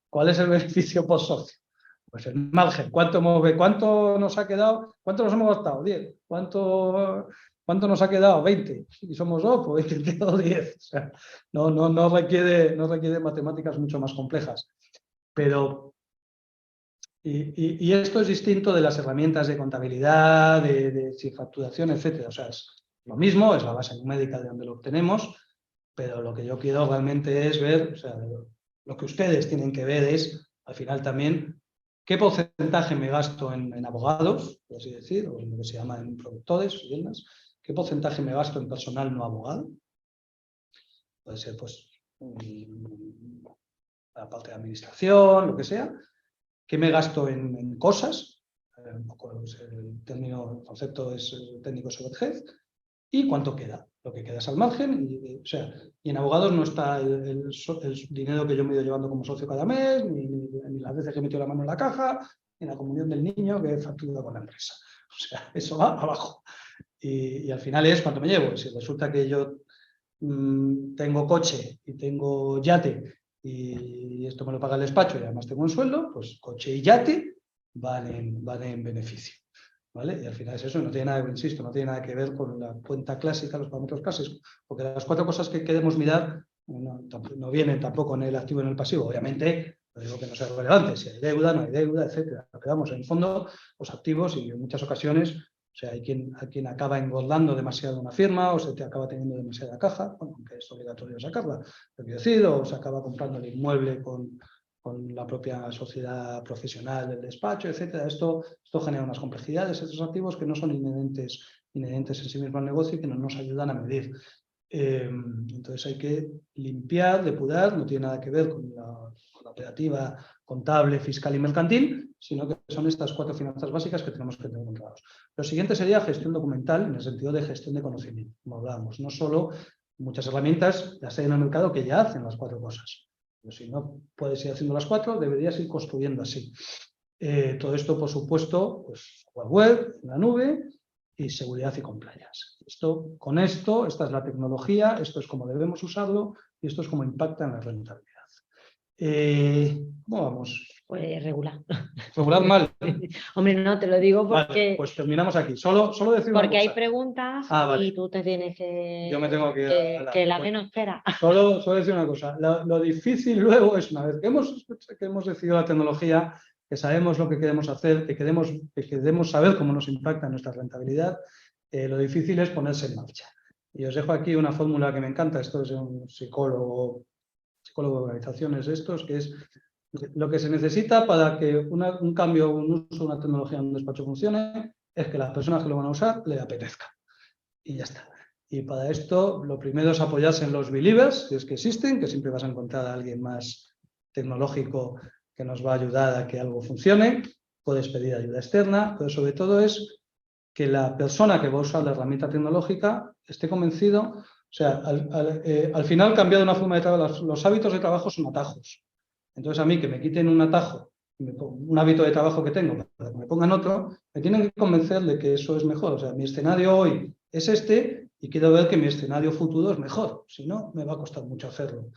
¿Cuál es el beneficio por socio? Pues el margen. ¿Cuánto nos ha quedado? ¿Cuánto nos hemos gastado? 10. ¿Cuánto nos ha quedado? 20. Y somos 2, pues 10. O sea, no requiere matemáticas mucho más complejas. Pero... Y esto es distinto de las herramientas de contabilidad, de facturación, etcétera. O sea, es lo mismo, es la base numérica de donde lo obtenemos, pero lo que yo quiero realmente es ver, o sea, lo que ustedes tienen que ver es, al final también, qué porcentaje me gasto en abogados, por así decir, o en lo que se llama en productores, viviendas, qué porcentaje me gasto en personal no abogado. Puede ser, pues, la parte de administración, lo que sea. ¿Qué me gasto en cosas? Un poco el concepto es técnico overhead. ¿Y cuánto queda? Lo que queda es al margen. Y en abogados no está el dinero que yo me he ido llevando como socio cada mes, ni las veces que he metido la mano en la caja, ni la comunión del niño que he facturado con la empresa. O sea, eso va abajo. Y al final es cuánto me llevo. Si resulta que yo tengo coche y tengo yate, y esto me lo paga el despacho y además tengo un sueldo, pues coche y yate van en beneficio. ¿Vale? Y al final es eso, no tiene nada que ver con la cuenta clásica, los parámetros clásicos, porque las 4 cosas que queremos mirar no vienen tampoco en el activo y en el pasivo. Obviamente, no digo que no sea relevante, si hay deuda, no hay deuda, etcétera. Pero vamos, en el fondo, los activos, y en muchas ocasiones, o sea, hay quien acaba engordando demasiado una firma o se te acaba teniendo demasiada caja, bueno, aunque es obligatorio sacarla, lo quiero decir, o se acaba comprando el inmueble con la propia sociedad profesional del despacho, etcétera. Esto genera unas complejidades, estos activos que no son inherentes en sí mismo al negocio y que no nos ayudan a medir. Entonces hay que limpiar, depurar, no tiene nada que ver con la operativa contable, fiscal y mercantil, sino que son estas 4 finanzas básicas que tenemos que tener controlados. Lo siguiente sería gestión documental, en el sentido de gestión de conocimiento, como hablábamos. No solo muchas herramientas las hay en el mercado que ya hacen las 4 cosas. Pero si no puedes ir haciendo las 4, deberías ir construyendo así. Todo esto, por supuesto, pues web, en la nube y seguridad y compliance. Esta es la tecnología, esto es cómo debemos usarlo y esto es cómo impacta en la rentabilidad. ¿Cómo vamos? Pues regular. Regular mal. Hombre, no, te lo digo porque... Vale, pues terminamos aquí. Solo decir una porque cosa. hay preguntas vale. y tú te tienes que... Yo me tengo que la que no espera. Solo decir una cosa. Lo difícil luego es, una vez que hemos decidido la tecnología, que sabemos lo que queremos hacer, que queremos saber cómo nos impacta nuestra rentabilidad, lo difícil es ponerse en marcha. Y os dejo aquí una fórmula que me encanta. Esto es de un psicólogo de organizaciones estos, que es lo que se necesita para que un cambio, un uso de una tecnología en un despacho funcione, es que las personas que lo van a usar le apetezca. Y ya está. Y para esto, lo primero es apoyarse en los believers, que es que existen, que siempre vas a encontrar a alguien más tecnológico que nos va a ayudar a que algo funcione. Puedes pedir ayuda externa, pero sobre todo es que la persona que va a usar la herramienta tecnológica esté convencido. O sea, al final cambiar de una forma de trabajo, los hábitos de trabajo son atajos. Entonces a mí que me quiten un atajo, un hábito de trabajo que tengo, para que me pongan otro, me tienen que convencer de que eso es mejor. O sea, mi escenario hoy es este y quiero ver que mi escenario futuro es mejor, si no, me va a costar mucho hacerlo.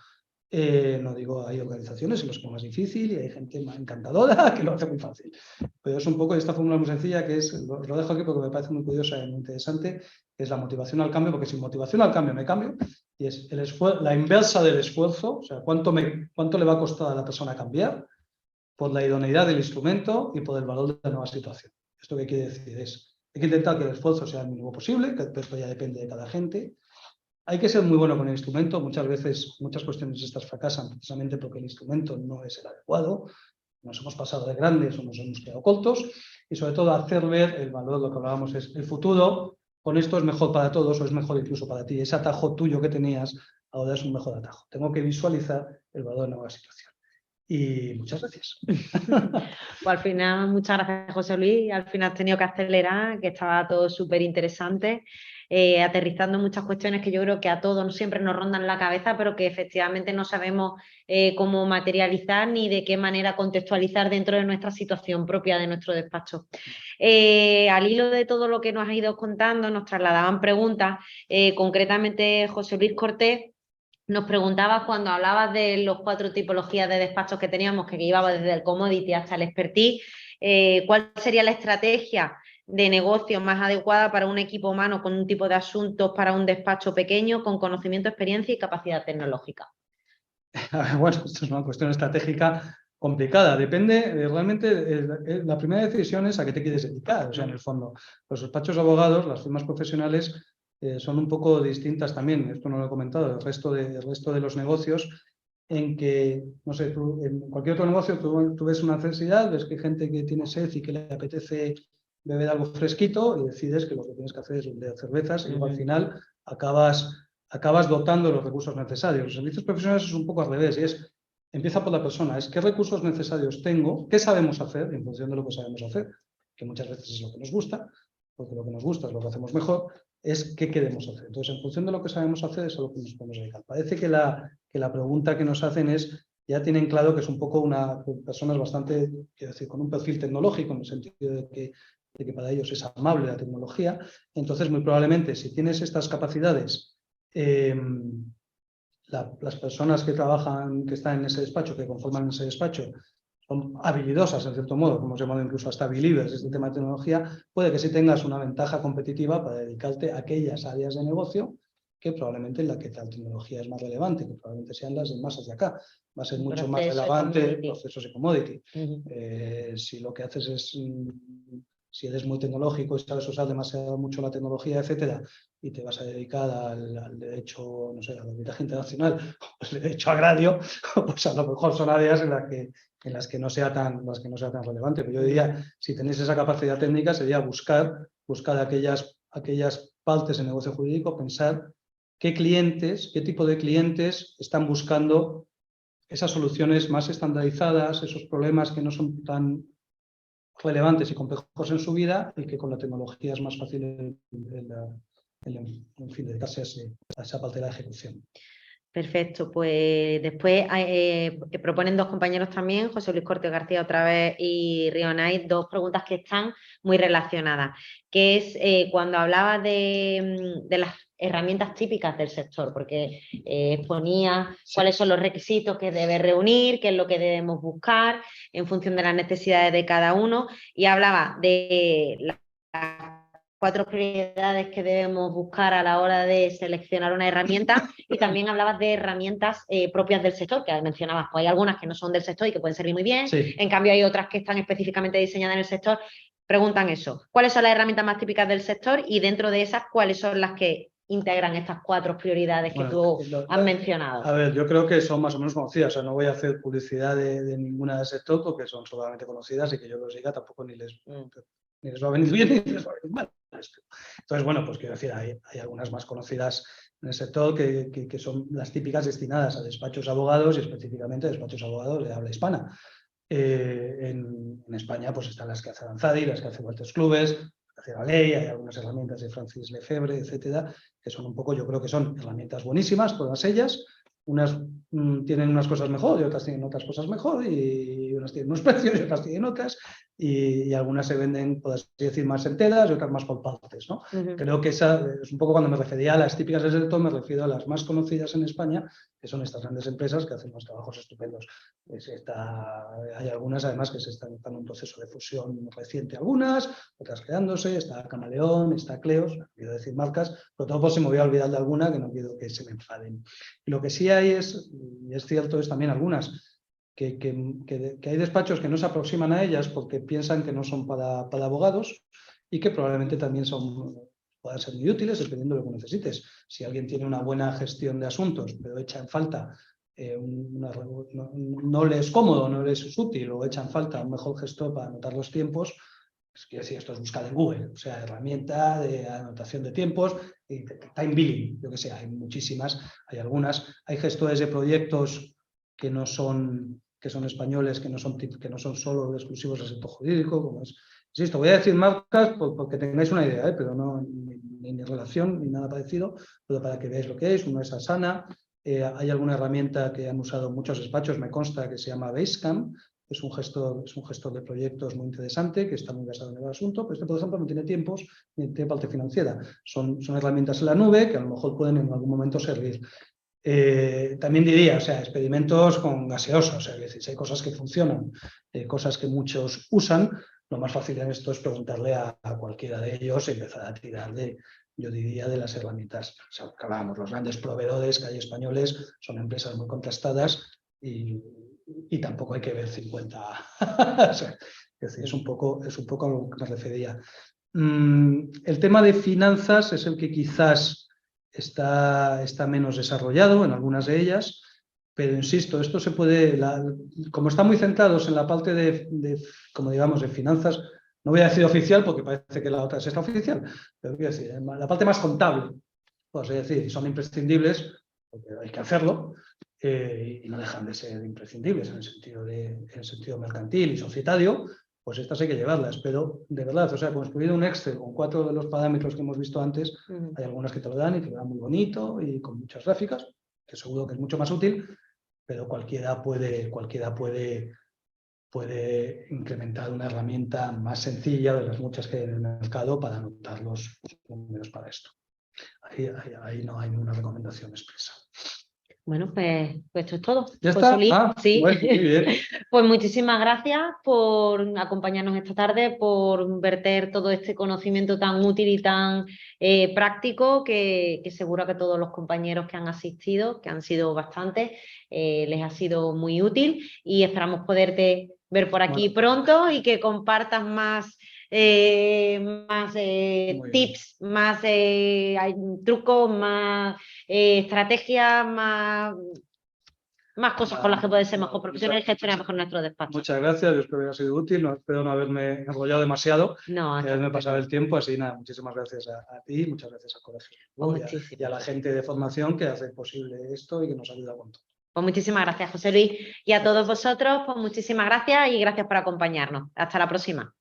No digo, hay organizaciones en las que es más difícil y hay gente más encantadora que lo hace muy fácil. Pero es un poco esta fórmula muy sencilla que es, lo dejo aquí porque me parece muy curiosa y muy interesante, que es la motivación al cambio, porque sin motivación al cambio me cambio, y es la inversa del esfuerzo, o sea, cuánto le va a costar a la persona cambiar, por la idoneidad del instrumento y por el valor de la nueva situación. ¿Esto qué quiere decir? Hay que intentar que el esfuerzo sea el mínimo posible, que esto ya depende de cada gente. Hay que ser muy bueno con el instrumento. Muchas veces, muchas cuestiones estas fracasan precisamente porque el instrumento no es el adecuado. Nos hemos pasado de grandes o nos hemos quedado cortos. Y sobre todo hacer ver el valor, lo que hablábamos es el futuro. Con esto es mejor para todos o es mejor incluso para ti. Ese atajo tuyo que tenías ahora es un mejor atajo. Tengo que visualizar el valor de la nueva situación. Y muchas gracias. Pues al final, muchas gracias, José Luis. Al final has tenido que acelerar, que estaba todo súper interesante, aterrizando muchas cuestiones que yo creo que a todos siempre nos rondan la cabeza, pero que efectivamente no sabemos cómo materializar ni de qué manera contextualizar dentro de nuestra situación propia de nuestro despacho. Al hilo de todo lo que nos has ido contando, nos trasladaban preguntas, concretamente José Luis Cortés nos preguntabas cuando hablabas de los 4 tipologías de despachos que teníamos, que iba desde el commodity hasta el expertise, ¿cuál sería la estrategia de negocio más adecuada para un equipo humano con un tipo de asuntos para un despacho pequeño con conocimiento, experiencia y capacidad tecnológica? Bueno, esto es una cuestión estratégica complicada. Depende, realmente, la primera decisión es a qué te quieres dedicar. O sea, en el fondo, los despachos de abogados, las firmas profesionales, son un poco distintas también, esto no lo he comentado, el resto de los negocios, en que, no sé, tú, en cualquier otro negocio tú ves una necesidad, ves que hay gente que tiene sed y que le apetece beber algo fresquito y decides que lo que tienes que hacer es vender cervezas y luego al final acabas dotando los recursos necesarios. Los servicios profesionales es un poco al revés, y empieza por la persona, es qué recursos necesarios tengo, qué sabemos hacer en función de lo que sabemos hacer, que muchas veces es lo que nos gusta, porque lo que nos gusta es lo que hacemos mejor, es qué queremos hacer. Entonces, en función de lo que sabemos hacer es a lo que nos podemos dedicar. Parece que la pregunta que nos hacen ya tienen claro que es un poco personas bastante, quiero decir, con un perfil tecnológico, en el sentido de que para ellos es amable la tecnología. Entonces, muy probablemente, si tienes estas capacidades, las personas que trabajan, que están en ese despacho, que conforman ese despacho, son habilidosas, en cierto modo, como hemos llamado incluso hasta believers, este tema de tecnología, puede que sí tengas una ventaja competitiva para dedicarte a aquellas áreas de negocio que probablemente en la que la tecnología es más relevante, que probablemente sean las de más hacia acá. Va a ser mucho más relevante procesos y commodity. Si lo que haces es, si eres muy tecnológico y sabes usar mucho la tecnología, etcétera, y te vas a dedicar al derecho, no sé, al arbitraje internacional, o al derecho agrario, pues a lo mejor son áreas en las que no sea tan relevante. Pero yo diría, si tenéis esa capacidad técnica, sería buscar aquellas partes en negocio jurídico, pensar qué tipo de clientes están buscando esas soluciones más estandarizadas, esos problemas que no son tan relevantes y complejos en su vida y que con la tecnología es más fácil dedicarse a esa parte de la ejecución. Perfecto, pues después proponen 2 compañeros también, José Luis Cortés García otra vez y Rionay, 2 preguntas que están muy relacionadas, que es cuando hablaba de las herramientas típicas del sector, porque exponía cuáles son los requisitos que debe reunir, qué es lo que debemos buscar en función de las necesidades de cada uno, y hablaba de las 4 prioridades que debemos buscar a la hora de seleccionar una herramienta, y también hablabas de herramientas propias del sector, que mencionabas, pues hay algunas que no son del sector y que pueden servir muy bien, sí. En cambio hay otras que están específicamente diseñadas en el sector. Preguntan eso, ¿cuáles son las herramientas más típicas del sector? Y dentro de esas, ¿cuáles son las que integran estas 4 prioridades que tú has mencionado? A ver, yo creo que son más o menos conocidas, o sea, no voy a hacer publicidad de ninguna del sector porque son solamente conocidas y que yo los diga tampoco ni les va a venir bien ni les va a venir mal. Entonces, bueno, pues quiero decir, hay algunas más conocidas en el sector que son las típicas destinadas a despachos de abogados y específicamente a despachos de abogados de habla hispana. En España pues están las que hace Avanzadi, las que hace Walters Clubes, las que hace la ley, hay algunas herramientas de Francis Lefebvre, etcétera, que son un poco, yo creo que son herramientas buenísimas, todas ellas. Unas tienen unas cosas mejor y otras tienen otras cosas mejor, y unas tienen unos precios y otras tienen otras, y algunas se venden, por así decir, más enteras y otras más por partes, ¿no? Creo que esa es un poco cuando me refería a las típicas del sector, me refiero a las más conocidas en España, que son estas grandes empresas que hacen unos trabajos estupendos. Hay algunas además que están en un proceso de fusión reciente, algunas, otras creándose, está Camaleón, está Cleos, no quiero decir marcas, pero todo por si me voy a olvidar de alguna, que no quiero que se me enfaden. Y lo que sí hay y es cierto, es también algunas, que hay despachos que no se aproximan a ellas porque piensan que no son para abogados y que probablemente también puedan ser muy útiles dependiendo de lo que necesites. Si alguien tiene una buena gestión de asuntos, pero echa en falta, no le es cómodo, no le es útil o echa en falta un mejor gestor para anotar los tiempos, quiero decir, esto es buscar en Google, o sea, herramienta de anotación de tiempos, time billing, yo que sé, hay muchísimas, hay algunas, hay gestores de proyectos que son españoles, que no son solo exclusivos del sector jurídico, como es. Insisto, voy a decir marcas porque tengáis una idea, pero no ni relación ni nada parecido, pero para que veáis lo que es. Uno es Asana, hay alguna herramienta que han usado muchos despachos, me consta, que se llama Basecamp, es un gestor de proyectos muy interesante, que está muy basado en el asunto, pero este, por ejemplo, no tiene tiempos ni tiene parte financiera. Son herramientas en la nube que a lo mejor pueden en algún momento servir. También diría, o sea, experimentos con gaseosa, o sea, si hay cosas que funcionan, cosas que muchos usan, lo más fácil en esto es preguntarle a cualquiera de ellos y empezar a tirar yo diría, de las herramientas. O sea, que hablábamos, los grandes proveedores que hay españoles son empresas muy contrastadas y tampoco hay que ver 50. O sea, es decir, es un poco a lo que me refería. El tema de finanzas es el que quizás está menos desarrollado en algunas de ellas, pero insisto, esto se puede, como están muy centrados en la parte como digamos, de finanzas, no voy a decir oficial porque parece que la otra es extraoficial, pero voy a decir, la parte más contable, pues es decir, son imprescindibles, porque hay que hacerlo, y no dejan de ser imprescindibles en el sentido mercantil y societario, pues estas hay que llevarlas, pero de verdad, o sea, construir un Excel con 4 de los parámetros que hemos visto antes, hay algunas que te lo dan y te lo dan muy bonito y con muchas gráficas, que seguro que es mucho más útil, pero cualquiera puede incrementar una herramienta más sencilla de las muchas que hay en el mercado para anotar los números para esto. Ahí no hay ninguna recomendación expresa. Bueno, pues esto es todo. ¿Ya está? Sí. Bueno, muy bien. Pues muchísimas gracias por acompañarnos esta tarde, por verter todo este conocimiento tan útil y tan práctico que seguro que todos los compañeros que han asistido, que han sido bastantes, les ha sido muy útil y esperamos poderte ver por aquí pronto y que compartas más tips, más trucos, más estrategias, más cosas con las que puedes ser mejor profesional y gestionar mejor nuestro despacho. Muchas gracias, yo espero que haya sido útil, espero no haberme enrollado demasiado, no, que haberme pasado el tiempo, así nada, muchísimas gracias a ti, muchas gracias al colegio y a la gente de formación que hace posible esto y que nos ayuda con todo. Pues muchísimas gracias, José Luis, y a todos vosotros, pues muchísimas gracias y gracias por acompañarnos. Hasta la próxima.